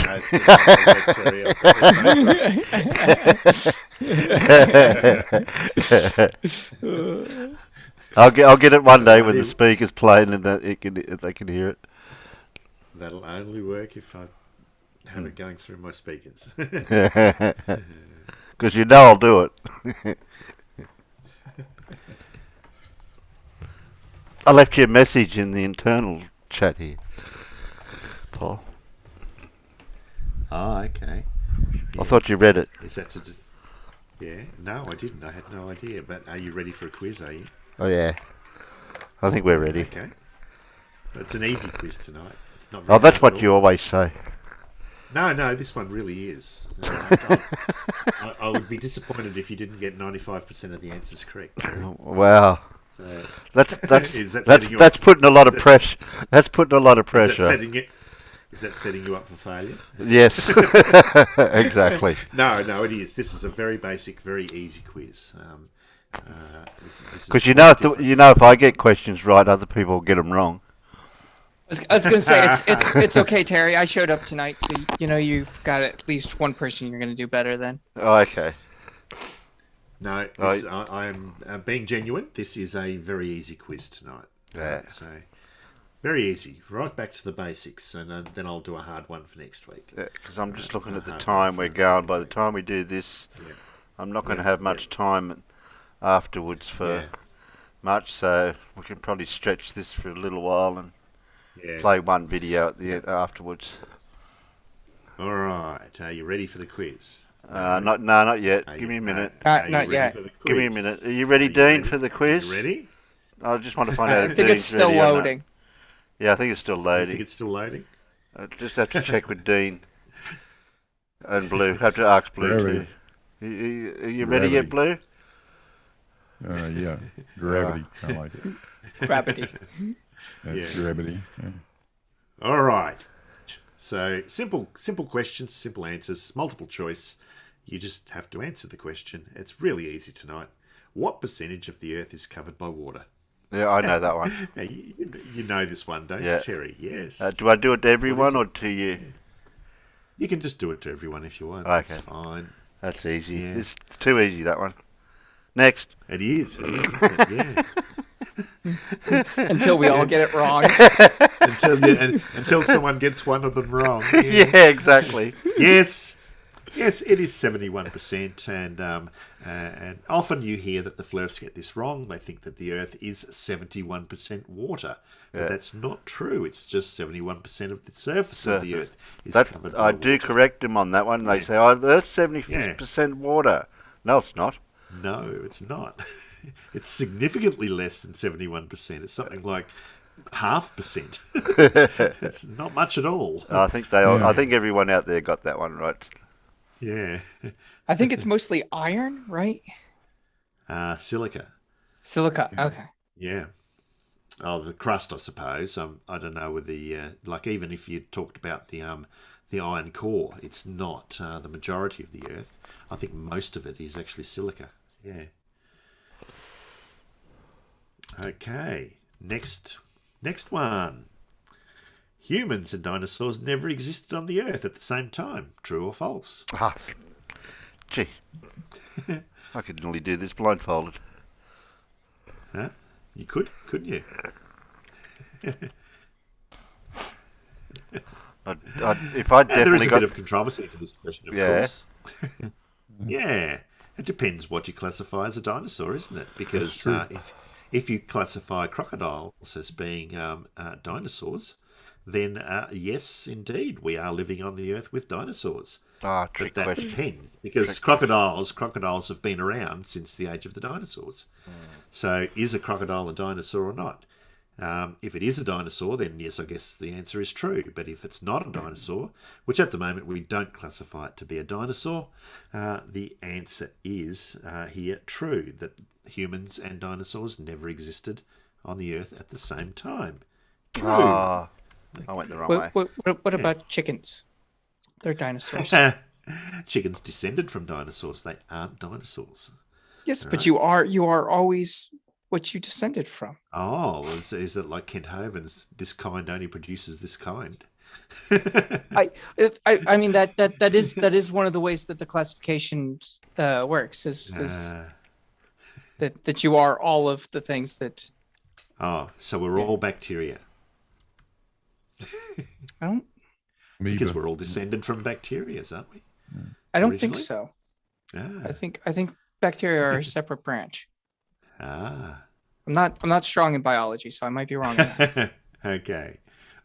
I'll get it one day when the speaker's playing and that they can hear it. That'll only work if I have it going through my speakers. Because you know I'll do it. I left you a message in the internal chat here. Paul. Oh, okay. I thought you read it. Is that to? Yeah. No, I didn't. I had no idea. But are you ready for a quiz? Are you? Oh yeah. I think we're ready. Okay. It's an easy quiz tonight. It's not. Oh, Very that's hard at what you all. always say. No, this one really is. I would be disappointed if you didn't get 95% of the answers correct, Terry. Wow. So, That's is that setting you that's up? putting a lot of Is that- pressure. That's putting a lot of Is pressure. that setting you up for failure? Yes. Exactly. No, it is. This is a very basic, very easy quiz. Because you know, if I get questions right, other people will get them wrong. I was gonna say it's okay, Terry. I showed up tonight, so you know you've got at least one person you're gonna do better than. Oh, okay. No, I'm being genuine. This is a very easy quiz tonight. Yeah. So very easy. Right back to the basics, and then I'll do a hard one for next week. Because I'm just looking at the time we're going. By the time we do this, I'm not going to have much time afterwards for much, so we can probably stretch this for a little while and play one video at the end afterwards. All right. Are you ready for the quiz? Not yet. Give me a minute. Not yet. Give me a minute. Are you ready, Dean, for the quiz? You ready? I just want to find out. I think it's still loading. Yeah, I think it's still loading. You think it's still loading? I just have to check with Dean and Blue. Have to ask Blue too. Are you ready yet, Blue? Yeah, gravity. I like it. Gravity. That's gravity. Yeah. All right. So simple questions, simple answers, multiple choice. You just have to answer the question. It's really easy tonight. What percentage of the Earth is covered by water? Yeah, I know that one. You know this one, don't you, Terry? Yes. Do I do it to everyone or to you? You can just do it to everyone if you want. Okay. That's fine. That's easy. Yeah. It's too easy, that one. Next. It is, isn't it? Yeah. Until we all get it wrong. until someone gets one of them wrong. Yeah, exactly. Yes, it is 71%, and often you hear that the Flurfs get this wrong. They think that the Earth is 71% water, but that's not true. It's just 71% of the surface of the Earth is covered by I water. do correct them on that one. They say, "Oh, Earth's 70% water." No, it's not. No, it's not. It's significantly less than 71%. It's something like 0.5%. It's not much at all. I think I think everyone out there got that one right. Yeah. I think it's mostly iron, right? Silica. Silica. Okay. Yeah. Oh, the crust, I suppose. I don't know with the like. Even if you talked about the iron core, it's not the majority of the Earth. I think most of it is actually silica. Yeah. Okay. Next one. Humans and dinosaurs never existed on the Earth at the same time. True or false? Ah, gee. I could nearly do this blindfolded. Huh? You could, couldn't you? If I definitely there is a got... bit of controversy to this question, of course. Yeah. It depends what you classify as a dinosaur, isn't it? Because if you classify crocodiles as being dinosaurs, then yes, indeed, we are living on the Earth with dinosaurs. But that depends, because crocodiles have been around since the age of the dinosaurs. So is a crocodile a dinosaur or not? If it is a dinosaur, then yes, I guess the answer is true. But if it's not a dinosaur, which at the moment we don't classify it to be a dinosaur, the answer is here true, that humans and dinosaurs never existed on the Earth at the same time. True. I went the wrong way. What about chickens? They're dinosaurs. Chickens descended from dinosaurs. They aren't dinosaurs. Yes, but you are always what you descended from. Oh, is it like Kent Hovine's "this kind only produces this kind"? I mean that is one of the ways that the classification works is that you are all of the things that. Oh, so we're all bacteria. I don't. Because we're all descended from bacteria, aren't we? I don't think so. Ah. I think bacteria are a separate branch. Ah. I'm not strong in biology, so I might be wrong. Okay.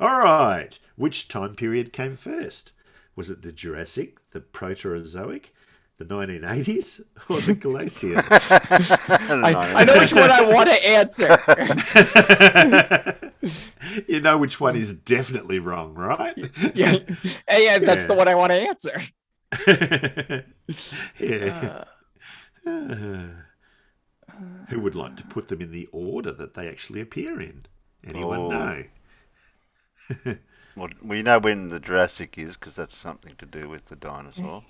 All right. Which time period came first? Was it the Jurassic, the Proterozoic, the 1980s, or the Glacial? I know which one I want to answer. You know which one is definitely wrong, right? Yeah, that's the one I want to answer. Yeah. Who would like to put them in the order that they actually appear in? Anyone know? Well, we know when the Jurassic is because that's something to do with the dinosaur.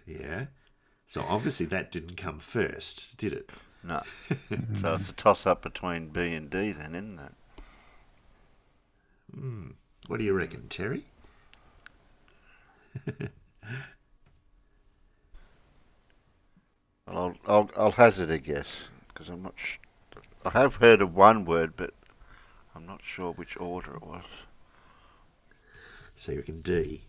Yeah. So obviously that didn't come first, did it? No. So it's a toss-up between B and D then, isn't it? What do you reckon, Terry? Well, I'll hazard a guess because I'm not. I have heard of one word, but I'm not sure which order it was. So you reckon D.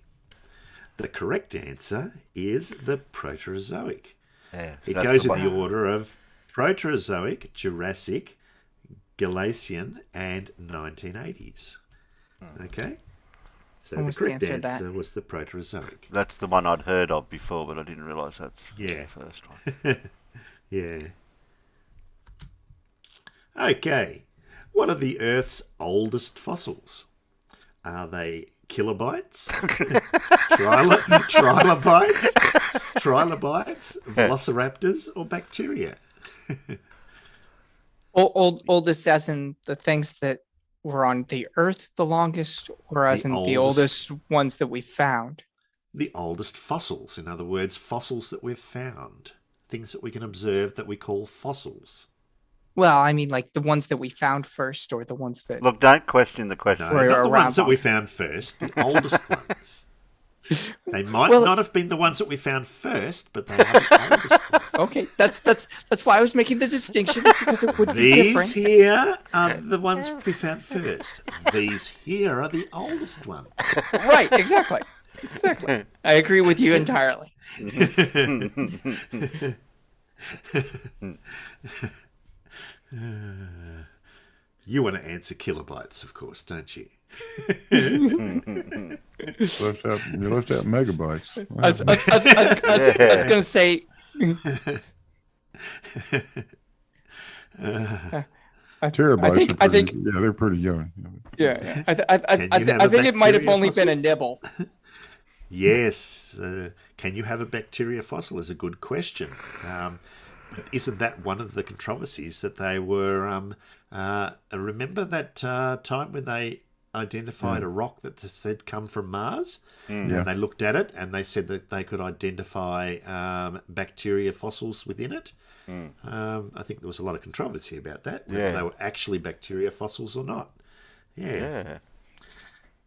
The correct answer is the Proterozoic. Yeah, it goes in the order of Proterozoic, Jurassic, Glacian, and 1980s. Okay? So the correct answer was the Proterozoic. That's the one I'd heard of before, but I didn't realise that's the first one. Yeah. Okay. What are the Earth's oldest fossils? Are they kilobytes, trilobites, velociraptors, or bacteria? Oldest as in the things that were on the Earth the longest, or as in the oldest ones that we found? The oldest fossils. In other words, fossils that we've found. Things that we can observe that we call fossils. Well, I mean, like the ones that we found first, or the ones that... Look, don't question the question. No, not the ones that we found first, the oldest ones. They might not have been the ones that we found first, but they are the oldest ones. Okay, that's why I was making the distinction, because it would be different. These here are the ones we found first. These here are the oldest ones. Right, exactly. Exactly. I agree with you entirely. You want to answer kilobytes, of course, don't you? You left out megabytes. I was going to say... Terabytes are pretty, yeah, they're pretty young. Yeah. I think it might have only been a nibble. Yes. Can you have a bacteria fossil is a good question. But isn't that one of the controversies that they were... remember that time when they identified a rock that said come from Mars? And they looked at it and they said that they could identify bacteria fossils within it. I think there was a lot of controversy about that, whether they were actually bacteria fossils or not. Yeah.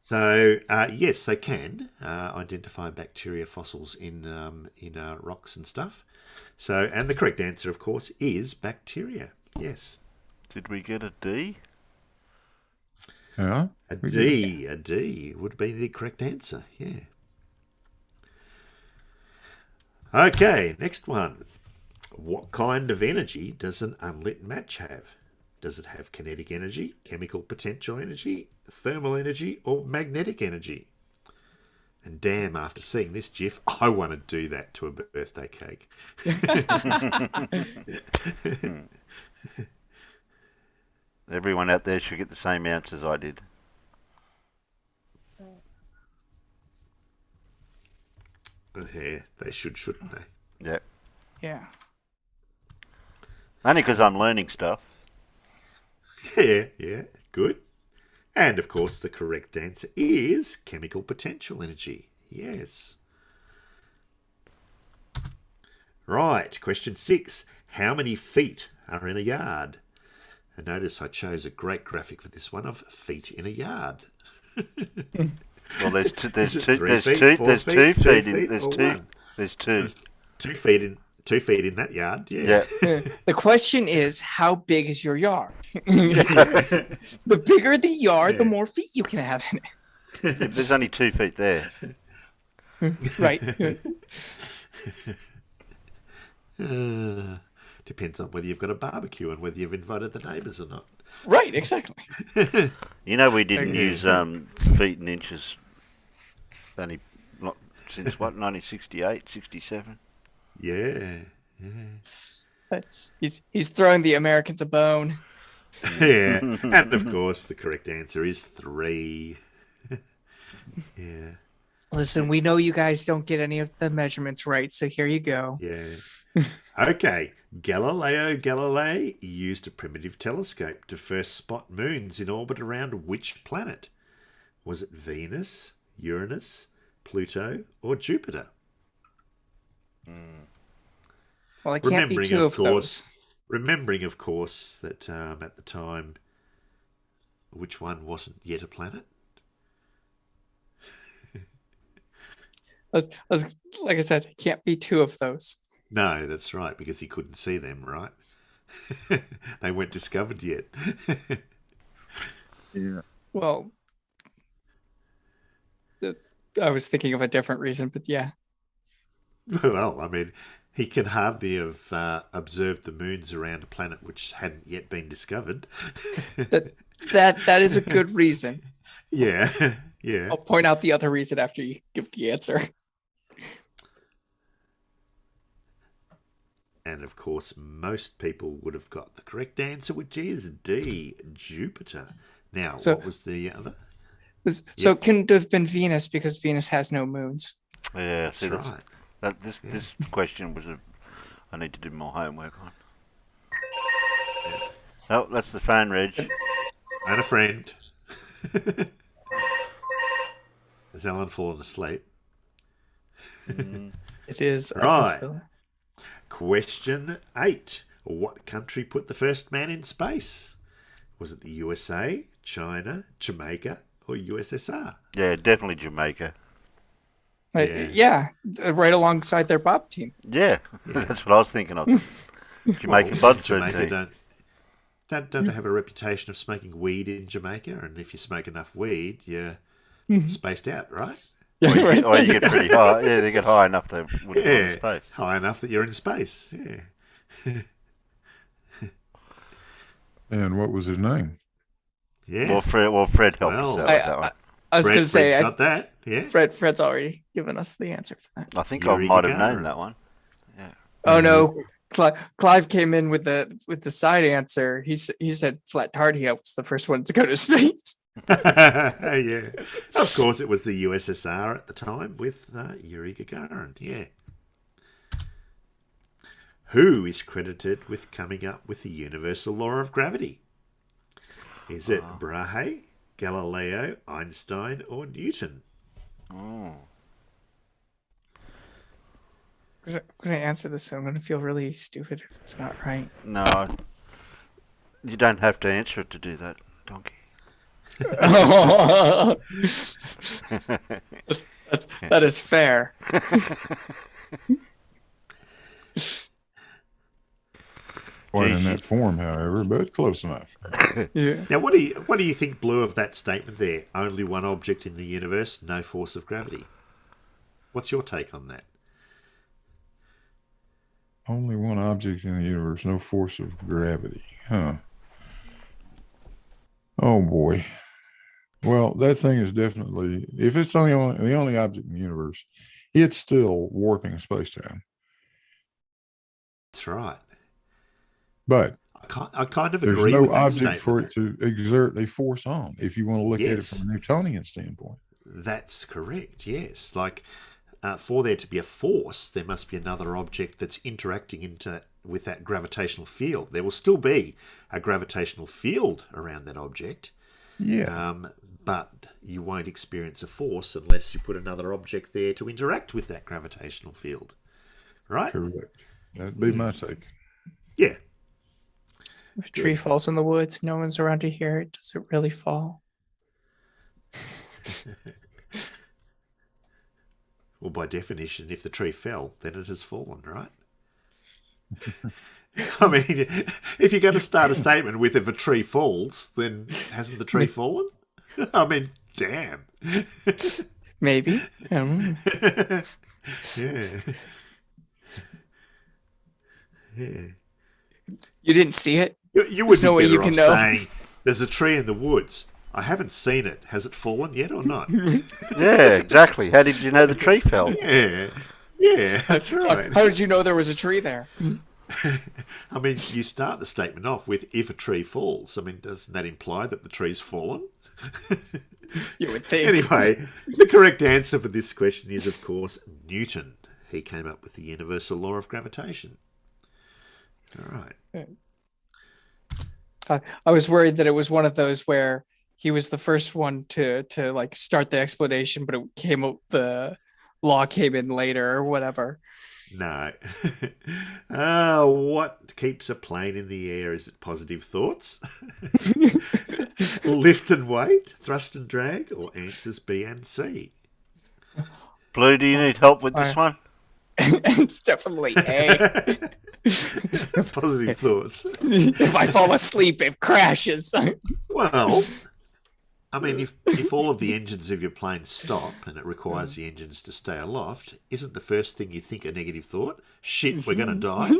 So, yes, they can identify bacteria fossils in rocks and stuff. So, and the correct answer, of course, is bacteria. Yes. Did we get a D? Yeah. A D would be the correct answer. Yeah. Okay, next one. What kind of energy does an unlit match have? Does it have kinetic energy, chemical potential energy, thermal energy, or magnetic energy? And damn, after seeing this GIF, I want to do that to a birthday cake. Everyone out there should get the same answers I did. Yeah, they shouldn't they? Yep. Yeah. Only because I'm learning stuff. Yeah, good. And, of course, the correct answer is chemical potential energy. Yes. Right, question 6. How many feet are in a yard? And notice I chose a great graphic for this one of feet in a yard. Well, there's two feet in that yard. Yeah. The question is, how big is your yard? The bigger the yard, the more feet you can have in it. Yeah, there's only 2 feet there. Right. Depends on whether you've got a barbecue and whether you've invited the neighbours or not. Right, exactly. You know, we didn't use feet and inches only not since what, 1968, 67? Yeah. He's throwing the Americans a bone. Yeah, and of course the correct answer is 3. Yeah. Listen, we know you guys don't get any of the measurements right, so here you go. Yeah. Okay. Galileo Galilei used a primitive telescope to first spot moons in orbit around which planet? Was it Venus, Uranus, Pluto, or Jupiter? Well, it can't be two of those. Remembering, of course, that at the time, which one wasn't yet a planet? Like I said, it can't be two of those. No, that's right, because he couldn't see them, right? They weren't discovered yet. Yeah. Well, I was thinking of a different reason, but yeah. Well, I mean, he can hardly have observed the moons around a planet which hadn't yet been discovered. That is a good reason. Yeah, yeah. I'll point out the other reason after you give the answer. And of course, most people would have got the correct answer, which is D, Jupiter. Now, what was the other? So it couldn't have been Venus because Venus has no moons. Yeah, that's right. This question was I need to do more homework on. Oh, that's the phone, Reg. And a friend. Has Alan fallen asleep? It is. Right. Question 8. What country put the first man in space? Was it the USA, China, Jamaica, or USSR? Yeah, definitely Jamaica. Yeah, right alongside their Bob team. Yeah, that's what I was thinking of. Jamaican Bud Jamaica don't they have a reputation of smoking weed in Jamaica? And if you smoke enough weed, you're spaced out, right? Or you get pretty high. Yeah, they get high enough they wouldn't go in space. High enough that you're in space. Yeah. And what was his name? Yeah. Well, Fred helped us out with that one. I was going to say, Fred's got that. Yeah. Fred's already given us the answer for that. I think I might have known that one. Yeah. Oh no, Clive came in with the side answer. He said Flat Tardia was the first one to go to space. Yeah. Of course, it was the USSR at the time with Yuri Gagarin. Yeah. Who is credited with coming up with the universal law of gravity? Is it Brahe, Galileo, Einstein, or Newton? Oh. I'm going to answer this. I'm going to feel really stupid if it's not right. No, you don't have to answer it to do that, donkey. That is fair. Quite in that form, however, but close enough. Yeah. Now, what do you think blew of that statement there? Only one object in the universe, no force of gravity. What's your take on that? Only one object in the universe, no force of gravity. Huh. Oh boy. Well, that thing is definitely, if it's the only object in the universe, it's still warping space-time. That's right. But I kind of there's agree no with that object statement. for it to exert a force on, if you want to look at it Yes. from a Newtonian standpoint. That's correct, yes. Like, for there to be a force, there must be another object that's interacting with that gravitational field. There will still be a gravitational field around that object. Yeah. But you won't experience a force unless you put another object there to interact with that gravitational field. Right? Correct. That'd be my take. Yeah. If a tree falls in the woods, no one's around to hear it. Does it really fall? Well, by definition, if the tree fell, then it has fallen, right? I mean, if you're going to start a statement with if a tree falls, then hasn't the tree fallen? I mean, damn. Maybe. Yeah. Yeah. You didn't see it? You would There's no way be you better can off know. saying, there's a tree in the woods. I haven't seen it. Has it fallen yet or not? Yeah, exactly. How did you know the tree fell? Yeah, that's right. How did you know there was a tree there? I mean, you start the statement off with, if a tree falls. I mean, doesn't that imply that the tree's fallen? You would think. Anyway, the correct answer for this question is, of course, Newton. He came up with the universal law of gravitation. All right. I was worried that it was one of those where he was the first one to like start the explanation, but the law came in later or whatever. No. What keeps a plane in the air? Is it positive thoughts? Lift and weight, thrust and drag, or answers B and C? Blue, do you need help with this one? It's definitely A. Positive thoughts. If I fall asleep, it crashes. Well, I mean, if all of the engines of your plane stop and it requires the engines to stay aloft, isn't the first thing you think a negative thought? Shit, we're going to die.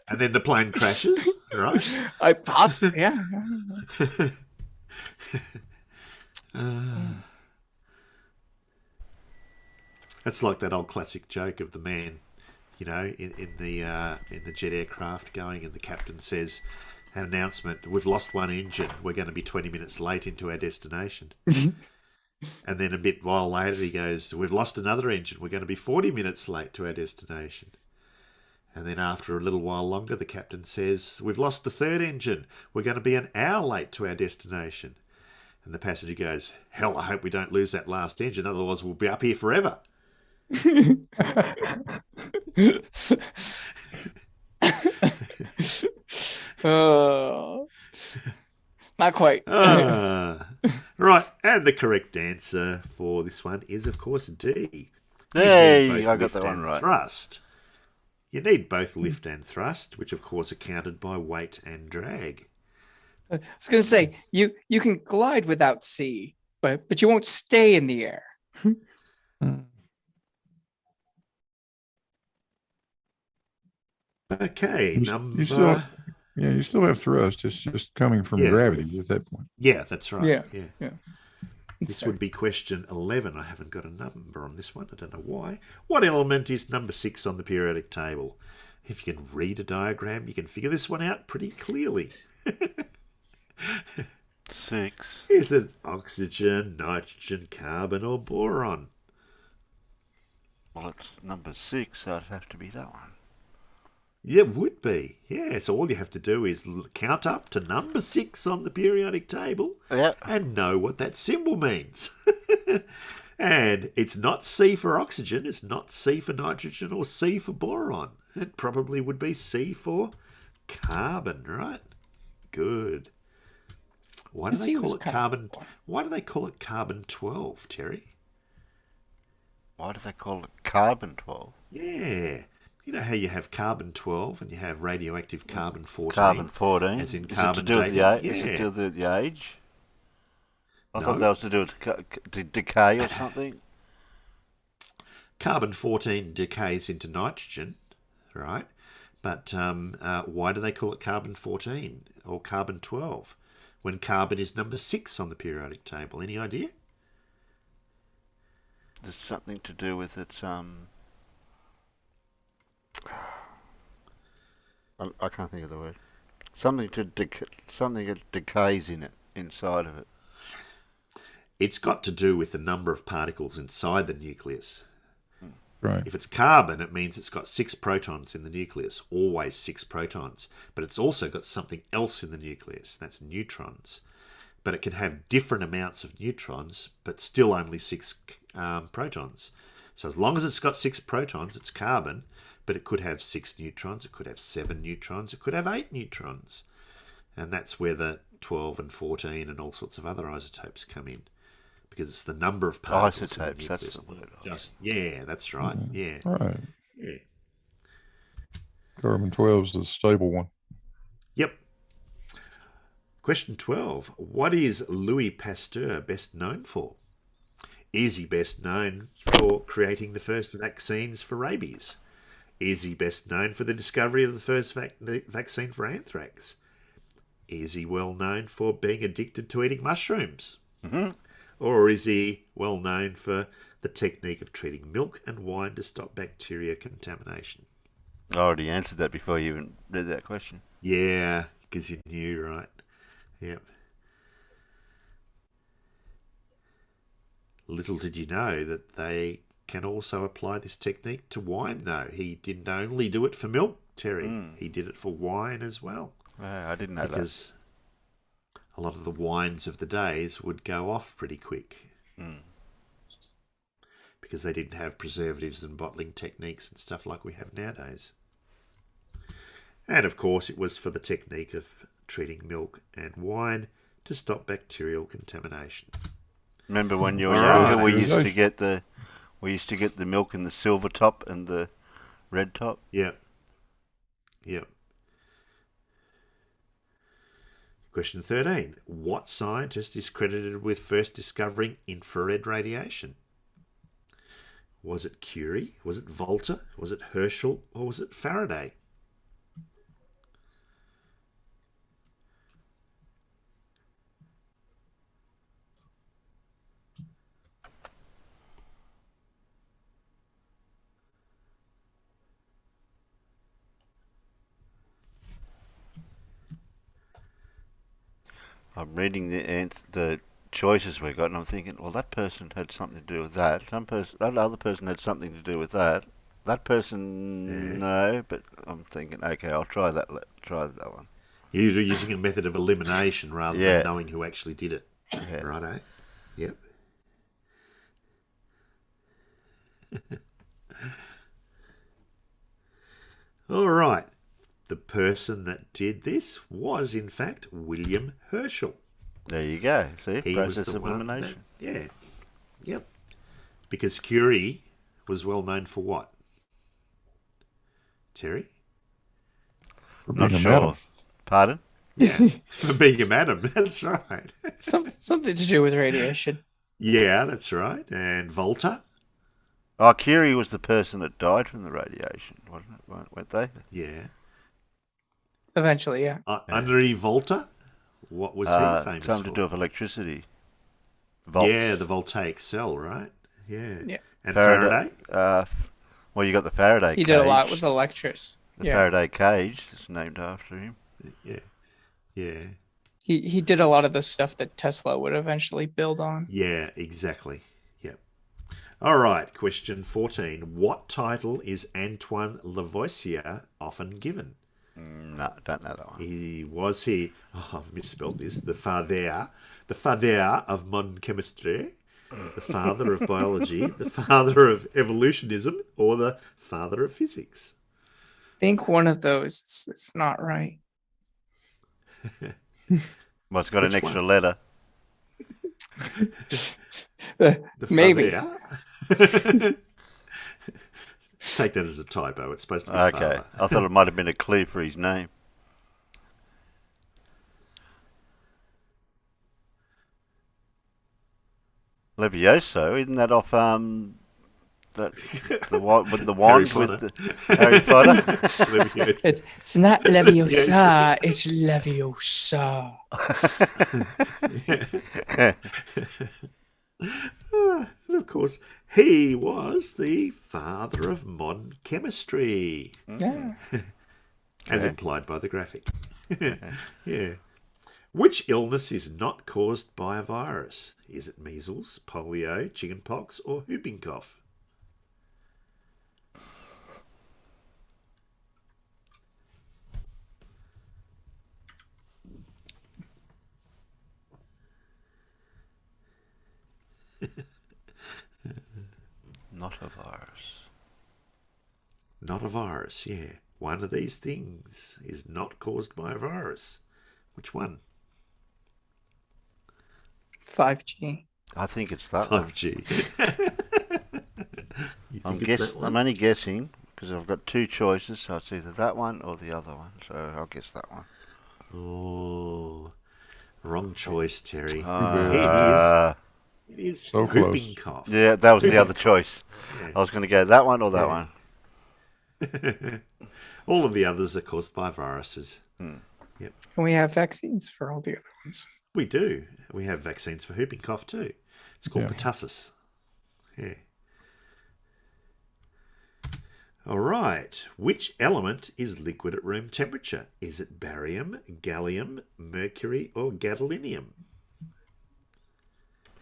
And then the plane crashes, right? Possibly, yeah. That's like that old classic joke of the man, you know, in the jet aircraft going, and the captain says, an announcement, we've lost one engine, we're going to be 20 minutes late into our destination. And then a bit while later he goes, we've lost another engine, we're going to be 40 minutes late to our destination. And then after a little while longer, the captain says, we've lost the third engine, we're going to be an hour late to our destination. And the passenger goes, hell, I hope we don't lose that last engine, otherwise we'll be up here forever. Not quite. Right, and the correct answer for this one is, of course, D. Hey, I got that one right. Thrust. You need both lift and thrust, which of course are counted by weight and drag. I was going to say, you can glide without C, but you won't stay in the air. Okay, you still have thrust. It's just coming from gravity at that point. Yeah, that's right. Yeah. This would be question 11. I haven't got a number on this one. I don't know why. What element is number 6 on the periodic table? If you can read a diagram, you can figure this one out pretty clearly. 6. Is it oxygen, nitrogen, carbon, or boron? Well, it's number 6, so it'd have to be that one. Yeah, it would be. Yeah, so all you have to do is count up to number 6 on the periodic table and know what that symbol means. And it's not C for oxygen, it's not C for nitrogen or C for boron. It probably would be C for carbon, right? Good. Why do they call it carbon? Why do they call it carbon 12, Terry? Why do they call it carbon 12? Yeah. You know how you have carbon 12 and you have radioactive carbon 14? Carbon 14? As in Is carbon it to do with dating? Is it to do with the age? I No. thought that was to do with decay or something. Carbon 14 decays into nitrogen, right? But why do they call it carbon 14 or carbon 12 when carbon is number 6 on the periodic table? Any idea? There's something to do with its I can't think of the word. Something that decays in it, inside of it. It's got to do with the number of particles inside the nucleus. Right. If it's carbon, it means it's got 6 protons in the nucleus, always 6 protons. But it's also got something else in the nucleus, that's neutrons. But it can have different amounts of neutrons, but still only 6 protons. So as long as it's got 6 protons, it's carbon, but it could have 6 neutrons, it could have 7 neutrons, it could have 8 neutrons. And that's where the 12 and 14 and all sorts of other isotopes come in. Because it's the number of particles in the Isotopes, nucleus. that's the word. Yeah, that's right. Yeah. Right. Yeah. Carbon 12 is the stable one. Yep. Question 12. What is Louis Pasteur best known for? Is he best known for creating the first vaccines for rabies? Is he best known for the discovery of the first vaccine for anthrax? Is he well known for being addicted to eating mushrooms? Mm-hmm. Or is he well known for the technique of treating milk and wine to stop bacteria contamination? I already answered that before you even read that question. Yeah, because you knew, right? Yep. Little did you know that they can also apply this technique to wine, though. He didn't only do it for milk, Terry. He did it for wine as well. I didn't know because a lot of the wines of the days would go off pretty quick. Because they didn't have preservatives and bottling techniques and stuff like we have nowadays. And of course, it was for the technique of treating milk and wine to stop bacterial contamination. Remember when you were younger, we used to get the milk in the silver top and the red top. Yep. Yep. Question 13. What scientist is credited with first discovering infrared radiation? Was it Curie? Was it Volta? Was it Herschel? Or was it Faraday? I'm reading the choices we got, and I'm thinking, well, that person had something to do with that. That other person had something to do with that. That person, no, but I'm thinking, okay, I'll try that. Try that one. You're using a method of elimination rather than knowing who actually did it. Yeah. Righto. Yep. All right. The person that did this was, in fact, William Herschel. There you go. See, he process was the of one elimination. Yep. Because Curie was well known for what? Terry? For being Not a sure. madam. Pardon? Yeah, for being a madam. That's right. Something to do with radiation. Yeah, that's right. And Volta? Oh, Curie was the person that died from the radiation, wasn't it? Weren't they? Yeah. Eventually, yeah. Henri Volta? What was he famous something for? to do with electricity. Yeah, the voltaic cell, right? Yeah. And Faraday? Faraday? Well, you got the Faraday He cage. did a lot with electrics. The Faraday cage is named after him. Yeah. Yeah. He did a lot of the stuff that Tesla would eventually build on. Yeah, exactly. Yep. All right, question 14. What title is Antoine Lavoisier often given? No, don't know that one. I've misspelled this. The father of modern chemistry, the father of biology, the father of evolutionism, or the father of physics. I think one of those is not right. Well, it's got an extra letter. Maybe. Take that as a typo. It's supposed to be okay. father. I thought it might have been a clue for his name. Levioso, isn't that off the with the wands with the Harry Potter? it's not Leviosa, it's Leviosa. And of course, he was the father of modern chemistry. Yeah. As implied by the graphic. Yeah. Which illness is not caused by a virus? Is it measles, polio, chickenpox, or whooping cough? Not a virus. Not a virus, yeah. One of these things is not caused by a virus. Which one? 5G. I think it's that 5G. I'm only guessing because I've got two choices, so it's either that one or the other one. So I'll guess that one. Oh, wrong choice, Terry. It is so whooping close. cough. Yeah, that was Whooping the other cough. choice. Yeah. I was going to go that one or that one. All of the others are caused by viruses. Yep. And we have vaccines for all the other ones. We do. We have vaccines for whooping cough too. It's called Yeah. pertussis. Yeah. All right. Which element is liquid at room temperature? Is it barium, gallium, mercury, or gadolinium?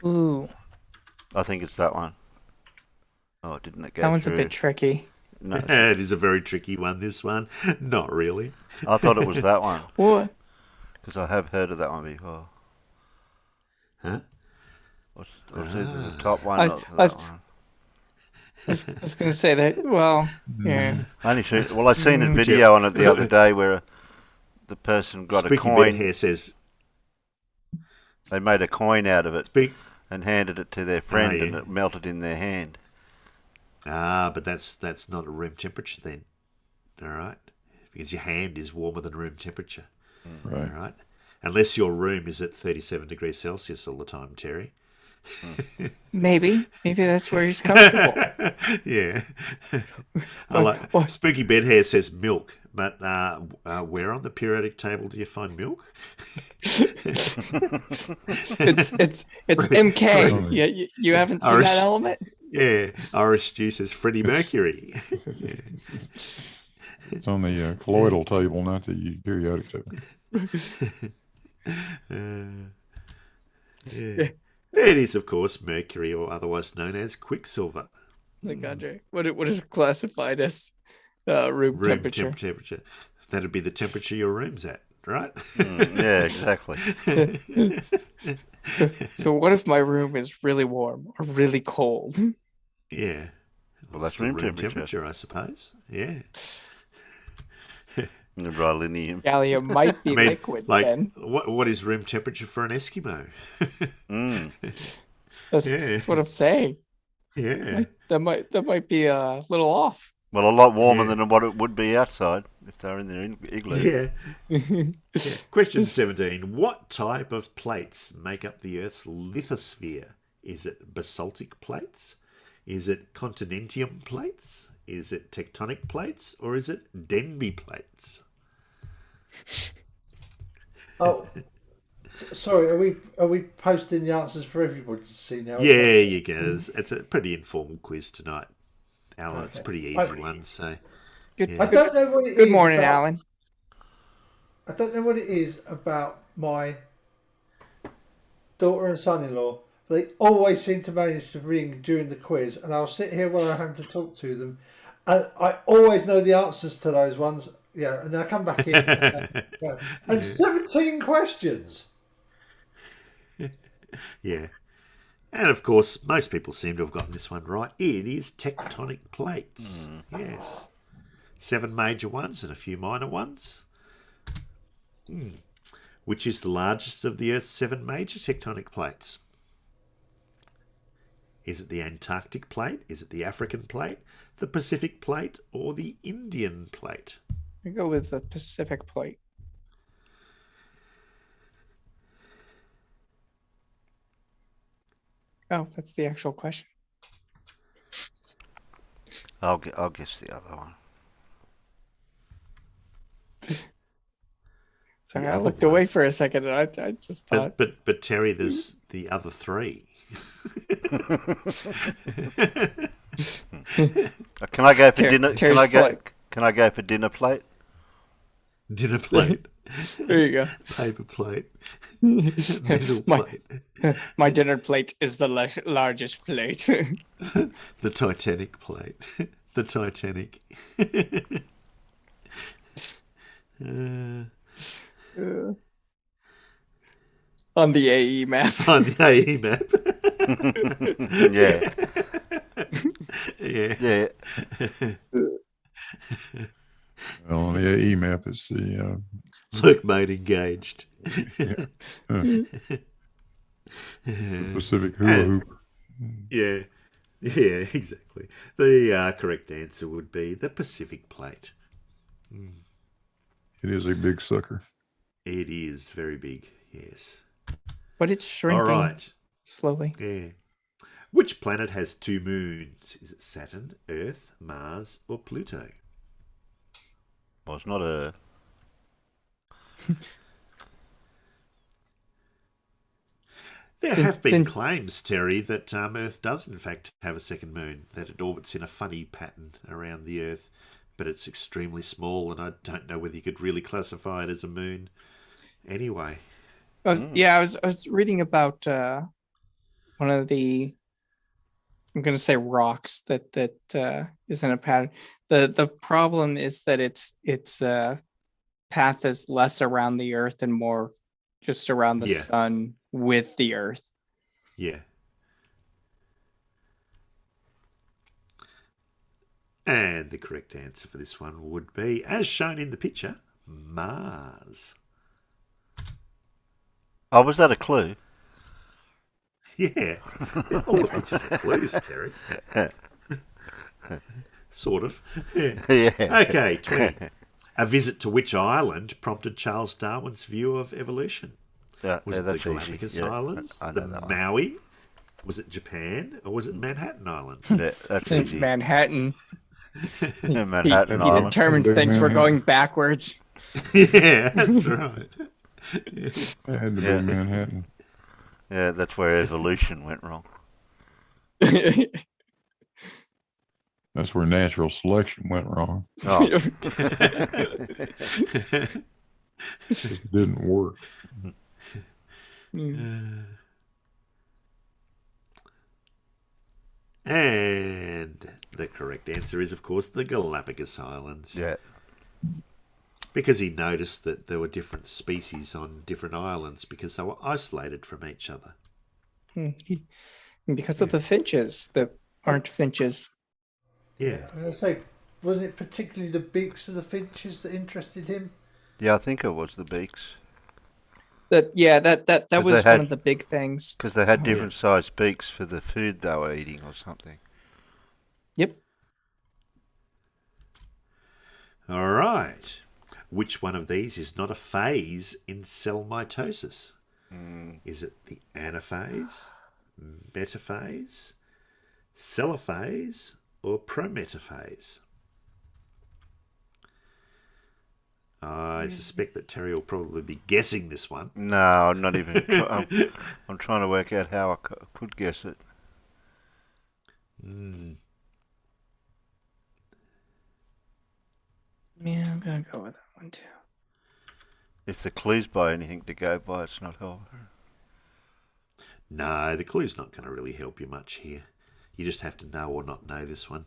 Ooh, I think it's that one. Oh, didn't it go that one's through? a bit tricky. No, It is a very tricky one, this one. Not really. I thought it was that one. What? Because I have heard of that one before. Huh? What's either the top one I- or I- that one? I was going to say that. Well, yeah. I seen a video on it the other day where the person got Spooky a coin. Bit here says They made a coin out of it Speak. and handed it to their friend, yeah. and it melted in their hand. Ah, but that's not at room temperature then. All right, because your hand is warmer than room temperature. Right. All right, unless your room is at 37 degrees Celsius all the time, Terry. Maybe that's where he's comfortable. Yeah. I like Spooky Bedhair says milk, but where on the periodic table do you find milk? It's MK. You haven't seen that element? Yeah, Irish Stew says Freddie Mercury. Yeah. It's on the colloidal table, not the periodic table. Yeah. It is, of course, mercury, or otherwise known as quicksilver. Like Andre, what is classified as room temperature? Temperature. That'd be the temperature your room's at, right? Yeah, exactly. So what if my room is really warm or really cold? Yeah. Well, that's It's the room temperature. I suppose. Yeah. The beryllium. Gallium might be liquid then. What is room temperature for an Eskimo? That's what I'm saying. Yeah. That might be a little off. Well, a lot warmer than what it would be outside if they're in their igloo. Yeah. Question 17. What type of plates make up the Earth's lithosphere? Is it basaltic plates? Is it continentium plates? Is it tectonic plates? Or is it Denby plates? Oh, sorry. Are we posting the answers for everybody to see now? Yeah, you guys. It's a pretty informal quiz tonight, Alan. It's a pretty easy one. So, Good. I don't know what it is. Good morning, about- Alan. I don't know what it is about my daughter and son-in-law. They always seem to manage to ring during the quiz, and I'll sit here while I have to talk to them, and I always know the answers to those ones. Yeah, and then I come back in. And 17 questions. yeah. And of course, most people seem to have gotten this one right. It is tectonic plates. Yes. 7 major ones and a few minor ones. Which is the largest of the Earth's 7 major tectonic plates? Is it the Antarctic plate? Is it the African plate, the Pacific plate, or the Indian plate? I go with the Pacific plate. Oh, that's the actual question. I'll guess the other one. Sorry, I looked away for a second, and I just thought. But Terry, there's the other 3. Can I go for dinner? Terry's Can I go for dinner plate? Dinner plate. There you go. Paper plate. Metal plate. My dinner plate is the largest plate. The Titanic plate. The Titanic. On the AE map. On the AE map. Yeah. Yeah. Well, on the AE map, it's the Look, mate, engaged. the Pacific hula hoop. Yeah. Yeah, exactly. The correct answer would be the Pacific plate. It is a big sucker. It is very big, yes. But it's shrinking. All right. Slowly. Yeah. Which planet has 2 moons? Is it Saturn, Earth, Mars, or Pluto? was, not her. There have been claims, Terry, that Earth does in fact have a second moon, that it orbits in a funny pattern around the Earth, but it's extremely small, and I don't know whether you could really classify it as a moon. Anyway. I was reading about one of the, I'm going to say rocks that is in a pattern. The problem is that its path is less around the Earth and more just around the sun with the Earth. Yeah. And the correct answer for this one would be, as shown in the picture, Mars. Oh, was that a clue? Yeah. All the pictures are clues, Terry. Sort of. Yeah. Okay, 20. A visit to which island prompted Charles Darwin's view of evolution? Was it the Galapagos Islands? The Maui? Was it Japan? Or was it Manhattan Island? That's easy. Manhattan. Manhattan he Island. determined things were going backwards. Yeah, that's right. It had to be Manhattan. Yeah, that's where evolution went wrong. That's where natural selection went wrong. Oh. It didn't work. And the correct answer is, of course, the Galapagos Islands. Yeah. Because he noticed that there were different species on different islands because they were isolated from each other. Because of the finches that aren't finches. Yeah. I was going to say, wasn't it particularly the beaks of the finches that interested him? Yeah, I think it was the beaks. That was one of the big things. Because they had different sized beaks for the food they were eating or something. Yep. All right. Which one of these is not a phase in cell mitosis? Is it the anaphase, metaphase, cellophase, or prometaphase? I suspect that Terry will probably be guessing this one. No, I'm not even. I'm trying to work out how I could guess it. Yeah, I'm going to go with that one too. If the clues by anything to go by, it's not helpful. No, the clue's not going to really help you much here. You just have to know or not know this one.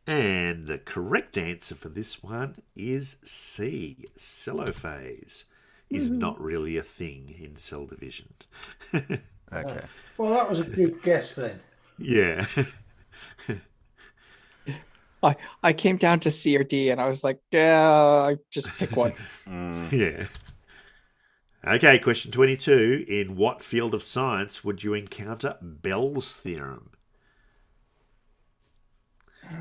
And the correct answer for this one is C. Cellophase is not really a thing in cell division. Okay. Well, that was a good guess then. Yeah. I came down to C or D and I was like, yeah, just pick one. Yeah. Okay, question 22. In what field of science would you encounter Bell's theorem?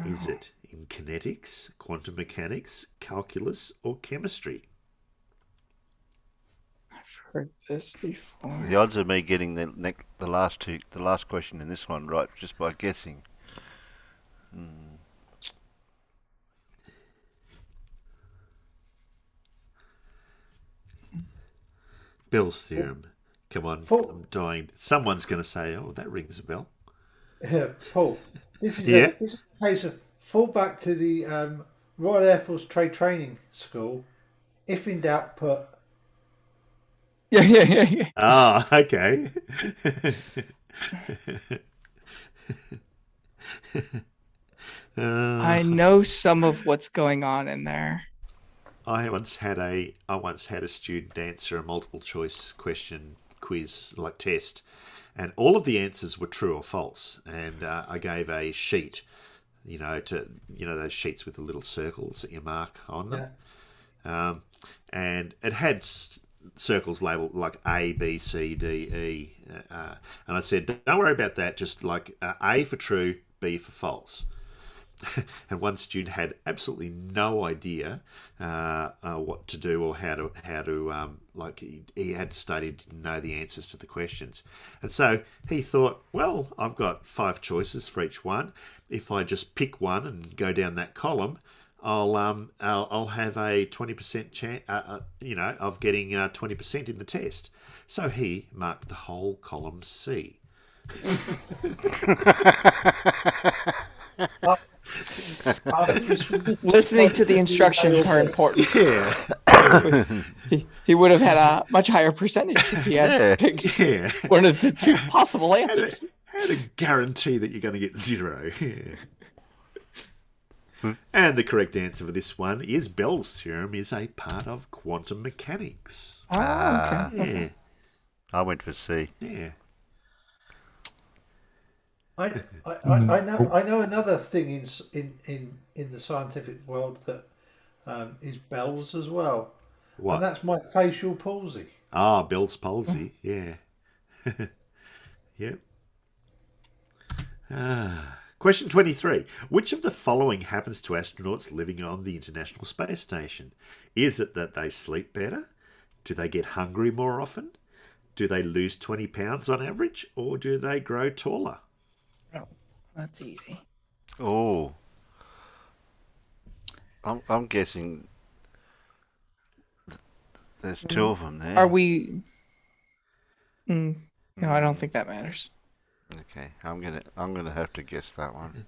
Is it in kinetics, quantum mechanics, calculus, or chemistry? I've heard this before. The odds of me getting the last question in this one right just by guessing. Bell's theorem. Come on, I'm dying. Someone's going to say, "Oh, that rings a bell." Yeah, Paul. This is a case of fall back to the Royal Air Force Trade Training School. If in doubt, put. Yeah. Ah, okay. I know some of what's going on in there. I once had a student answer a multiple choice question quiz like test, and all of the answers were true or false. And I gave a sheet, those sheets with the little circles that you mark on them, and it had circles labeled like A, B, C, D, E, and I said, don't worry about that. Just like A for true, B for false. and one student had absolutely no idea what to do or how to like he had studied, didn't know the answers to the questions, and so he thought, well, I've got 5 choices for each one. If I just pick one and go down that column, I'll have a 20% chance, of getting 20% in the test. So he marked the whole column C. Listening to the instructions are important. Yeah. He would have had a much higher percentage if he had picked one of the 2 possible answers. How to guarantee that you're going to get 0? And the correct answer for this one is Bell's theorem is a part of quantum mechanics. Oh, okay. Yeah. I went for C. Yeah. I know another thing in the scientific world that is Bell's as well. What? And that's my facial palsy. Ah, Bell's palsy. Yeah. Yep. Question 23. Which of the following happens to astronauts living on the International Space Station? Is it that they sleep better? Do they get hungry more often? Do they lose 20 pounds on average? Or do they grow taller? Oh, that's easy. Oh. I'm guessing there's 2 of them there. Are we... No, I don't think that matters. Okay, I'm gonna have to guess that one.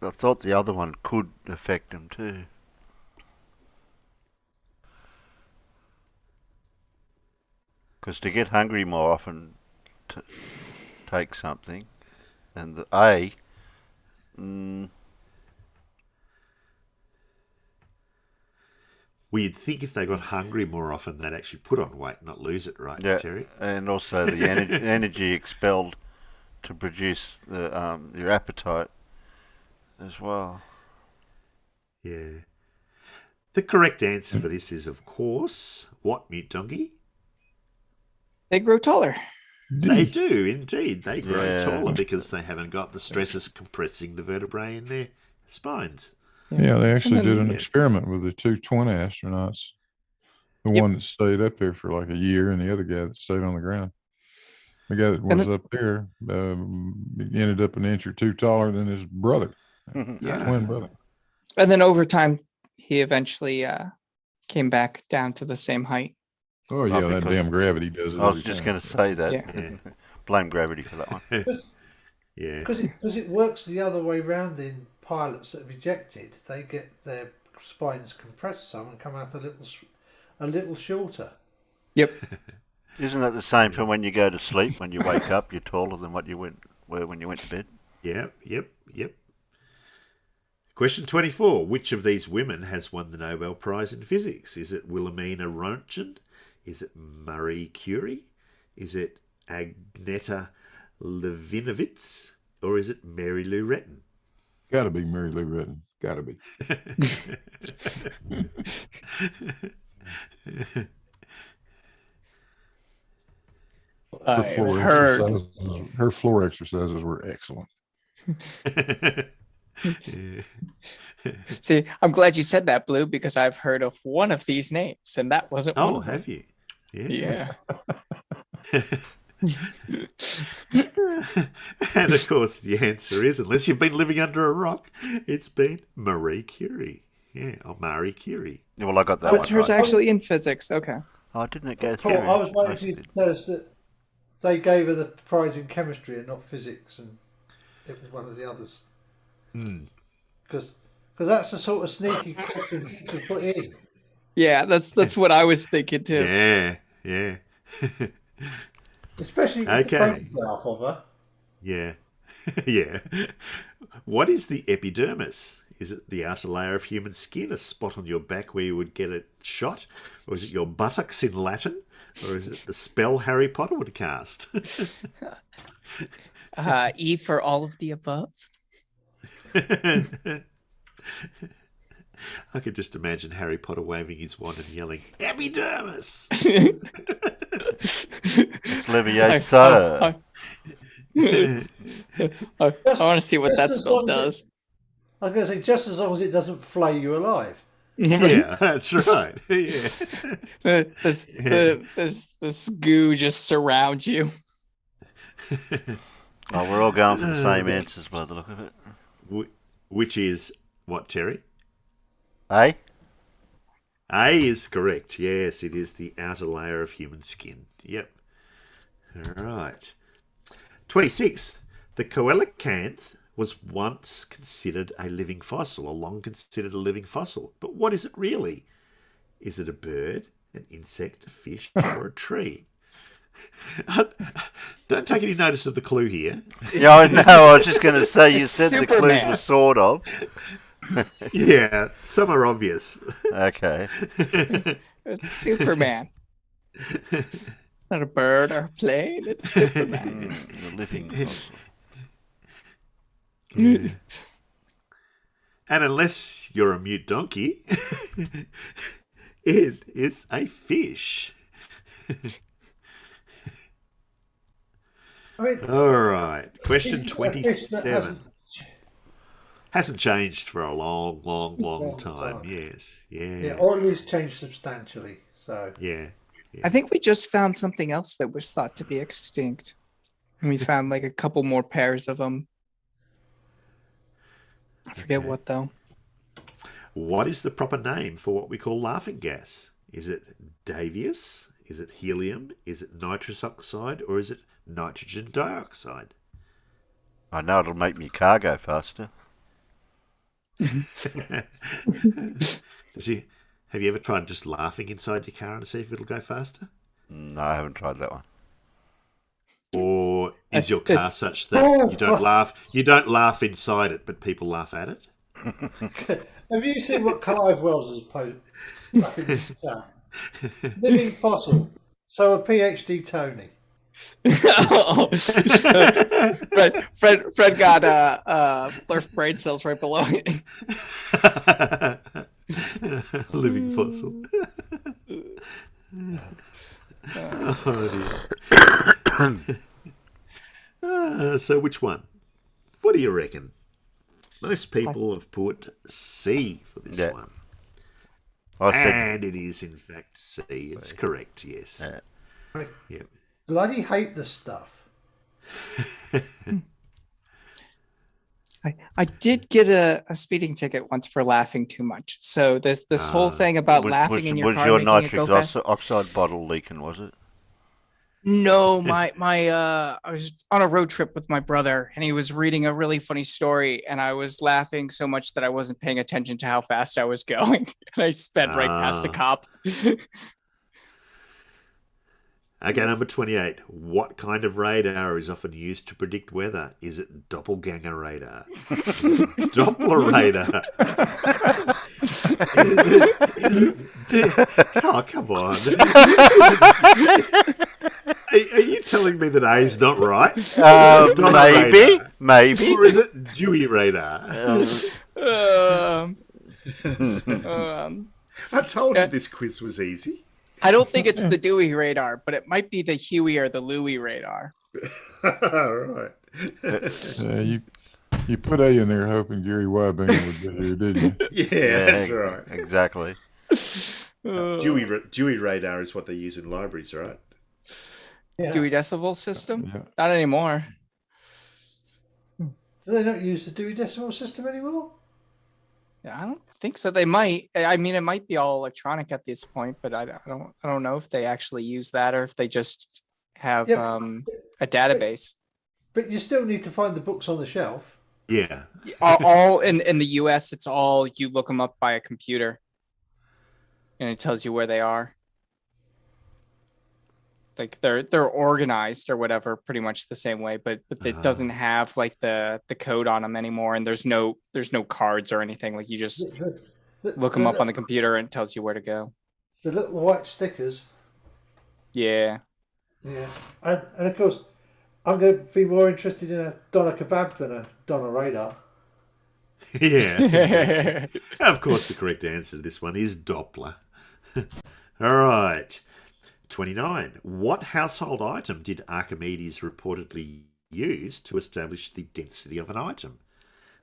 I thought the other one could affect them too. Because to get hungry more often takes something, and the A. Well, you'd think if they got hungry more often, they'd actually put on weight, not lose it, right, Yeah, Terry? and also the energy expelled to produce the your appetite as well. Yeah. The correct answer for this is, of course, what, Mute Donkey? They grow taller. They do, indeed. They grow Yeah. taller because they haven't got the stresses compressing the vertebrae in their spines. Yeah, they actually And then- did an experiment with the 2 twin astronauts. The one that stayed up there for like a year and the other guy that stayed on the ground. The guy that was up there he ended up an inch or 2 taller than his brother. Twin brother. And then over time, he eventually came back down to the same height. Oh, yeah, that damn gravity does it. I was every just time. going to say that. Yeah. Blame gravity for that one. Yeah. Because it works the other way round in pilots that have ejected. They get their spines compressed some and come out a little shorter. Yep. Isn't that the same for when you go to sleep? When you wake up, you're taller than what you were when you went to bed? Yep. Question 24. Which of these women has won the Nobel Prize in Physics? Is it Wilhelmina Röntgen? Is it Marie Curie? Is it Agneta Levinovitz? Or is it Mary Lou Retton? Gotta be Mary Lou Retton. Gotta be. Her floor exercises were excellent. See, I'm glad you said that, Blue, because I've heard of one of these names, and that wasn't one Oh, of them. have you? Yeah. And of course, the answer is, unless you've been living under a rock, it's been Marie Curie. Yeah, or Marie Curie. Yeah, well, I got that Was one hers right. actually in physics? Okay. Oh, didn't it go Paul, through? I was waiting for you to tell us that they gave her the prize in chemistry and not physics, and it was one of the others. Because that's the sort of sneaky question to put in. Yeah, that's what I was thinking too. Yeah. Especially with the photograph of her. Yeah. Yeah. What is the epidermis? Is it the outer layer of human skin, a spot on your back where you would get a shot? Or is it your buttocks in Latin? Or is it the spell Harry Potter would cast? E for all of the above. I could just imagine Harry Potter waving his wand and yelling, "Epidermis!" Leviosa. I want to see what that Just as spell long as it- does. I was going to say, just as long as it doesn't flay you alive. Yeah, that's right. Yeah. This goo just surrounds you. Oh, we're all going for the same answers by the look of it. Which is what, Terry? A? A is correct. Yes, it is the outer layer of human skin. Yep. All right. 26th. The coelacanth was once considered a living fossil, or long considered a living fossil. But what is it really? Is it a bird, an insect, a fish, or a tree? Don't take any notice of the clue here. Yeah, I know. I was just going to say, you said the clues Superman. were sort of. Yeah, some are obvious. Okay. It's Superman. It's not a bird or a plane. It's Superman. The living fossil. Yeah. And unless you're a mute donkey, it is a fish. I mean, All right. Question isn't it a fish that 27. Hasn't changed for a long time. Yes. Yeah, or at least changed substantially. So Yeah. I think we just found something else that was thought to be extinct. And we found like a couple more pairs of them. I forget what though. What is the proper name for what we call laughing gas? Is it Davius? Is it helium? Is it nitrous oxide? Or is it nitrogen dioxide? I know it'll make me car go faster. Have you ever tried just laughing inside your car and see if it'll go faster? No, I haven't tried that one. Or is your car such that you don't laugh inside it, but people laugh at it? have you seen what Clive Wells has posted? Living fossil. So a PhD Tony. Fred got blurf brain cells right below it. Living fossil. Oh dear. So which one? What do you reckon? Most people have put C for this one. And it is in fact C. It's correct, yes. Yep. Bloody hate this stuff. I did get a speeding ticket once for laughing too much. So this whole thing about laughing in your car was your making it go nitric fast. oxide bottle leaking, was it? No, my I was on a road trip with my brother and he was reading a really funny story and I was laughing so much that I wasn't paying attention to how fast I was going. And I sped right past the cop. Okay, number 28. What kind of radar is often used to predict weather? Is it doppelganger radar? Is it Doppler radar? Oh, come on. Are you telling me that A is not right? Maybe. Or is it Dewey radar? I told you this quiz was easy. I don't think it's the Dewey radar, but it might be the Huey or the Louie radar. All right. You put A in there hoping Gary Wybenga would get here, didn't you? Yeah, that's right. Exactly. Dewey radar is what they use in libraries, right? Yeah. Dewey Decimal System? Yeah. Not anymore. Do they not use the Dewey Decimal System anymore? Yeah, I don't think so. They might. I mean, it might be all electronic at this point, but I don't know if they actually use that or if they just have a database. But you still need to find the books on the shelf. Yeah. all in the US, it's all you look them up by a computer, and it tells you where they are. Like they're organized or whatever, pretty much the same way, but it doesn't have like the code on them anymore, and there's no cards or anything. Like you just look them up on the computer and it tells you where to go. The little white stickers. Yeah. Yeah, and of course, I'm going to be more interested in a doner kebab than a doner radar. Yeah. Of course, the correct answer to this one is Doppler. All right. 29. What household item did Archimedes reportedly used to establish the density of an item?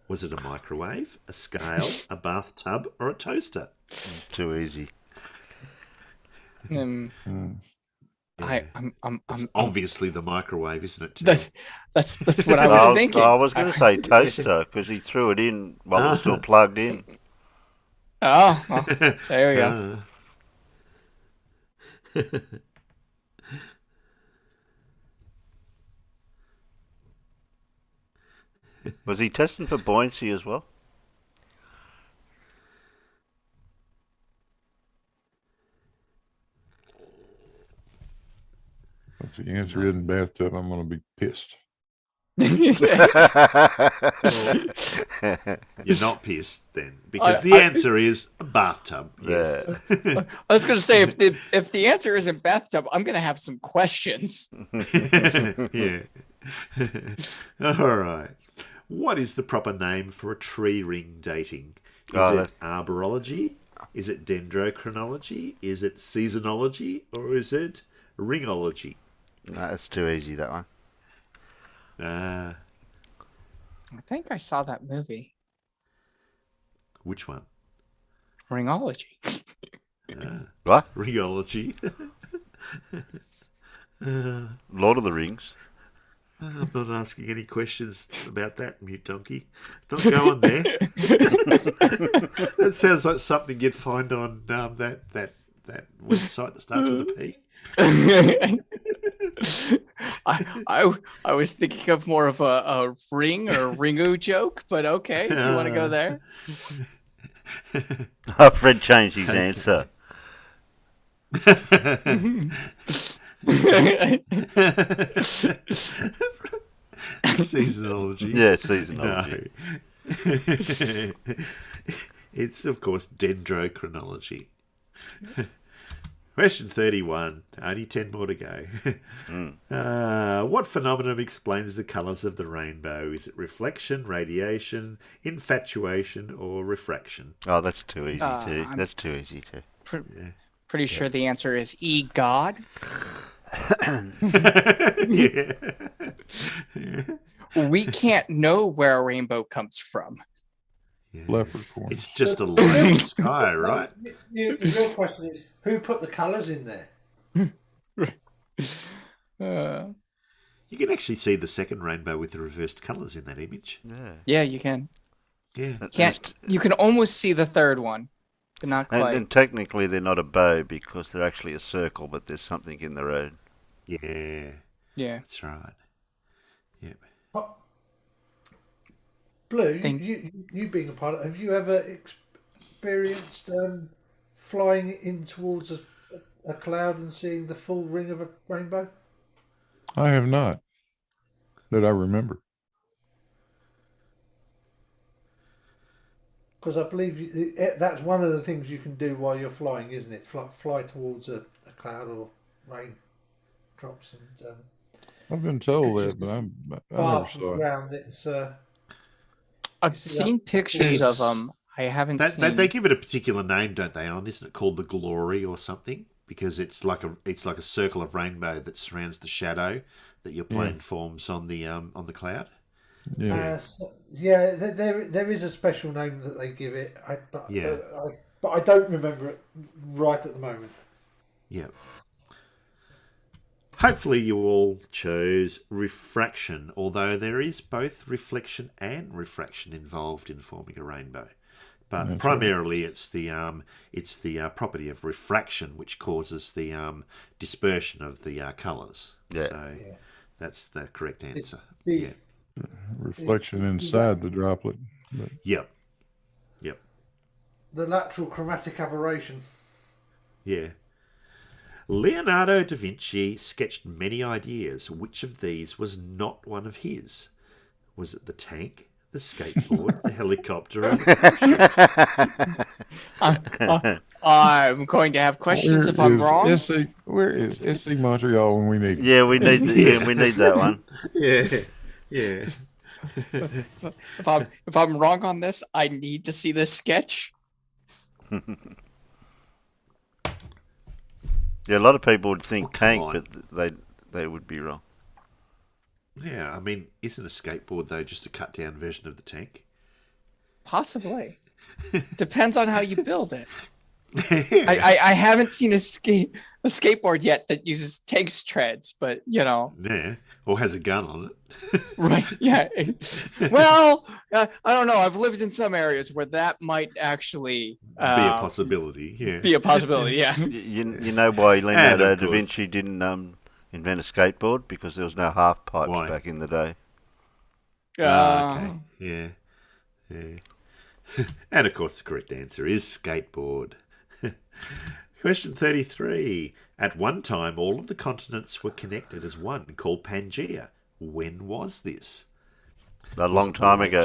Was it a microwave, a scale, a bathtub, or a toaster? Too easy. I'm It's obviously the microwave, isn't it, Tim? That's what I was thinking. I was going to say toaster because he threw it in while it was still plugged in. Oh, well, there we go. Was he testing for buoyancy as well? If the answer isn't bathtub, I'm going to be pissed. You're not pissed then, because the answer is a bathtub. Yes. I was going to say if the answer isn't bathtub, I'm going to have some questions. Yeah. All right. What is the proper name for a tree ring dating? Is it arborology? Is it dendrochronology? Is it seasonology? Or is it ringology? That's too easy, that one. I think I saw that movie. Which one? Ringology. What? Ringology. Lord of the Rings. I'm not asking any questions about that, mute donkey. Don't go on there. That sounds like something you'd find on that website that starts with a P. I was thinking of more of a ring or ringu joke, but okay, if you want to go there. Fred changed his answer. Seasonology. Yeah, seasonology. No. It's, of course, dendrochronology. Question 31. Only 10 more to go. What phenomenon explains the colours of the rainbow? Is it reflection, radiation, infatuation, or refraction? Oh, that's too easy too. That's too easy too. Pretty sure the answer is God. Yeah. We can't know where a rainbow comes from. Yeah. Leprechaun. It's just a line in the sky, right? Your question is, who put the colours in there? You can actually see the second rainbow with the reversed colours in that image. Yeah, you can. Yeah. You can almost see the third one, but not quite. And technically they're not a bow because they're actually a circle, but there's something in the road. Yeah. Yeah. That's right. Yep. Blue, you being a pilot, have you ever experienced flying in towards a cloud and seeing the full ring of a rainbow? I have not, that I remember. Because I believe that's one of the things you can do while you're flying, isn't it? Fly towards a cloud or rain drops. And I've been told that, but I never saw it. Ground, it's, I've seen pictures of them. I haven't seen. They give it a particular name, don't they? Isn't it called the glory or something? Because it's like a circle of rainbow that surrounds the shadow that your plane forms on the cloud. Yeah. There is a special name that they give it. But I don't remember it right at the moment. Yeah. Hopefully you all chose refraction, although there is both reflection and refraction involved in forming a rainbow. But That's primarily it's the property of refraction which causes the dispersion of the colours. Yeah. So that's the correct answer. Reflection inside the droplet. But... Yep. The lateral chromatic aberration. Yeah. Leonardo da Vinci sketched many ideas. Which of these was not one of his? Was it the tank, the skateboard, the helicopter, or the parachute? I'm going to have questions if I'm wrong. Where is SC Montreal when we need it? Yeah, we need that one. Yeah. If I'm wrong on this, I need to see this sketch. Yeah, a lot of people would think tank, but they would be wrong. Yeah, I mean, isn't a skateboard, though, just a cut down version of the tank? Possibly. Depends on how you build it. I haven't seen a skateboard yet that uses tanks treads, but Yeah, or has a gun on it. Right. Yeah. Well, I don't know. I've lived in some areas where that might actually be a possibility. Yeah. Be a possibility. Yeah. You know why Leonardo da Vinci didn't invent a skateboard? Because there was no half pipes back in the day. Okay. Yeah. And of course, the correct answer is skateboard. Question 33. At one time, all of the continents were connected as one, called Pangaea. When was this? A long time ago.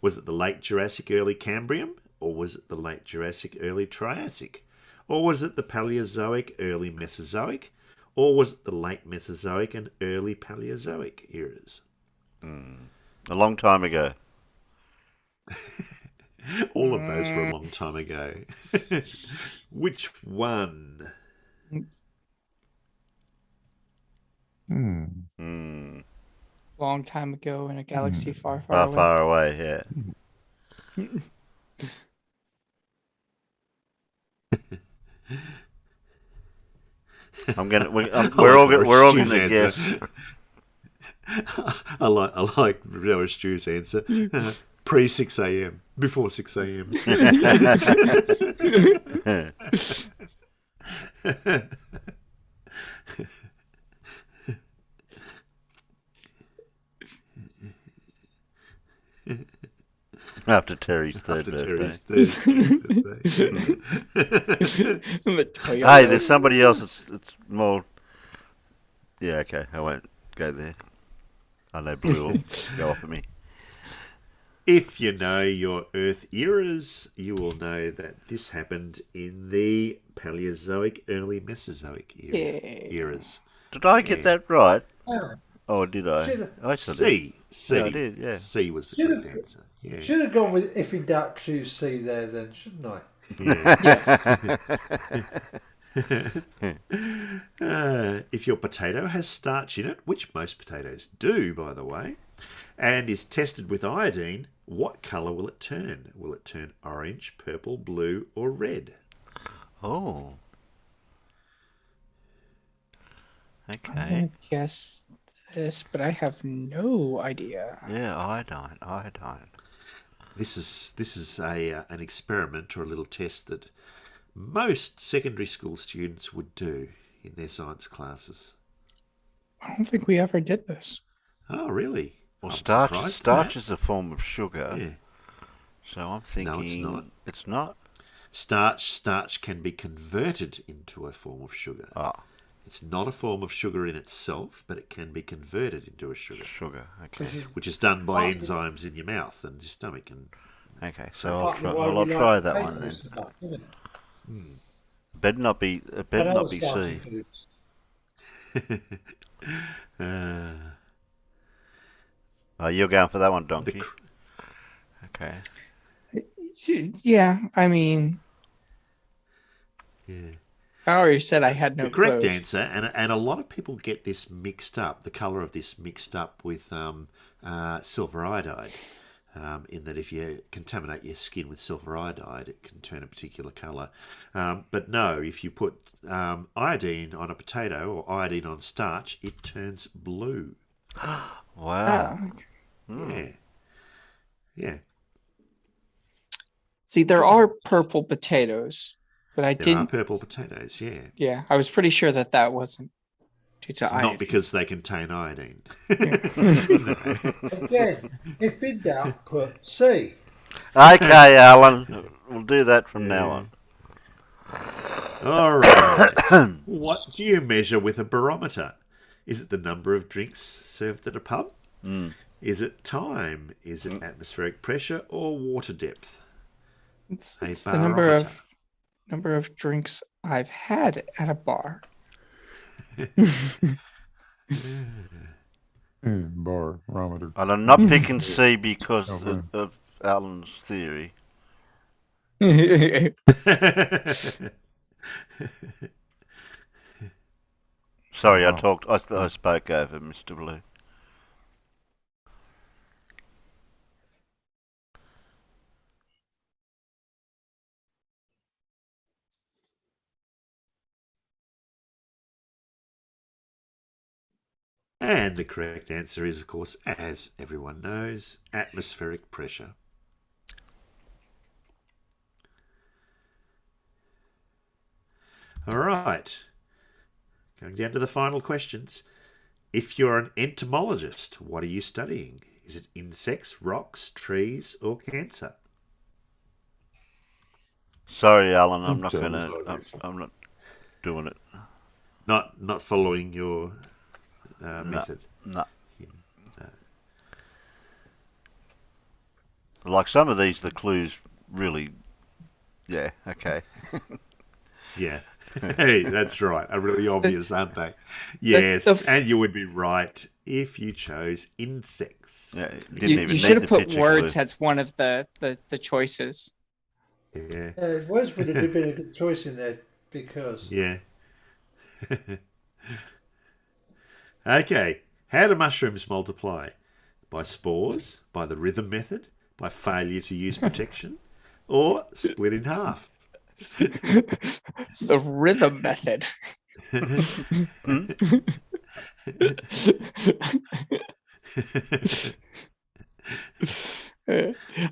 Was it the late Jurassic, early Cambrian? Or was it the late Jurassic, early Triassic? Or was it the Paleozoic, early Mesozoic? Or was it the late Mesozoic and early Paleozoic eras? A long time ago. All of those were a long time ago. Which one? Long time ago in a galaxy far, Far, away. far away, yeah. We're all gonna guess. I like Stu's answer. Pre 6 a.m. Before 6 a.m. After Terry's third birthday. Hey, there's somebody else that's more... Yeah, okay, I won't go there. I know Blue will go off at me. If you know your Earth eras, you will know that this happened in the Paleozoic, early Mesozoic eras. Did I get that right? Oh, did I? I C. Yeah, I did, yeah. C was the correct answer. Yeah. Should have gone with if in doubt, choose C there then, shouldn't I? Yes. If your potato has starch in it, which most potatoes do, by the way, and is tested with iodine, what colour will it turn? Will it turn orange, purple, blue, or red? Oh. Okay. I'm gonna guess this, but I have no idea. Yeah, iodine. This is an experiment or a little test that most secondary school students would do in their science classes. I don't think we ever did this. Oh, really? Well, I'm starch surprised is a form of sugar. Yeah. So I'm thinking... No, it's not. It's not? Starch can be converted into a form of sugar. Ah. It's not a form of sugar in itself, but it can be converted into a sugar. Sugar, okay. Which is done by enzymes in your mouth and your stomach. Okay, so I'll try that one then. Better not be C. You're going for that one, Donkey. Okay. Yeah, I mean... Yeah. I already said I had no The correct clue. answer, and a lot of people get this mixed up, the colour of this mixed up with silver iodide, in that if you contaminate your skin with silver iodide, it can turn a particular colour. But no, if you put iodine on a potato or iodine on starch, it turns blue. Wow. Yeah. See, there are purple potatoes, but I There didn't... are purple potatoes, yeah. Yeah, I was pretty sure that wasn't due to It's iodine. not because they contain iodine. Again, if in doubt, put C. Okay, Alan. We'll do that from now on. All right. What do you measure with a barometer? Is it the number of drinks served at a pub? Is it time? Is it atmospheric pressure or water depth? It's the number of drinks I've had at a bar. Barometer. And I'm not picking C because of Alan's theory. Sorry, Wow. I spoke over Mr. Blue. And the correct answer is, of course, as everyone knows, atmospheric pressure. All right. Going down to the final questions. If you're an entomologist, what are you studying? Is it insects, rocks, trees, or cancer? Sorry, Alan, I'm I'm not telling gonna. you, I'm not doing it. Not following your method. No. No. Like some of these, the clues really. Yeah. Okay. Yeah. Hey, that's right. Are really obvious, aren't they? Yes, and you would be right if you chose insects. Yeah, You should have put words as one of the choices. Yeah. Words would have been a good choice in there because. Yeah. Okay. How do mushrooms multiply? By spores, by the rhythm method, by failure to use protection, or split in half? The rhythm method.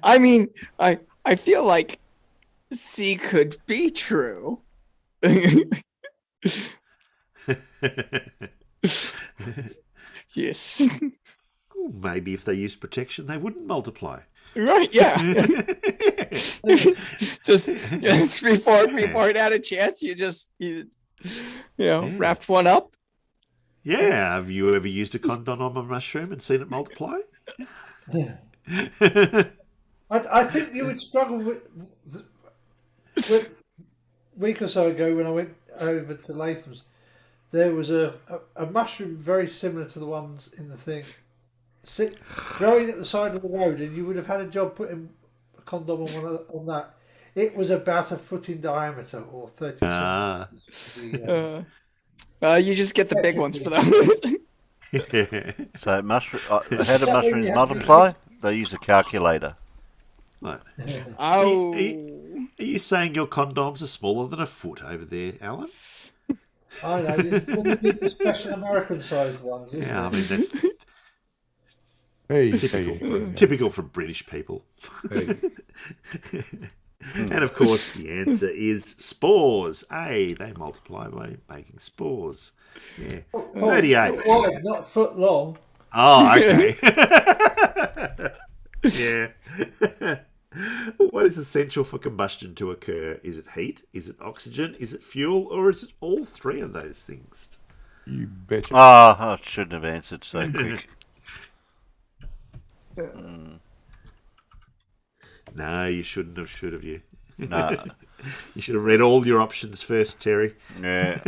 I mean, I feel like C could be true. Yes. Well, maybe if they used protection, they wouldn't multiply. Right, yeah. just before it had a chance, you wrapped one up. Yeah. Have you ever used a condom on a mushroom and seen it multiply? I think you would struggle with a week or so ago when I went over to Latham's. There was a mushroom very similar to the ones in the thing, growing at the side of the road, and you would have had a job putting a condom on that. It was about a foot in diameter, or 30 centimeters. You just get the big ones for those. So how do mushrooms multiply? They use a calculator. What? Oh. Are you saying your condoms are smaller than a foot over there, Alan? I know. You need the special American-sized ones. Yeah, I mean that's Hey, typical for British people. Hey. And of course, the answer is spores. They multiply by making spores. Yeah, 38. Foot wide, not foot long. Oh, okay. Yeah. What is essential for combustion to occur? Is it heat? Is it oxygen? Is it fuel? Or is it all three of those things? You betcha. I shouldn't have answered so quick. No, you shouldn't have, should have you? No. You should have read all your options first, Terry. Yeah.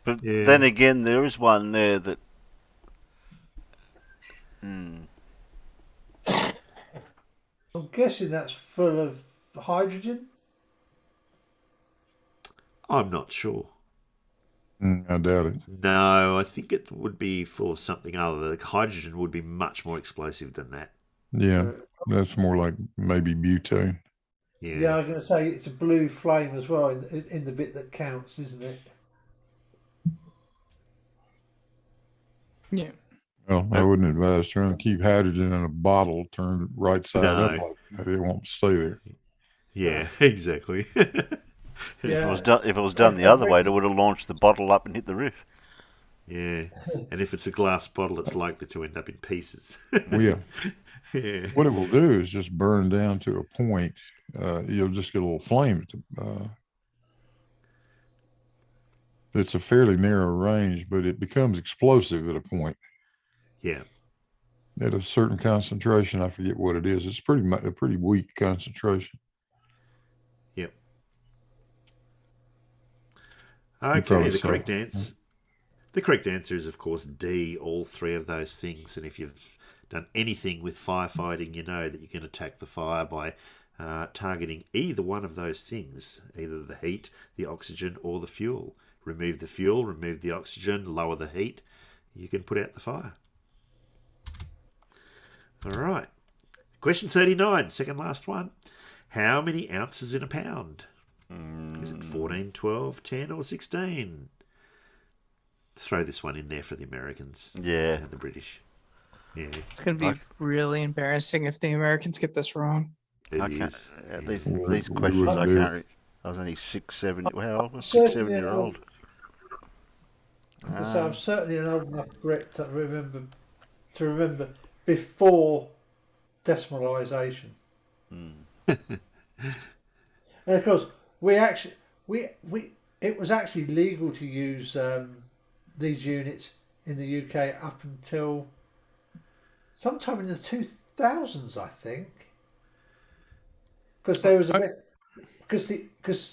But then again, there is one there that... I'm guessing that's full of hydrogen. I'm not sure. I doubt it. No, I think it would be full of something other. Like hydrogen would be much more explosive than that. Yeah, that's more like maybe butane. Yeah, I was going to say it's a blue flame as well in the bit that counts, isn't it? Yeah. Well, I wouldn't advise trying to keep hydrogen in a bottle turned right side up like that. It won't stay there. Yeah, exactly. If it was done the other way, it would have launched the bottle up and hit the roof. Yeah, and if it's a glass bottle, it's likely to end up in pieces. Well, yeah. Yeah. What it will do is just burn down to a point. You'll just get a little flame. It's a fairly narrow range, but it becomes explosive at a point. Yeah. At a certain concentration, I forget what it is. It's a pretty weak concentration. Yep. Okay, the correct answer. The correct answer is, of course, D, all three of those things. And if you've done anything with firefighting, you know that you can attack the fire by targeting either one of those things, either the heat, the oxygen, or the fuel, remove the fuel, remove the oxygen, lower the heat, you can put out the fire. All right. Question 39, second last one. How many ounces in a pound? Is it 14, 12, 10, or 16? Throw this one in there for the Americans. Yeah. And the British. Yeah. It's going to be really embarrassing if the Americans get this wrong. It I can't, is. these questions I can't read. I was only 6, 7, how old? 6, 7 year old. So I'm certainly an old enough Brit to remember before decimalisation. And of course, it was actually legal to use these units in the UK up until sometime in the 2000s, I think, because there was a bit because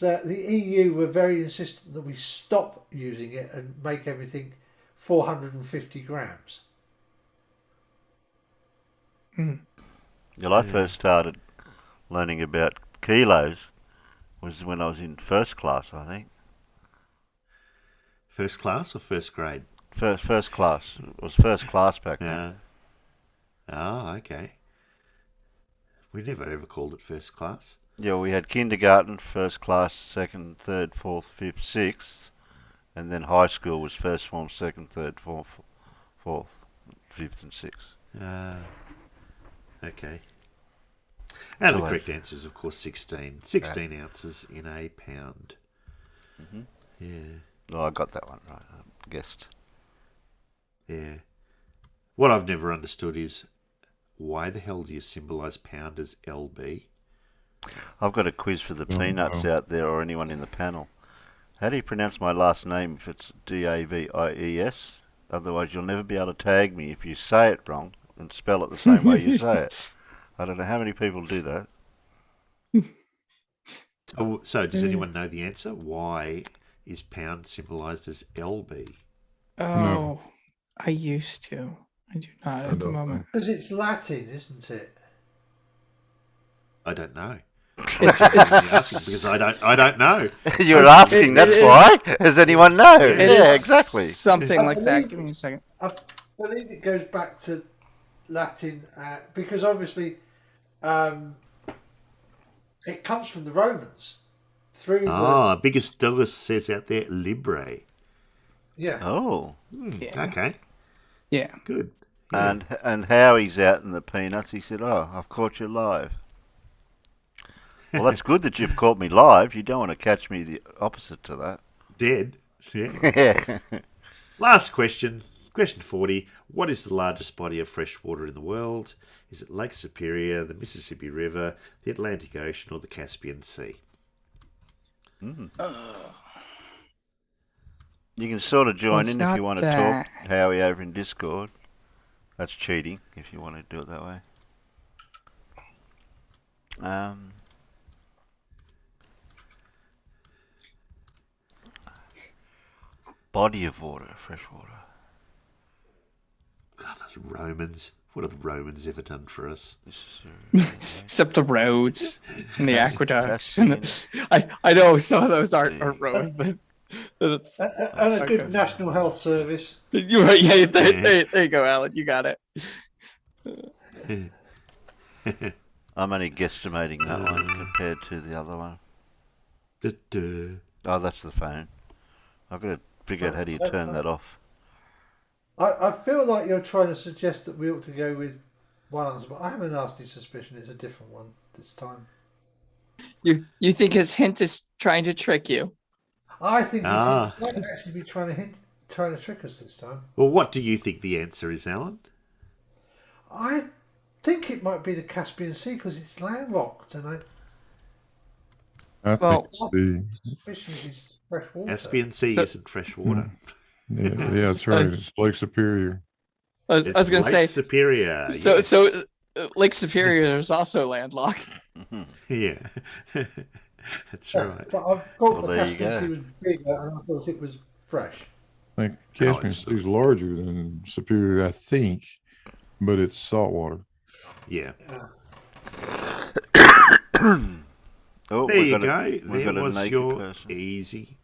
the EU were very insistent that we stop using it and make everything 450 grams. Well, I first started learning about kilos was when I was in first class, I think. First class or first grade? First class. It was first class back then. Oh, okay. We never ever called it first class. Yeah, we had kindergarten, first class, second, third, fourth, fifth, sixth, and then high school was first form, second, third, fourth, fifth, and sixth. Okay. And the correct answer is, of course, 16. 16 ounces in a pound. Yeah. Well, I got that one right. I guessed. Yeah. What I've never understood is, why the hell do you symbolise pound as LB? I've got a quiz for the peanuts out there or anyone in the panel. How do you pronounce my last name if it's Davies? Otherwise, you'll never be able to tag me if you say it wrong and spell it the same way you say it. I don't know how many people do that. So does anyone know the answer? Why is pound symbolised as LB? Oh, I used to. I do not at the moment. Because it's Latin, isn't it? I don't know. It's because I don't know. You're asking, that's why? Does anyone know? Yeah, exactly. Something like that. Give me a second. I believe it goes back to Latin because obviously it comes from the Romans. Biggest Douglas says out there, libre. Yeah. Oh. Okay. Yeah. Good. Yeah. And Howie's out in the peanuts. He said, "Oh, I've caught you live." Well, that's good that you've caught me live. You don't want to catch me the opposite to that. Dead. Yeah. Last question. Question 40. What is the largest body of fresh water in the world? Is it Lake Superior, the Mississippi River, the Atlantic Ocean, or the Caspian Sea? You can sort of join in if you want to talk, Howie, over in Discord. That's cheating, if you want to do it that way. Body of water, fresh water. God, those Romans. What have the Romans ever done for us? Except the roads and the aqueducts. I know some of those aren't roads, but and a good National Health Service. You're right. Yeah, there you go, Alan. You got it. I'm only guesstimating that one compared to the other one. Oh, that's the phone. I've got to figure out how do you turn that off. I feel like you're trying to suggest that we ought to go with one answer, but I have a nasty suspicion it's a different one this time. You think his hint is trying to trick you? I think he might actually be trying to trick us this time. Well, what do you think the answer is, Alan? I think it might be the Caspian Sea because it's landlocked, and I think it's the fresh water. Caspian Sea isn't fresh water. Yeah, that's right. It's Lake Superior. I was going to say Superior. So Lake Superior is also landlocked. Yeah, that's right. But I thought the Caspian Sea was bigger, and I thought it was fresh. I think Caspian Sea is larger than Superior, I think, but it's saltwater. Yeah. Oh, there you go. There was your easy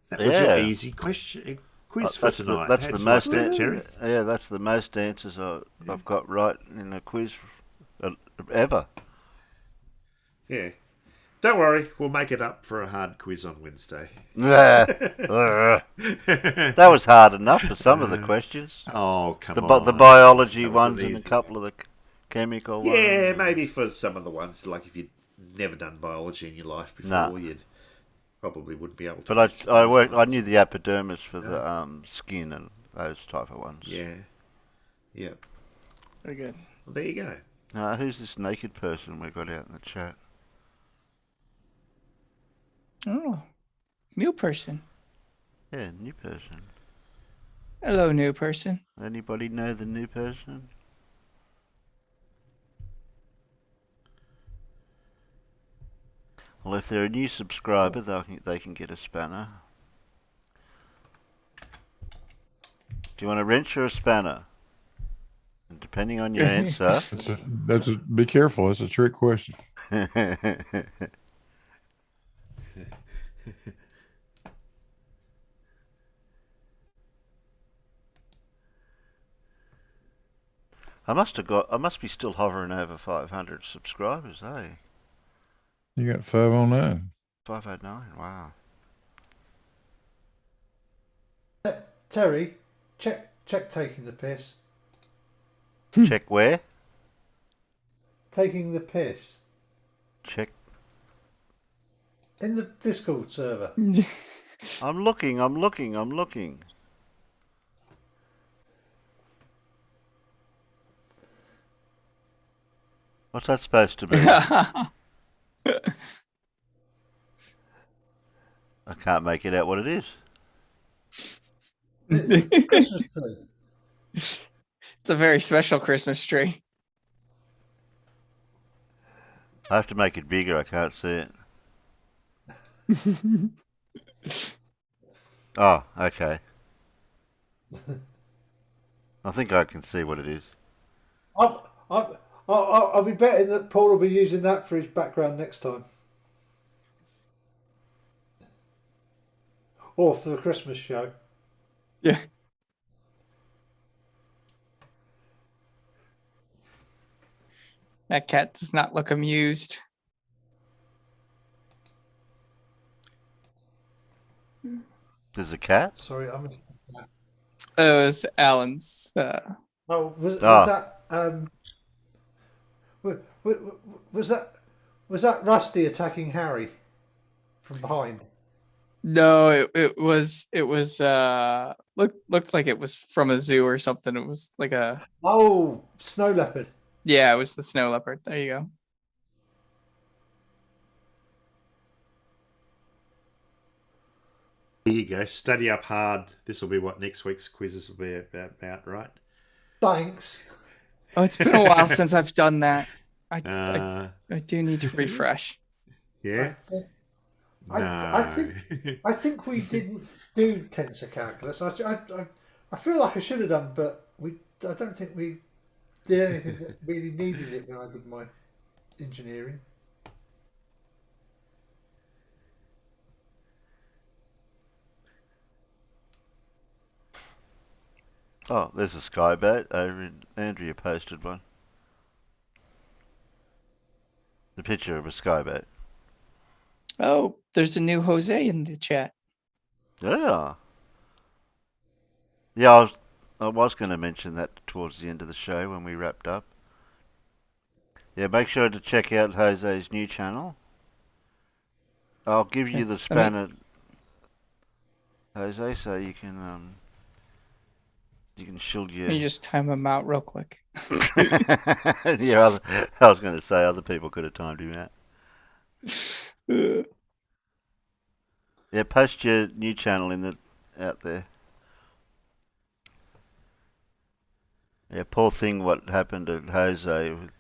That was your Yeah. easy question quiz for That's tonight. that's How the did you like most. that, Terry? Yeah, that's the most answers I've got right in a quiz ever. Yeah. Don't worry, we'll make it up for a hard quiz on Wednesday. That was hard enough for some of the questions. Oh, come The on. biology That was an ones and a easy couple of the chemical ones. Yeah, maybe for some of the ones, like if you'd never done biology in your life before, Nah. you'd probably wouldn't be able to. But get some of those I ones. knew the epidermis for the skin and those type of ones. Yeah. Yep. Very good. Well, there you go. Who's this naked person we got out in the chat? Oh, new person. Yeah, new person. Hello, new person. Anybody know the new person? Well, if they're a new subscriber, they can get a spanner. Do you want a wrench or a spanner? And depending on your answer. Be careful. It's a trick question. I must be still hovering over 500 subscribers, eh? You got 509. 509, wow. Terry, check taking the piss. Check where? Taking the piss. Check. In the Discord server. I'm looking. What's that supposed to be? I can't make it out what it is. Christmas tree. It's a very special Christmas tree. I have to make it bigger. I can't see it. Oh, okay. I think I can see what it is. I'll be betting that Paul will be using that for his background next time. Or for the Christmas show. Yeah. That cat does not look amused. There's a cat? Sorry, I missed that. It was Alan's. Oh, was that was that Rusty attacking Harry from behind? No, it was looked like it was from a zoo or something. It was like a snow leopard. Yeah, it was the snow leopard. There you go. Here you go. Study up hard. This will be what next week's quizzes will be about, right? Thanks. Oh, it's been a while since I've done that. I do need to refresh. Yeah. I think we didn't do tensor calculus. I feel like I should have done, but I don't think we did anything that really needed it when I did my engineering. Oh, there's a skyboat over in Andrea posted one. The picture of a skyboat. Oh, there's a new Jose in the chat. Yeah. Yeah, I was going to mention that towards the end of the show when we wrapped up. Yeah, make sure to check out Jose's new channel. I'll give you the spanner, Jose, so you can shield your... Let me just time him out real quick. Yeah, I was going to say other people could have timed him out. Yeah, post your new channel out there. Yeah, poor thing what happened to Jose with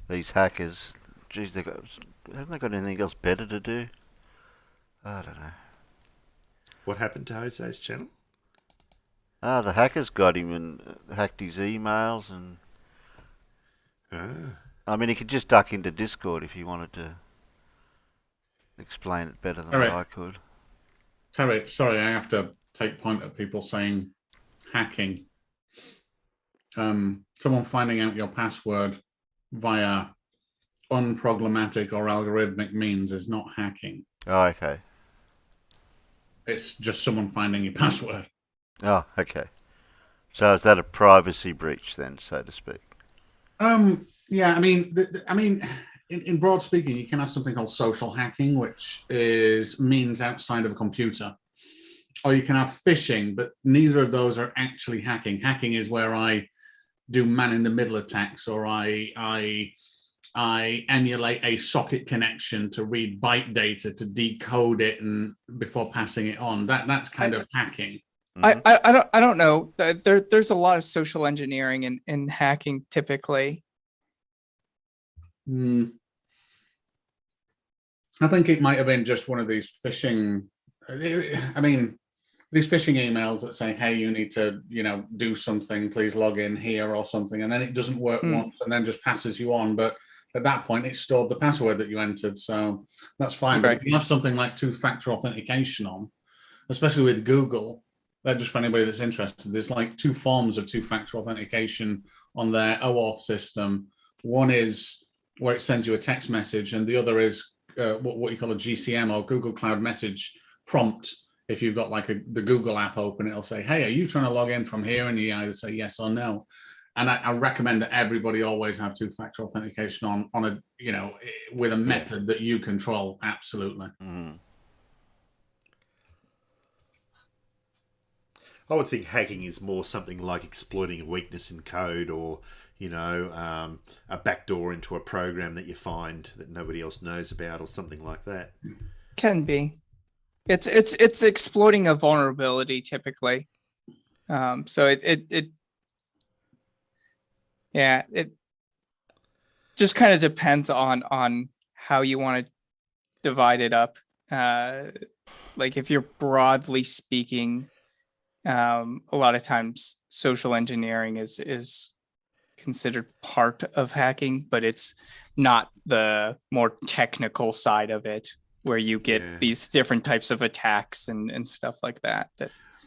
these hackers. Geez, haven't they got anything else better to do? I don't know. What happened to Jose's channel? The hackers got him and hacked his emails and... I mean, he could just duck into Discord if he wanted to explain it better than what I could. Terry, sorry, I have to take point at people saying hacking. Someone finding out your password via unproblematic or algorithmic means is not hacking. Oh, okay. It's just someone finding your password. Oh, okay. So is that a privacy breach then, so to speak? Yeah, I mean, in broad speaking, you can have something called social hacking, which is means outside of a computer, or you can have phishing, but neither of those are actually hacking. Hacking is where I do man-in-the-middle attacks, or I emulate a socket connection to read byte data to decode it and before passing it on. That's kind of hacking. I don't know. There's a lot of social engineering in hacking typically. I think it might have been just one of these phishing. I mean, these phishing emails that say, "Hey, you need to, do something. Please log in here," or something, and then it doesn't work once, and then just passes you on. But at that point, it stored the password that you entered, so that's fine. But if you have something like two-factor authentication on, especially with Google, just for anybody that's interested, there's like two forms of two-factor authentication on their OAuth system. One is where it sends you a text message, and the other is what you call a GCM, or Google Cloud Message prompt. If you've got like the Google app open, it'll say, "Hey, are you trying to log in from here?" And you either say yes or no. And I recommend that everybody always have two-factor authentication on a, with a method that you control. Absolutely. I would think hacking is more something like exploiting a weakness in code, or a backdoor into a program that you find that nobody else knows about, or something like that. Can be. It's exploiting a vulnerability typically. So it just kind of depends on how you want to divide it up. Like if you're broadly speaking, a lot of times social engineering is considered part of hacking, but it's not the more technical side of it, where you get these different types of attacks and stuff like that.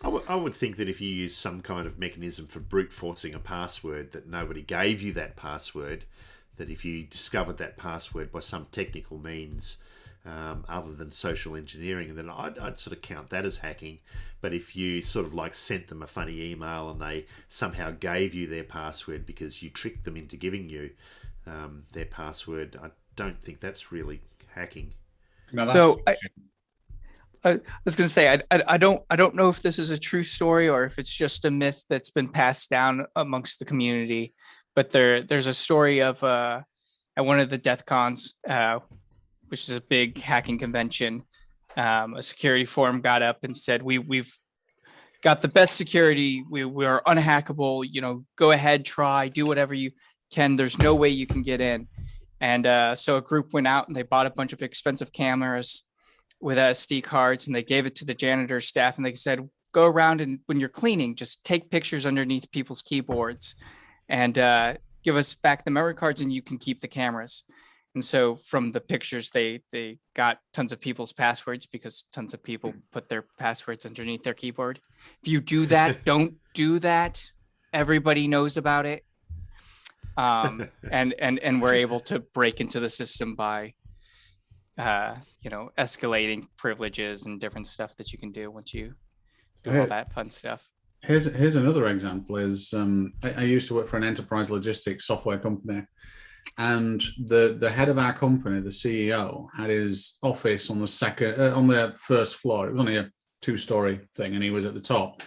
I would think that if you use some kind of mechanism for brute forcing a password, that nobody gave you that password, that if you discovered that password by some technical means other than social engineering, then I'd sort of count that as hacking. But if you sort of like sent them a funny email and they somehow gave you their password because you tricked them into giving you their password, I don't think that's really hacking. No, so I was going to say, I don't know if this is a true story or if it's just a myth that's been passed down amongst the community, but there's a story of at one of the DEF CONs, which is a big hacking convention, a security forum got up and said, we've got the best security. We are unhackable. Go ahead, try, do whatever you can. There's no way you can get in. And so a group went out and they bought a bunch of expensive cameras with SD cards, and they gave it to the janitor staff, and they said, go around and when you're cleaning, just take pictures underneath people's keyboards and give us back the memory cards, and you can keep the cameras. And so from the pictures, they got tons of people's passwords because tons of people put their passwords underneath their keyboard. If you do that, don't do that. Everybody knows about it. And we're able to break into the system by, escalating privileges and different stuff that you can do once you do all that fun stuff. Here's another example is I used to work for an enterprise logistics software company, and the head of our company, the CEO, had his office on the first floor. It was only a 2-story thing, and he was at the top.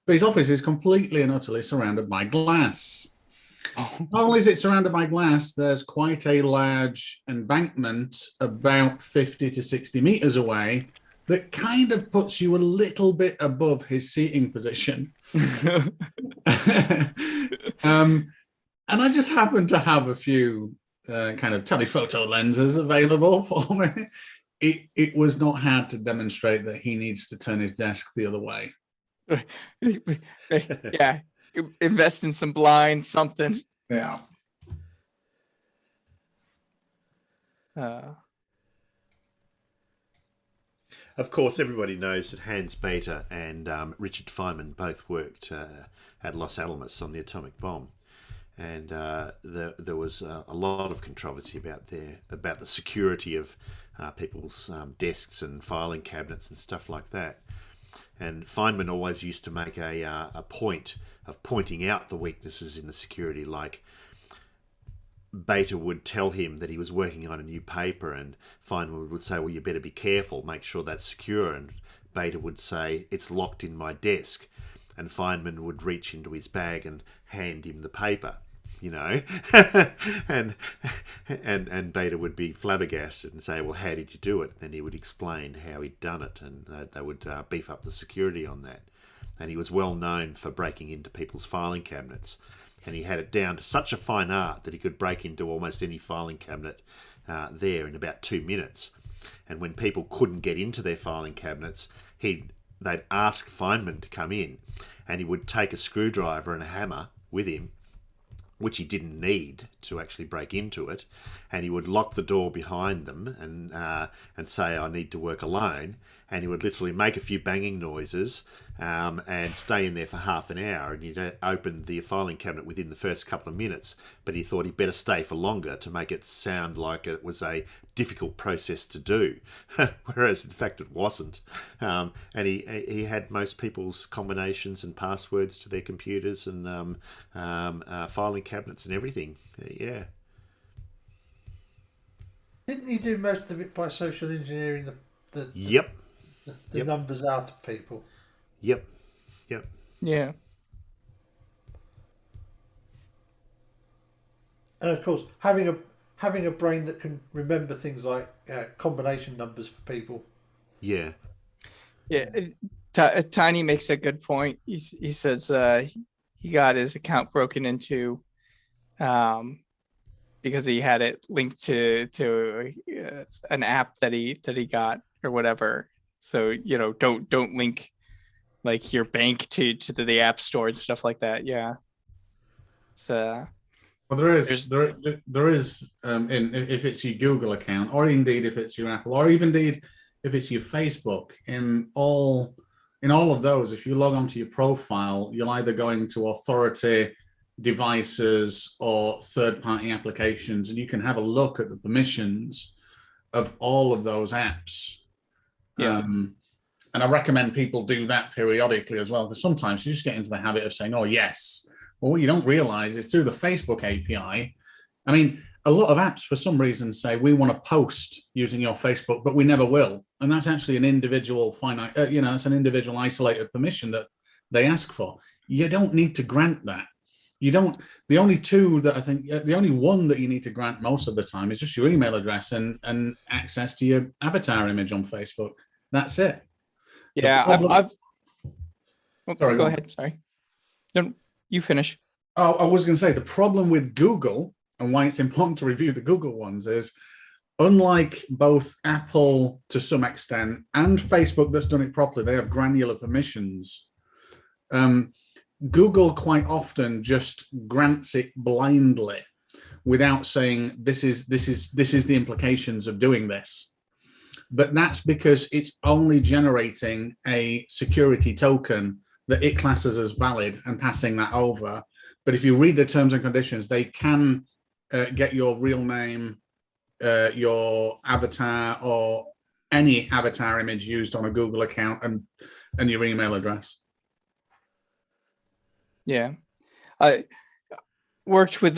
But his office is completely and utterly surrounded by glass. Not only is it surrounded by glass, there's quite a large embankment about 50 to 60 meters away that kind of puts you a little bit above his seating position. And I just happen to have a few kind of telephoto lenses available for me. It was not hard to demonstrate that he needs to turn his desk the other way. Yeah. Invest in some blinds, something. Yeah. Of course, everybody knows that Hans Bethe and Richard Feynman both worked at Los Alamos on the atomic bomb, and there was a lot of controversy about the security of people's desks and filing cabinets and stuff like that. And Feynman always used to make a point of pointing out the weaknesses in the security, like Bethe would tell him that he was working on a new paper, and Feynman would say, well, you better be careful, make sure that's secure. And Bethe would say, it's locked in my desk. And Feynman would reach into his bag and hand him the paper, you know. and Bethe would be flabbergasted and say, well, how did you do it? And he would explain how he'd done it, and they would beef up the security on that. And he was well known for breaking into people's filing cabinets. And he had it down to such a fine art that he could break into almost any filing cabinet there in about 2 minutes. And when people couldn't get into their filing cabinets, they'd ask Feynman to come in, and he would take a screwdriver and a hammer with him, which he didn't need to actually break into it, and he would lock the door behind them and say, I need to work alone. And he would literally make a few banging noises and stay in there for half an hour, and he'd open the filing cabinet within the first couple of minutes, but he thought he'd better stay for longer to make it sound like it was a difficult process to do, whereas in fact it wasn't. And he had most people's combinations and passwords to their computers and filing cabinets and everything. Yeah. Didn't he do most of it by social engineering the numbers out of people? Yep. Yeah. And of course, having a brain that can remember things like combination numbers for people. Yeah. Yeah. Tiny makes a good point. He says he got his account broken into because he had it linked to an app that he got or whatever. So, you know, don't link like your bank to the app store and stuff like that. Yeah. It's well, there is if it's your Google account, or indeed if it's your Apple, or even indeed if it's your Facebook, in all of those, if you log onto your profile, you'll either go into authority, devices, or third-party applications, and you can have a look at the permissions of all of those apps. Yeah. And I recommend people do that periodically as well, because sometimes you just get into the habit of saying, oh, yes. Well, what you don't realize is through the Facebook API, I mean, a lot of apps for some reason say we want to post using your Facebook, but we never will. And that's actually an individual finite, it's an individual isolated permission that they ask for. You don't need to grant that. You don't. The only two that I think, the only one that you need to grant most of the time is just your email address and access to your avatar image on Facebook. That's it. Yeah, Sorry, go ahead. Sorry. No, you finish. Oh, I was going to say the problem with Google and why it's important to review the Google ones is, unlike both Apple to some extent and Facebook that's done it properly, they have granular permissions. Google quite often just grants it blindly without saying this is the implications of doing this. But that's because it's only generating a security token that it classes as valid and passing that over. But if you read the terms and conditions, they can get your real name, your avatar, or any avatar image used on a Google account and your email address. Yeah. I worked with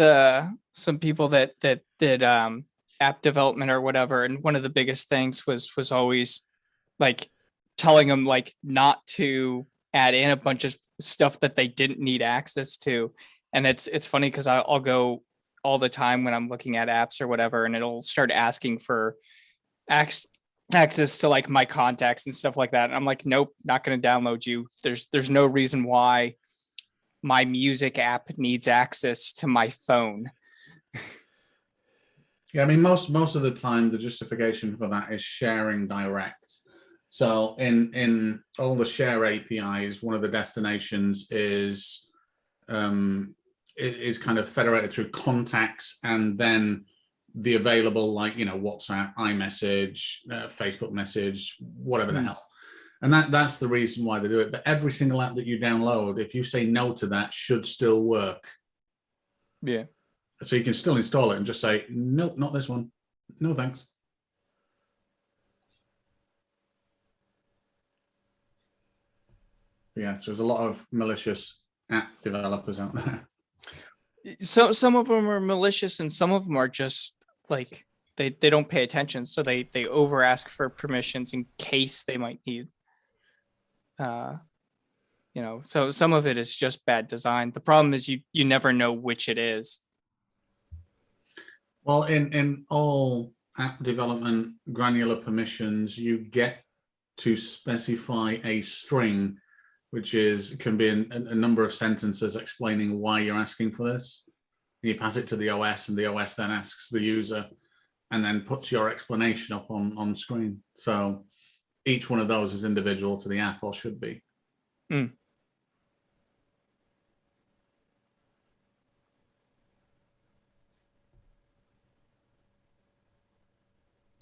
some people that did app development or whatever, and one of the biggest things was always like telling them like not to add in a bunch of stuff that they didn't need access to. And it's funny because I'll go all the time when I'm looking at apps or whatever, and it'll start asking for access to like my contacts and stuff like that, and I'm like, nope, not going to download you. There's no reason why my music app needs access to my phone. Yeah, I mean, most of the time, the justification for that is sharing direct. So in all the share APIs, one of the destinations is kind of federated through contacts and then the available, like, WhatsApp, iMessage, Facebook message, whatever the hell. And that's the reason why they do it. But every single app that you download, if you say no to that, should still work. Yeah. So you can still install it and just say, nope, not this one. No, thanks. Yeah, so there's a lot of malicious app developers out there. So some of them are malicious and some of them are just like they don't pay attention, so they over ask for permissions in case they might need. So some of it is just bad design. The problem is you never know which it is. Well, in all app development granular permissions, you get to specify a string, which can be a number of sentences explaining why you're asking for this. You pass it to the OS, and the OS then asks the user and then puts your explanation up on screen. So each one of those is individual to the app, or should be.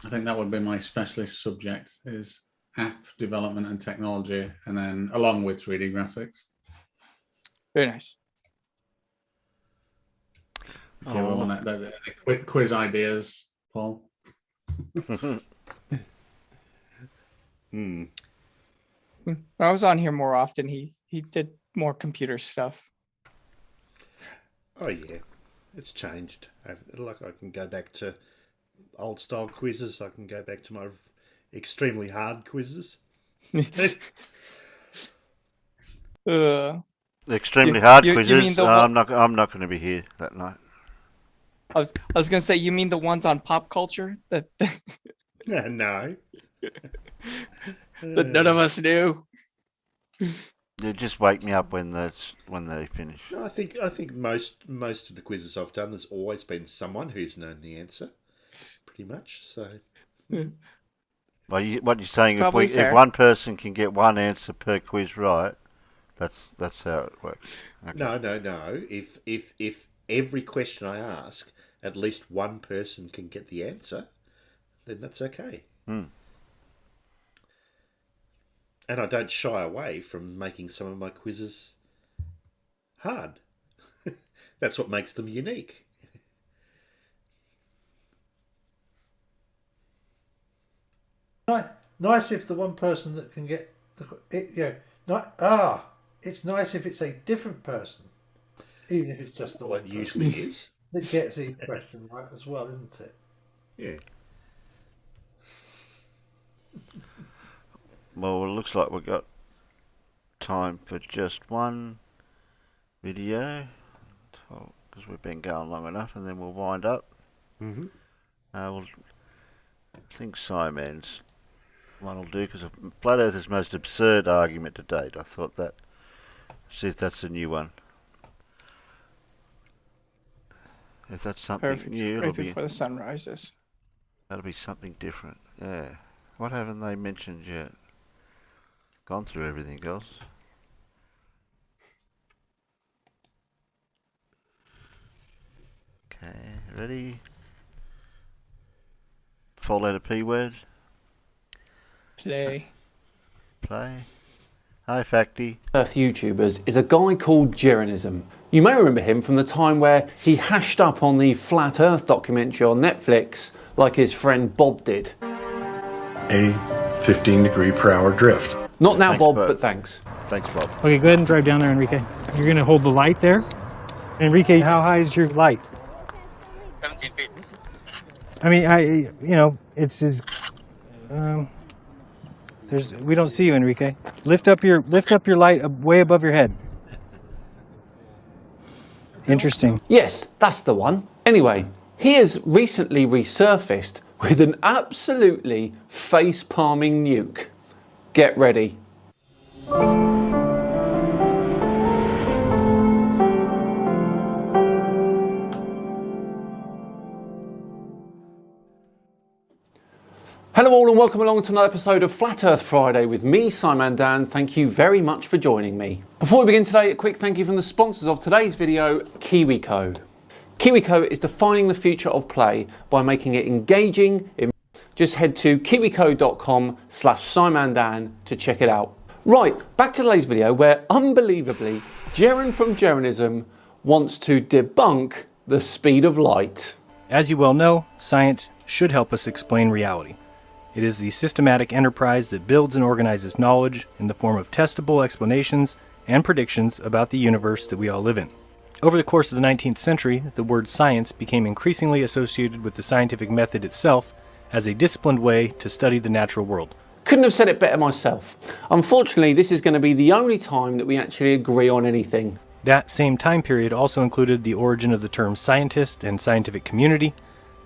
I think that would be my specialist subject, is app development and technology, and then along with 3D graphics. Very nice. If you ever want quick quiz ideas, Paul. When I was on here more often, he did more computer stuff. Oh yeah, it's changed. I can go back to old style quizzes. I can go back to my extremely hard quizzes. Extremely hard quizzes. I'm not going to be here that night. I was going to say, you mean the ones on pop culture that no. that none of us knew. You just wake me up when they finish. No, I think most of the quizzes I've done, there's always been someone who's known the answer, pretty much. So, well, what you're saying, if one person can get one answer per quiz right, that's how it works. Okay. No. If every question I ask, at least one person can get the answer, then that's okay. And I don't shy away from making some of my quizzes hard. That's what makes them unique. Nice if the one person that can get it's nice if it's a different person, even if it's just the one. It usually is. That gets each question right as well, isn't it? Yeah. Well, it looks like we've got time for just one video, because we've been going long enough, and then we'll wind up. Mm-hmm. I think Simon's one will do, because Flat Earth's most absurd argument to date. I thought that. See if that's a new one. If that's something new, Right before the sun rises. That'll be something different. Yeah. What haven't they mentioned yet? Gone through everything else. Okay, ready? 4-letter P word. Play. Hi, Facty. Earth YouTubers is a guy called Jeranism. You may remember him from the time where he hashed up on the Flat Earth documentary on Netflix like his friend Bob did. A 15-degree-per-hour drift. Not now, Bob, but thanks. Thanks, Bob. Okay, go ahead and drive down there, Enrique. You're going to hold the light there. Enrique, how high is your light? 17 feet. I mean, it's as... we don't see you, Enrique. Lift up your light way above your head. Interesting. Yes, that's the one. Anyway, he has recently resurfaced with an absolutely face-palming nuke. Get ready. Hello all and welcome along to another episode of Flat Earth Friday with me, Simon Dan. Thank you very much for joining me. Before we begin today, a quick thank you from the sponsors of today's video, KiwiCode. KiwiCo is defining the future of play by making it engaging. Just head to kiwico.com/SimonDan to check it out. Right, back to today's video where, unbelievably, Jaren from Jeranism wants to debunk the speed of light. As you well know, science should help us explain reality. It is the systematic enterprise that builds and organizes knowledge in the form of testable explanations and predictions about the universe that we all live in. Over the course of the 19th century, the word science became increasingly associated with the scientific method itself as a disciplined way to study the natural world. Couldn't have said it better myself. Unfortunately, this is going to be the only time that we actually agree on anything. That same time period also included the origin of the term scientist and scientific community,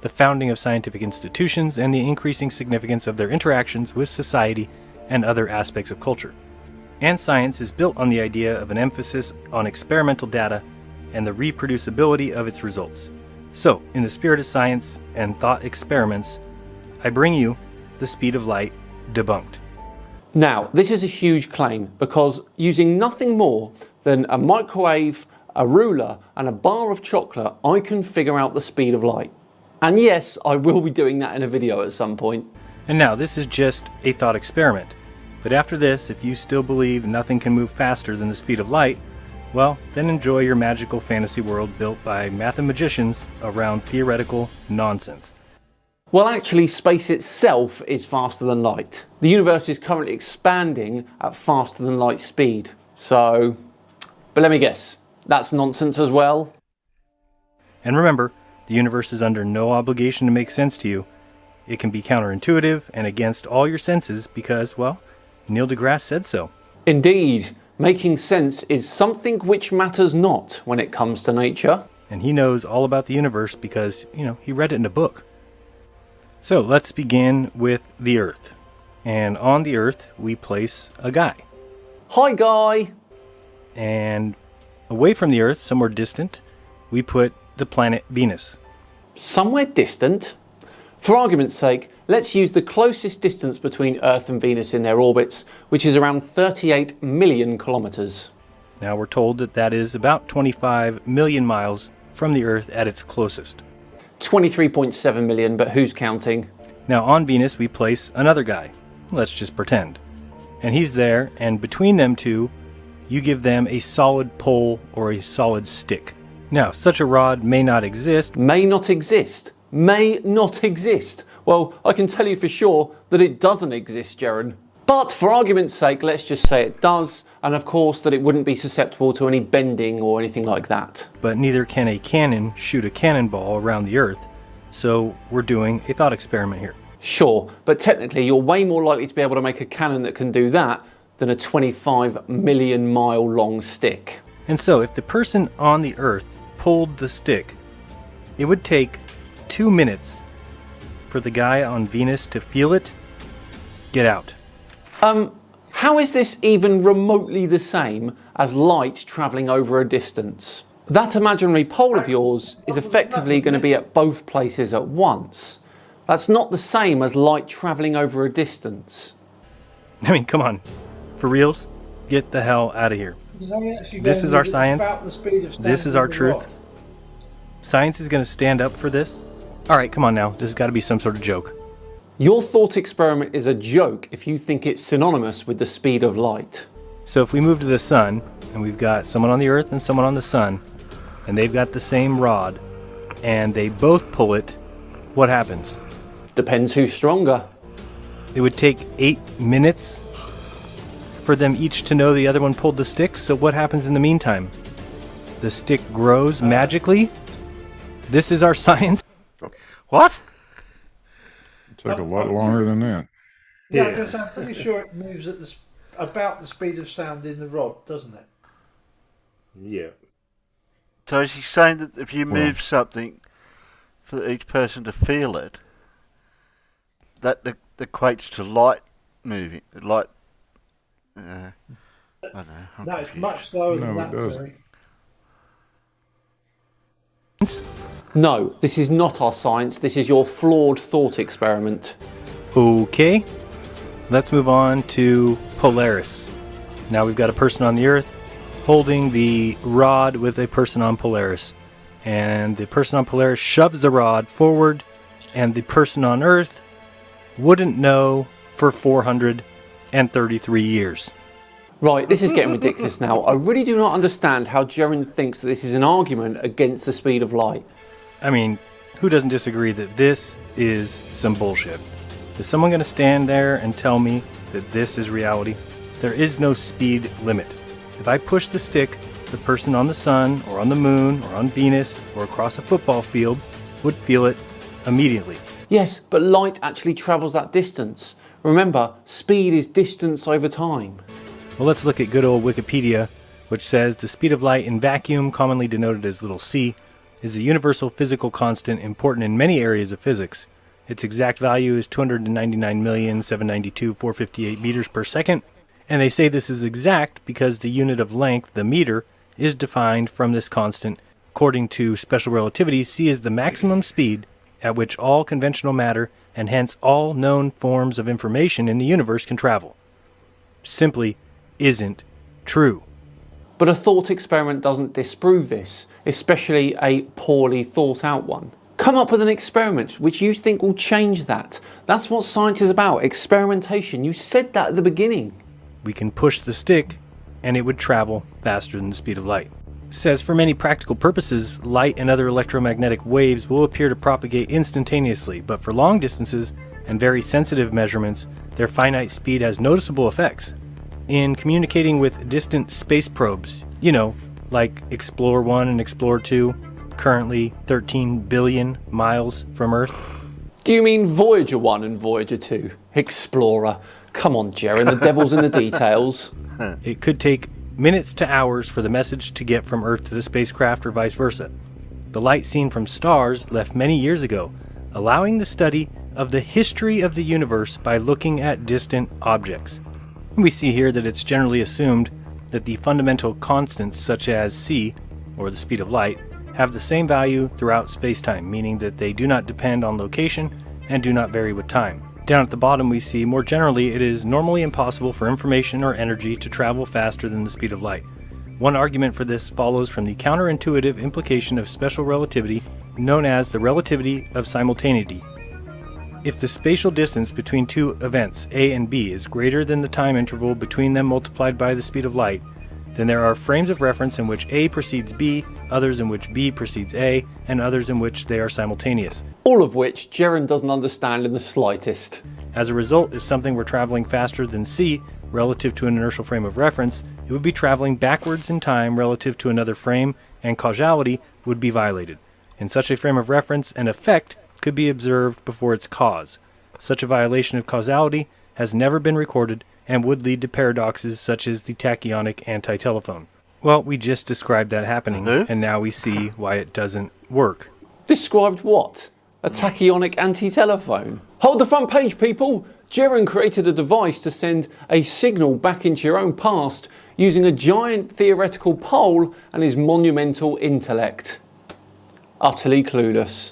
the founding of scientific institutions, and the increasing significance of their interactions with society and other aspects of culture. And science is built on the idea of an emphasis on experimental data and the reproducibility of its results. So, in the spirit of science and thought experiments, I bring you the speed of light debunked. Now, this is a huge claim because using nothing more than a microwave, a ruler, and a bar of chocolate, I can figure out the speed of light. And yes, I will be doing that in a video at some point. And now, this is just a thought experiment. But after this, if you still believe nothing can move faster than the speed of light, well, then enjoy your magical fantasy world built by mathematicians around theoretical nonsense. Well, actually, space itself is faster than light. The universe is currently expanding at faster than light speed. So, but let me guess, that's nonsense as well? And remember, the universe is under no obligation to make sense to you. It can be counterintuitive and against all your senses because, well, Neil deGrasse said so. Indeed, making sense is something which matters not when it comes to nature. And he knows all about the universe because, he read it in a book. So let's begin with the Earth. And on the Earth, we place a guy. Hi, guy! And away from the Earth, somewhere distant, we put the planet Venus. Somewhere distant? For argument's sake, let's use the closest distance between Earth and Venus in their orbits, which is around 38 million kilometers. Now we're told that that is about 25 million miles from the Earth at its closest. 23.7 million, but who's counting? Now on Venus we place another guy. Let's just pretend. And he's there, and between them two, you give them a solid pole or a solid stick. Now, such a rod may not exist. May not exist. May not exist. Well, I can tell you for sure that it doesn't exist, Jaren. But for argument's sake, let's just say it does, and of course that it wouldn't be susceptible to any bending or anything like that. But neither can a cannon shoot a cannonball around the Earth, so we're doing a thought experiment here. Sure, but technically you're way more likely to be able to make a cannon that can do that than a 25 million mile long stick. And so if the person on the Earth pulled the stick, it would take 2 minutes for the guy on Venus to feel it get out. How is this even remotely the same as light travelling over a distance? That imaginary pole of yours is effectively going to be at both places at once. That's not the same as light travelling over a distance. I mean, come on. For reals? Get the hell out of here. This is our science. This is our truth. Science is going to stand up for this? Alright, come on now. This has got to be some sort of joke. Your thought experiment is a joke if you think it's synonymous with the speed of light. So if we move to the sun, and we've got someone on the Earth and someone on the sun, and they've got the same rod, and they both pull it, what happens? Depends who's stronger. It would take 8 minutes for them each to know the other one pulled the stick, so what happens in the meantime? The stick grows magically? This is our science? What? It took a lot longer than that. Yeah, because I'm pretty sure it moves at about the speed of sound in the rod, doesn't it? Yeah. So is he saying that if you move something for each person to feel it, that equates to light moving? Light. I don't know. No, it's much slower than that, Terry. No, this is not our science. This is your flawed thought experiment. Okay. Let's move on to Polaris. Now we've got a person on the Earth holding the rod with a person on Polaris. and the person on Polaris shoves the rod forward, and the person on Earth wouldn't know for 433 years. Right, this is getting ridiculous now. I really do not understand how Jaren thinks that this is an argument against the speed of light. I mean, who doesn't disagree that this is some bullshit? Is someone going to stand there and tell me that this is reality? There is no speed limit. If I push the stick, the person on the sun or on the moon or on Venus or across a football field would feel it immediately. Yes, but light actually travels that distance. Remember, speed is distance over time. Well, let's look at good old Wikipedia, which says the speed of light in vacuum, commonly denoted as little c, is a universal physical constant important in many areas of physics. Its exact value is 299,792,458 meters per second, and they say this is exact because the unit of length, the meter, is defined from this constant. According to special relativity, c is the maximum speed at which all conventional matter, and hence all known forms of information in the universe, can travel. Simply isn't true. But a thought experiment doesn't disprove this, especially a poorly thought out one. Come up with an experiment which you think will change that. That's what science is about, experimentation. You said that at the beginning. We can push the stick and it would travel faster than the speed of light. It says for many practical purposes, light and other electromagnetic waves will appear to propagate instantaneously, but for long distances and very sensitive measurements, their finite speed has noticeable effects. In communicating with distant space probes, like Explorer 1 and Explorer 2, currently 13 billion miles from Earth. Do you mean Voyager 1 and Voyager 2? Explorer. Come on, Jaren, the devil's in the details. It could take minutes to hours for the message to get from Earth to the spacecraft or vice versa. The light seen from stars left many years ago, allowing the study of the history of the universe by looking at distant objects. We see here that it's generally assumed that the fundamental constants such as c, or the speed of light, have the same value throughout space-time, meaning that they do not depend on location and do not vary with time. Down at the bottom we see, more generally, it is normally impossible for information or energy to travel faster than the speed of light. One argument for this follows from the counterintuitive implication of special relativity known as the relativity of simultaneity. If the spatial distance between two events, A and B, is greater than the time interval between them multiplied by the speed of light, then there are frames of reference in which A precedes B, others in which B precedes A, and others in which they are simultaneous. All of which Jaren doesn't understand in the slightest. As a result, if something were traveling faster than C relative to an inertial frame of reference, it would be traveling backwards in time relative to another frame, and causality would be violated. In such a frame of reference, an effect could be observed before its cause. Such a violation of causality has never been recorded and would lead to paradoxes such as the tachyonic anti-telephone. Well, we just described that happening, and now we see why it doesn't work. Described what? A tachyonic anti-telephone? Hold the front page, people! Jaren created a device to send a signal back into your own past using a giant theoretical pole and his monumental intellect. Utterly clueless.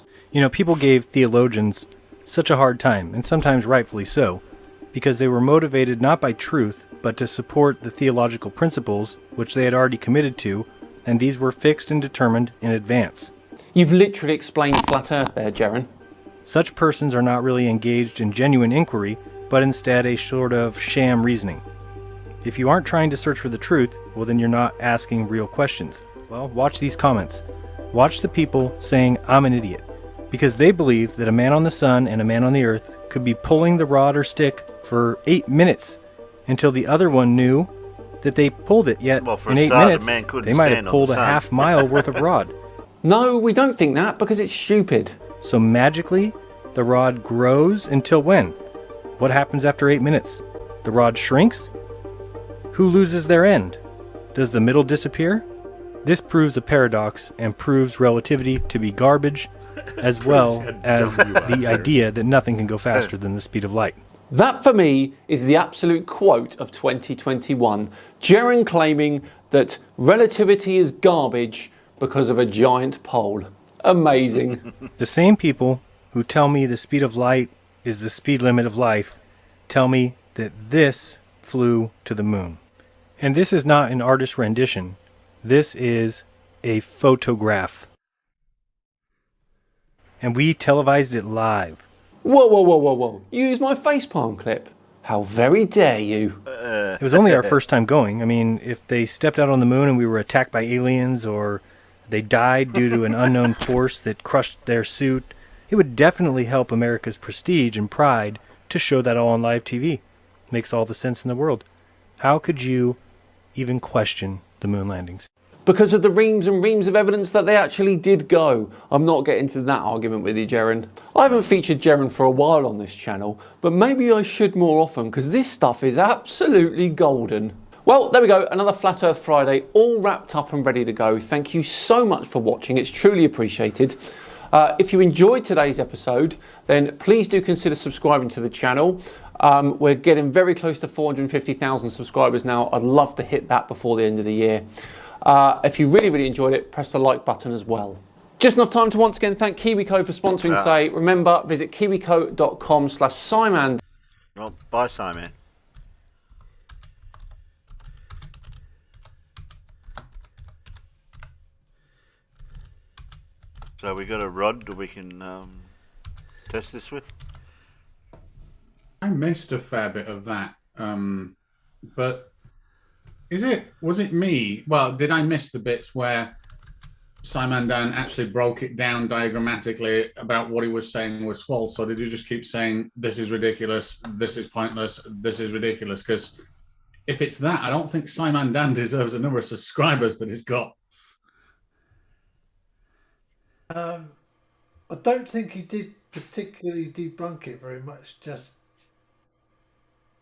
People gave theologians such a hard time, and sometimes rightfully so, because they were motivated not by truth, but to support the theological principles which they had already committed to, and these were fixed and determined in advance. You've literally explained flat earth there, Jaren. Such persons are not really engaged in genuine inquiry, but instead a sort of sham reasoning. If you aren't trying to search for the truth, well then you're not asking real questions. Well, watch these comments. Watch the people saying, "I'm an idiot," because they believe that a man on the sun and a man on the earth could be pulling the rod or stick for 8 minutes until the other one knew that they pulled it, yet in 8 minutes they might have pulled a half mile worth of rod. No, we don't think that because it's stupid. So magically, the rod grows until when? What happens after 8 minutes? The rod shrinks? Who loses their end? Does the middle disappear? This proves a paradox and proves relativity to be garbage, as well as the idea that nothing can go faster than the speed of light. That for me is the absolute quote of 2021. Jaren claiming that relativity is garbage because of a giant pole. Amazing. The same people who tell me the speed of light is the speed limit of life tell me that this flew to the moon. And this is not an artist's rendition. This is a photograph. and we televised it live. Whoa, whoa, whoa, whoa, whoa. You used my facepalm clip. How very dare you. It was only our first time going. I mean, if they stepped out on the moon and we were attacked by aliens, or they died due to an unknown force that crushed their suit, it would definitely help America's prestige and pride to show that all on live TV. Makes all the sense in the world. How could you even question the moon landings? Because of the reams and reams of evidence that they actually did go. I'm not getting into that argument with you, Jaren. I haven't featured Jaren for a while on this channel, but maybe I should more often, because this stuff is absolutely golden. Well, there we go, another Flat Earth Friday, all wrapped up and ready to go. Thank you so much for watching, it's truly appreciated. If you enjoyed today's episode, then please do consider subscribing to the channel. We're getting very close to 450,000 subscribers now. I'd love to hit that before the end of the year. If you really enjoyed it, press the like button as well. Just enough time to once again thank KiwiCo for sponsoring today. Remember, visit kiwico.com/Simon. Well, bye, Simon. So we got a rod that we can test this with? I missed a fair bit of that, but was it me? Well, did I miss the bits where Simon Dan actually broke it down diagrammatically about what he was saying was false, or did you just keep saying, this is ridiculous, this is pointless, this is ridiculous? Because if it's that, I don't think Simon Dan deserves the number of subscribers that he's got. I don't think he did particularly debunk it very much, just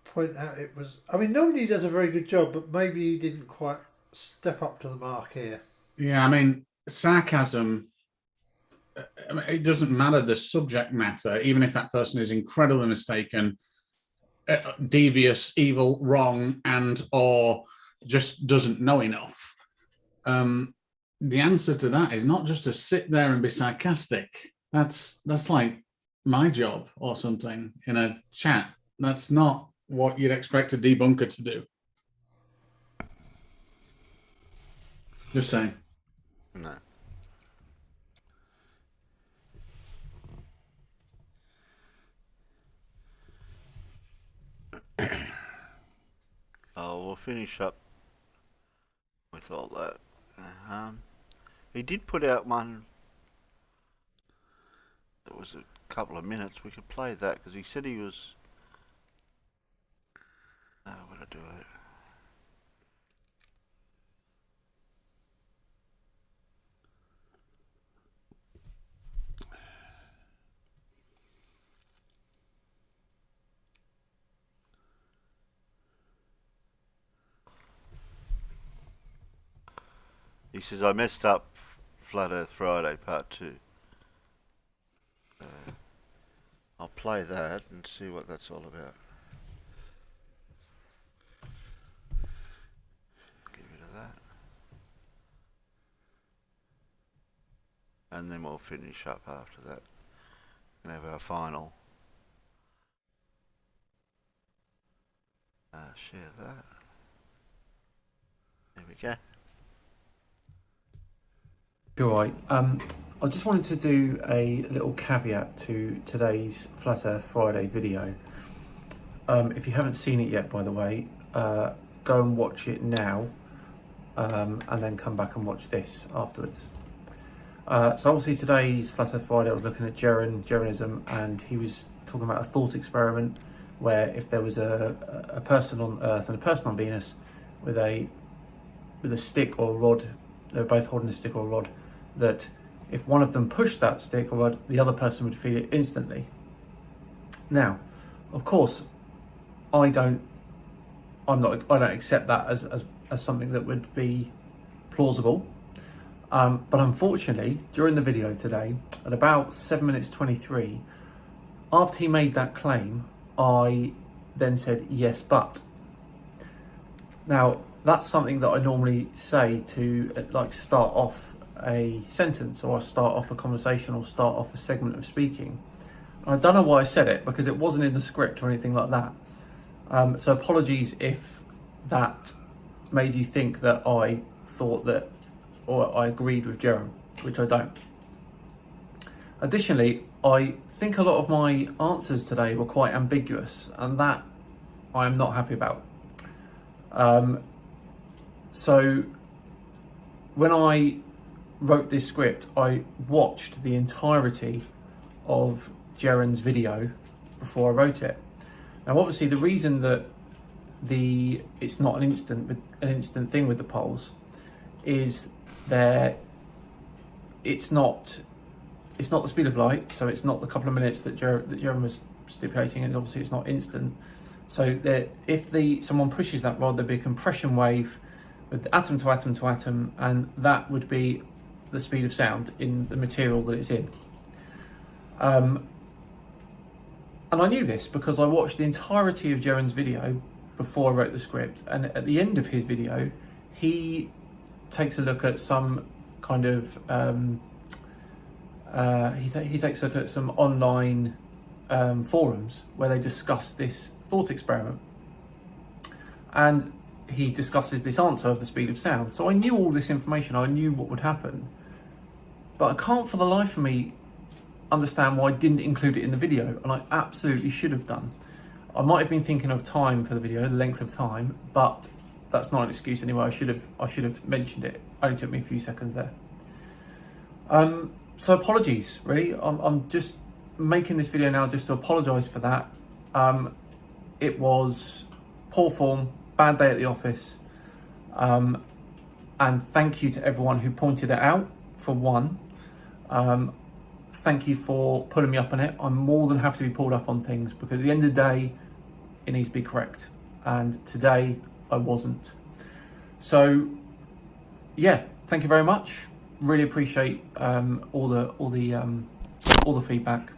point out it was... I mean, normally he does a very good job, but maybe he didn't quite step up to the mark here. Yeah, I mean, sarcasm, it doesn't matter the subject matter, even if that person is incredibly mistaken, devious, evil, wrong, and or just doesn't know enough. The answer to that is not just to sit there and be sarcastic. That's like my job or something in a chat. That's not what you'd expect a debunker to do. Just saying. No. Oh, we'll finish up with all that. He did put out one that was a couple of minutes. We could play that because he said he was... Oh, what did I do it? He says, I messed up Flat Earth Friday Part 2. I'll play that and see what that's all about. Get rid of that. And then we'll finish up after that and have our final. Share that. There we go. All right. I just wanted to do a little caveat to today's Flat Earth Friday video. If you haven't seen it yet, by the way, go and watch it now, and then come back and watch this afterwards. So obviously today's Flat Earth Friday, I was looking at Jeranism, and he was talking about a thought experiment where if there was a person on Earth and a person on Venus with a stick or rod, they were both holding a stick or rod, that if one of them pushed that stick or rod, the other person would feel it instantly. Now, of course, I don't accept that as something that would be plausible. But unfortunately, during the video today, at about 7 minutes 23, after he made that claim, I then said, yes, but. Now, that's something that I normally say to like start off a sentence, or start off a conversation, or start off a segment of speaking. And I don't know why I said it, because it wasn't in the script or anything like that. So apologies if that made you think that I thought that, or I agreed with Jerome, which I don't. Additionally, I think a lot of my answers today were quite ambiguous, and that I am not happy about. So when I wrote this script, I watched the entirety of Jeren's video before I wrote it. Now, obviously, the reason that it's not an instant thing with the polls is it's not the speed of light, so it's not the couple of minutes that Jeren was stipulating, and obviously it's not instant. So that if someone pushes that rod, there'd be a compression wave with atom to atom to atom, and that would be the speed of sound in the material that it's in. And I knew this because I watched the entirety of Jeren's video before I wrote the script, and at the end of his video, he takes a look at some kind of he takes a look at some online forums where they discuss this thought experiment, and he discusses this answer of the speed of sound. So I knew all this information, I knew what would happen, but I can't for the life of me understand why I didn't include it in the video, and I absolutely should have done. I might have been thinking of time for the video, the length of time, but that's not an excuse anyway. I should have mentioned it. Only took me a few seconds there. So apologies, really. I'm just making this video now just to apologise for that. It was poor form, bad day at the office, and thank you to everyone who pointed it out, for one. Thank you for pulling me up on it. I'm more than happy to be pulled up on things, because at the end of the day, it needs to be correct. And today, I wasn't. So, yeah, thank you very much. Really appreciate all the feedback.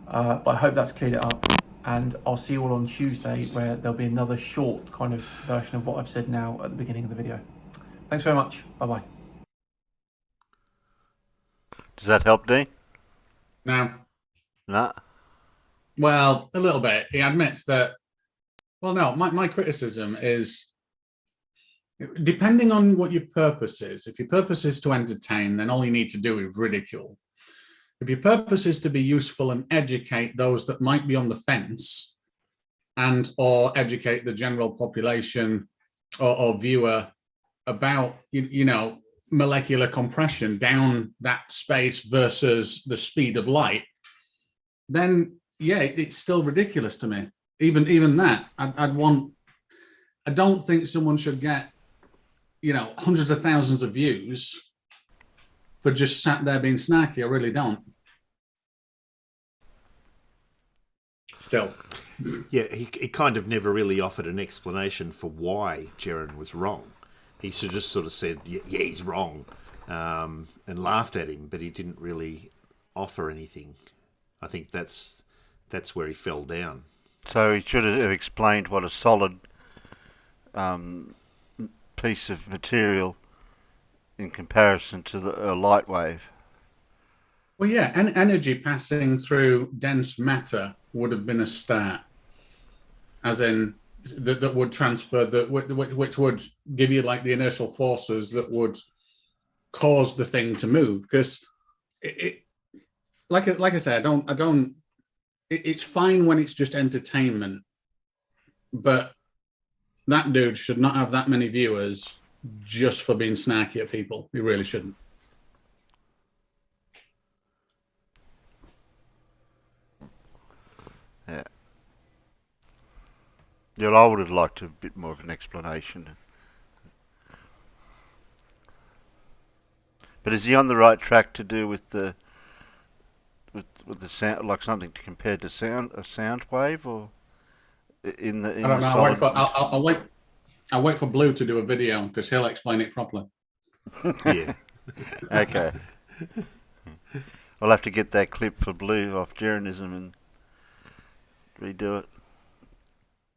But I hope that's cleared it up. And I'll see you all on Tuesday, where there'll be another short kind of version of what I've said now at the beginning of the video. Thanks very much. Bye-bye. Does that help, Dean? No. No. Well, a little bit. He admits that. Well, no, my criticism is, depending on what your purpose is. If your purpose is to entertain, then all you need to do is ridicule. If your purpose is to be useful and educate those that might be on the fence, and or educate the general population or viewer about, you know, molecular compression down that space versus the speed of light, then yeah, it's still ridiculous to me. Even that, I don't think someone should get, you know, hundreds of thousands of views for just sat there being snarky. I really don't. Still. Yeah, he kind of never really offered an explanation for why Jeren was wrong. He should just sort of said, yeah, he's wrong, and laughed at him, but he didn't really offer anything. I think that's where he fell down. So he should have explained what a solid piece of material in comparison to a light wave. Well, yeah, energy passing through dense matter would have been a start, as in that would transfer, which would give you like the inertial forces that would cause the thing to move. Because like I said, I don't. It's fine when it's just entertainment, but that dude should not have that many viewers just for being snarky at people. He really shouldn't. Yeah. Yeah, I would have liked a bit more of an explanation. But is he on the right track to do with the sound, like something to compare to a sound wave, or in the? I don't know. I'll wait for Blue to do a video because he'll explain it properly. Yeah. Okay. I'll have to get that clip for Blue off Jerenism and redo it.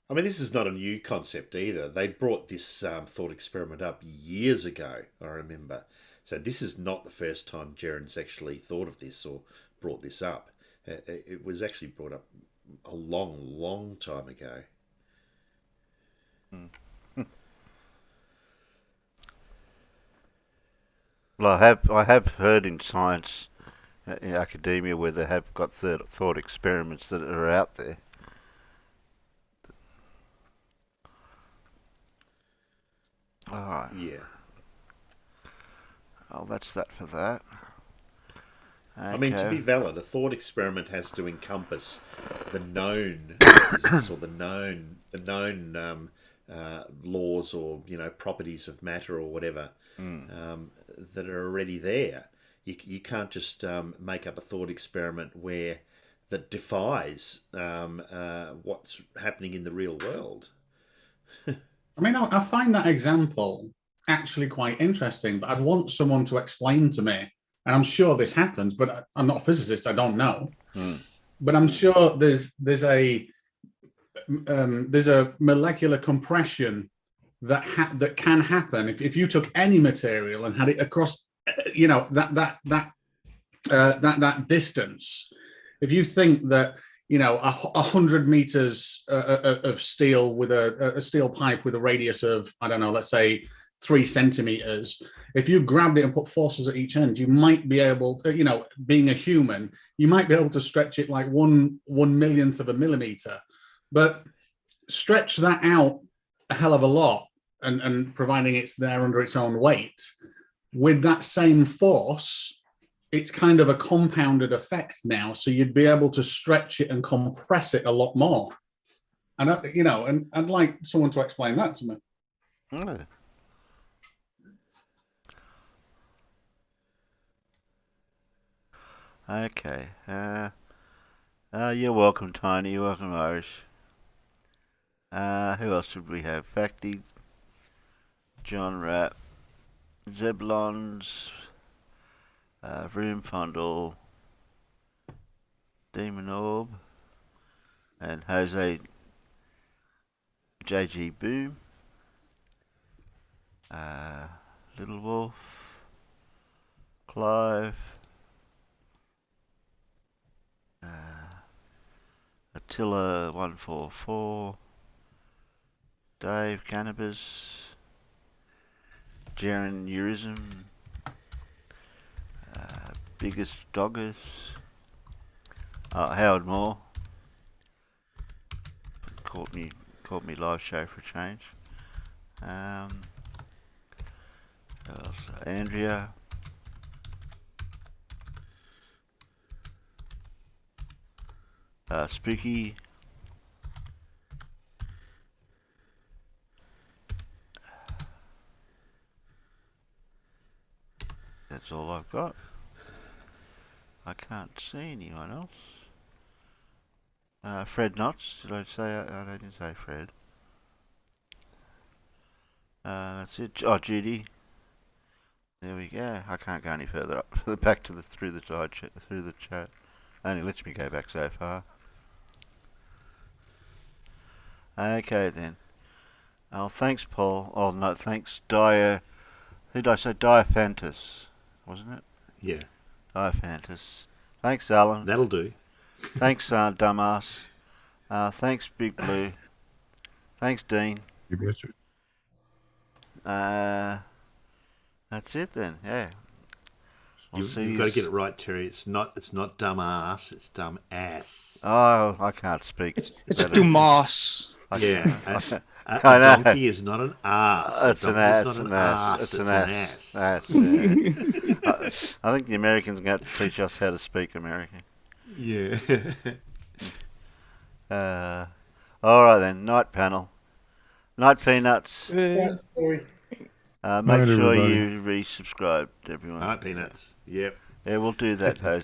I mean, this is not a new concept either. They brought this thought experiment up years ago, I remember. So this is not the first time Jeren's actually thought of this or brought this up. It was actually brought up a long, long time ago. Well, I have heard in science in academia where they have got thought experiments that are out there. All right. Yeah. Oh, that's that for that. Okay. I mean, to be valid, a thought experiment has to encompass the known physics or the known laws or properties of matter or whatever that are already there. You can't just make up a thought experiment that defies what's happening in the real world. I mean, I find that example actually quite interesting, but I'd want someone to explain to me, and I'm sure this happens, but I'm not a physicist, I don't know. But I'm sure there's a molecular compression that can happen if you took any material and had it across, that distance. If you think that 100 meters of steel with a steel pipe with a radius of, I don't know, let's say 3 centimeters, if you grabbed it and put forces at each end, you might be able, being a human, you might be able to stretch it like 1/1,000,000th of a millimeter. But stretch that out a hell of a lot, and providing it's there under its own weight, with that same force, it's kind of a compounded effect now. So you'd be able to stretch it and compress it a lot more. And and I'd like someone to explain that to me. Okay. You're welcome, Tiny. You're welcome, Irish. Who else should we have? Facty, John Rapp, Zeblons, Vroom Fondle, Demon Orb, and Jose JG Boom, Little Wolf, Clive, Attila 144, Dave Cannabis, Jaren Urism, Biggest Doggers, Howard Moore, caught me live show for a change. Who else? Andrea, Spooky, that's all I've got. I can't see anyone else. Fred Knotts, did I say? I didn't say Fred. That's it. Oh, Judy. There we go. I can't go any further up. Back to through the chat. Only lets me go back so far. Okay then. Oh, thanks, Paul. Oh no, thanks, Who did I say? Diaphantus, wasn't it? Yeah. Diaphantus. Thanks, Alan. That'll do. Thanks, Dumbass. Thanks, Big Blue. Thanks, Dean. You betcha. That's it then. Yeah. You've got to get it right, Terry. It's not dumbass. It's dumb ass. Oh, I can't speak. It's Dumas. Yeah. A donkey is not an ass. It's an ass. It's not an ass. It's an ass. I think the Americans are going to have to teach us how to speak American. Yeah. All right then. Night panel. Night Peanuts. Sorry. Make Night, sure everybody. you resubscribe, everyone. Night Peanuts. Yep. Yeah, we'll do that, Jose.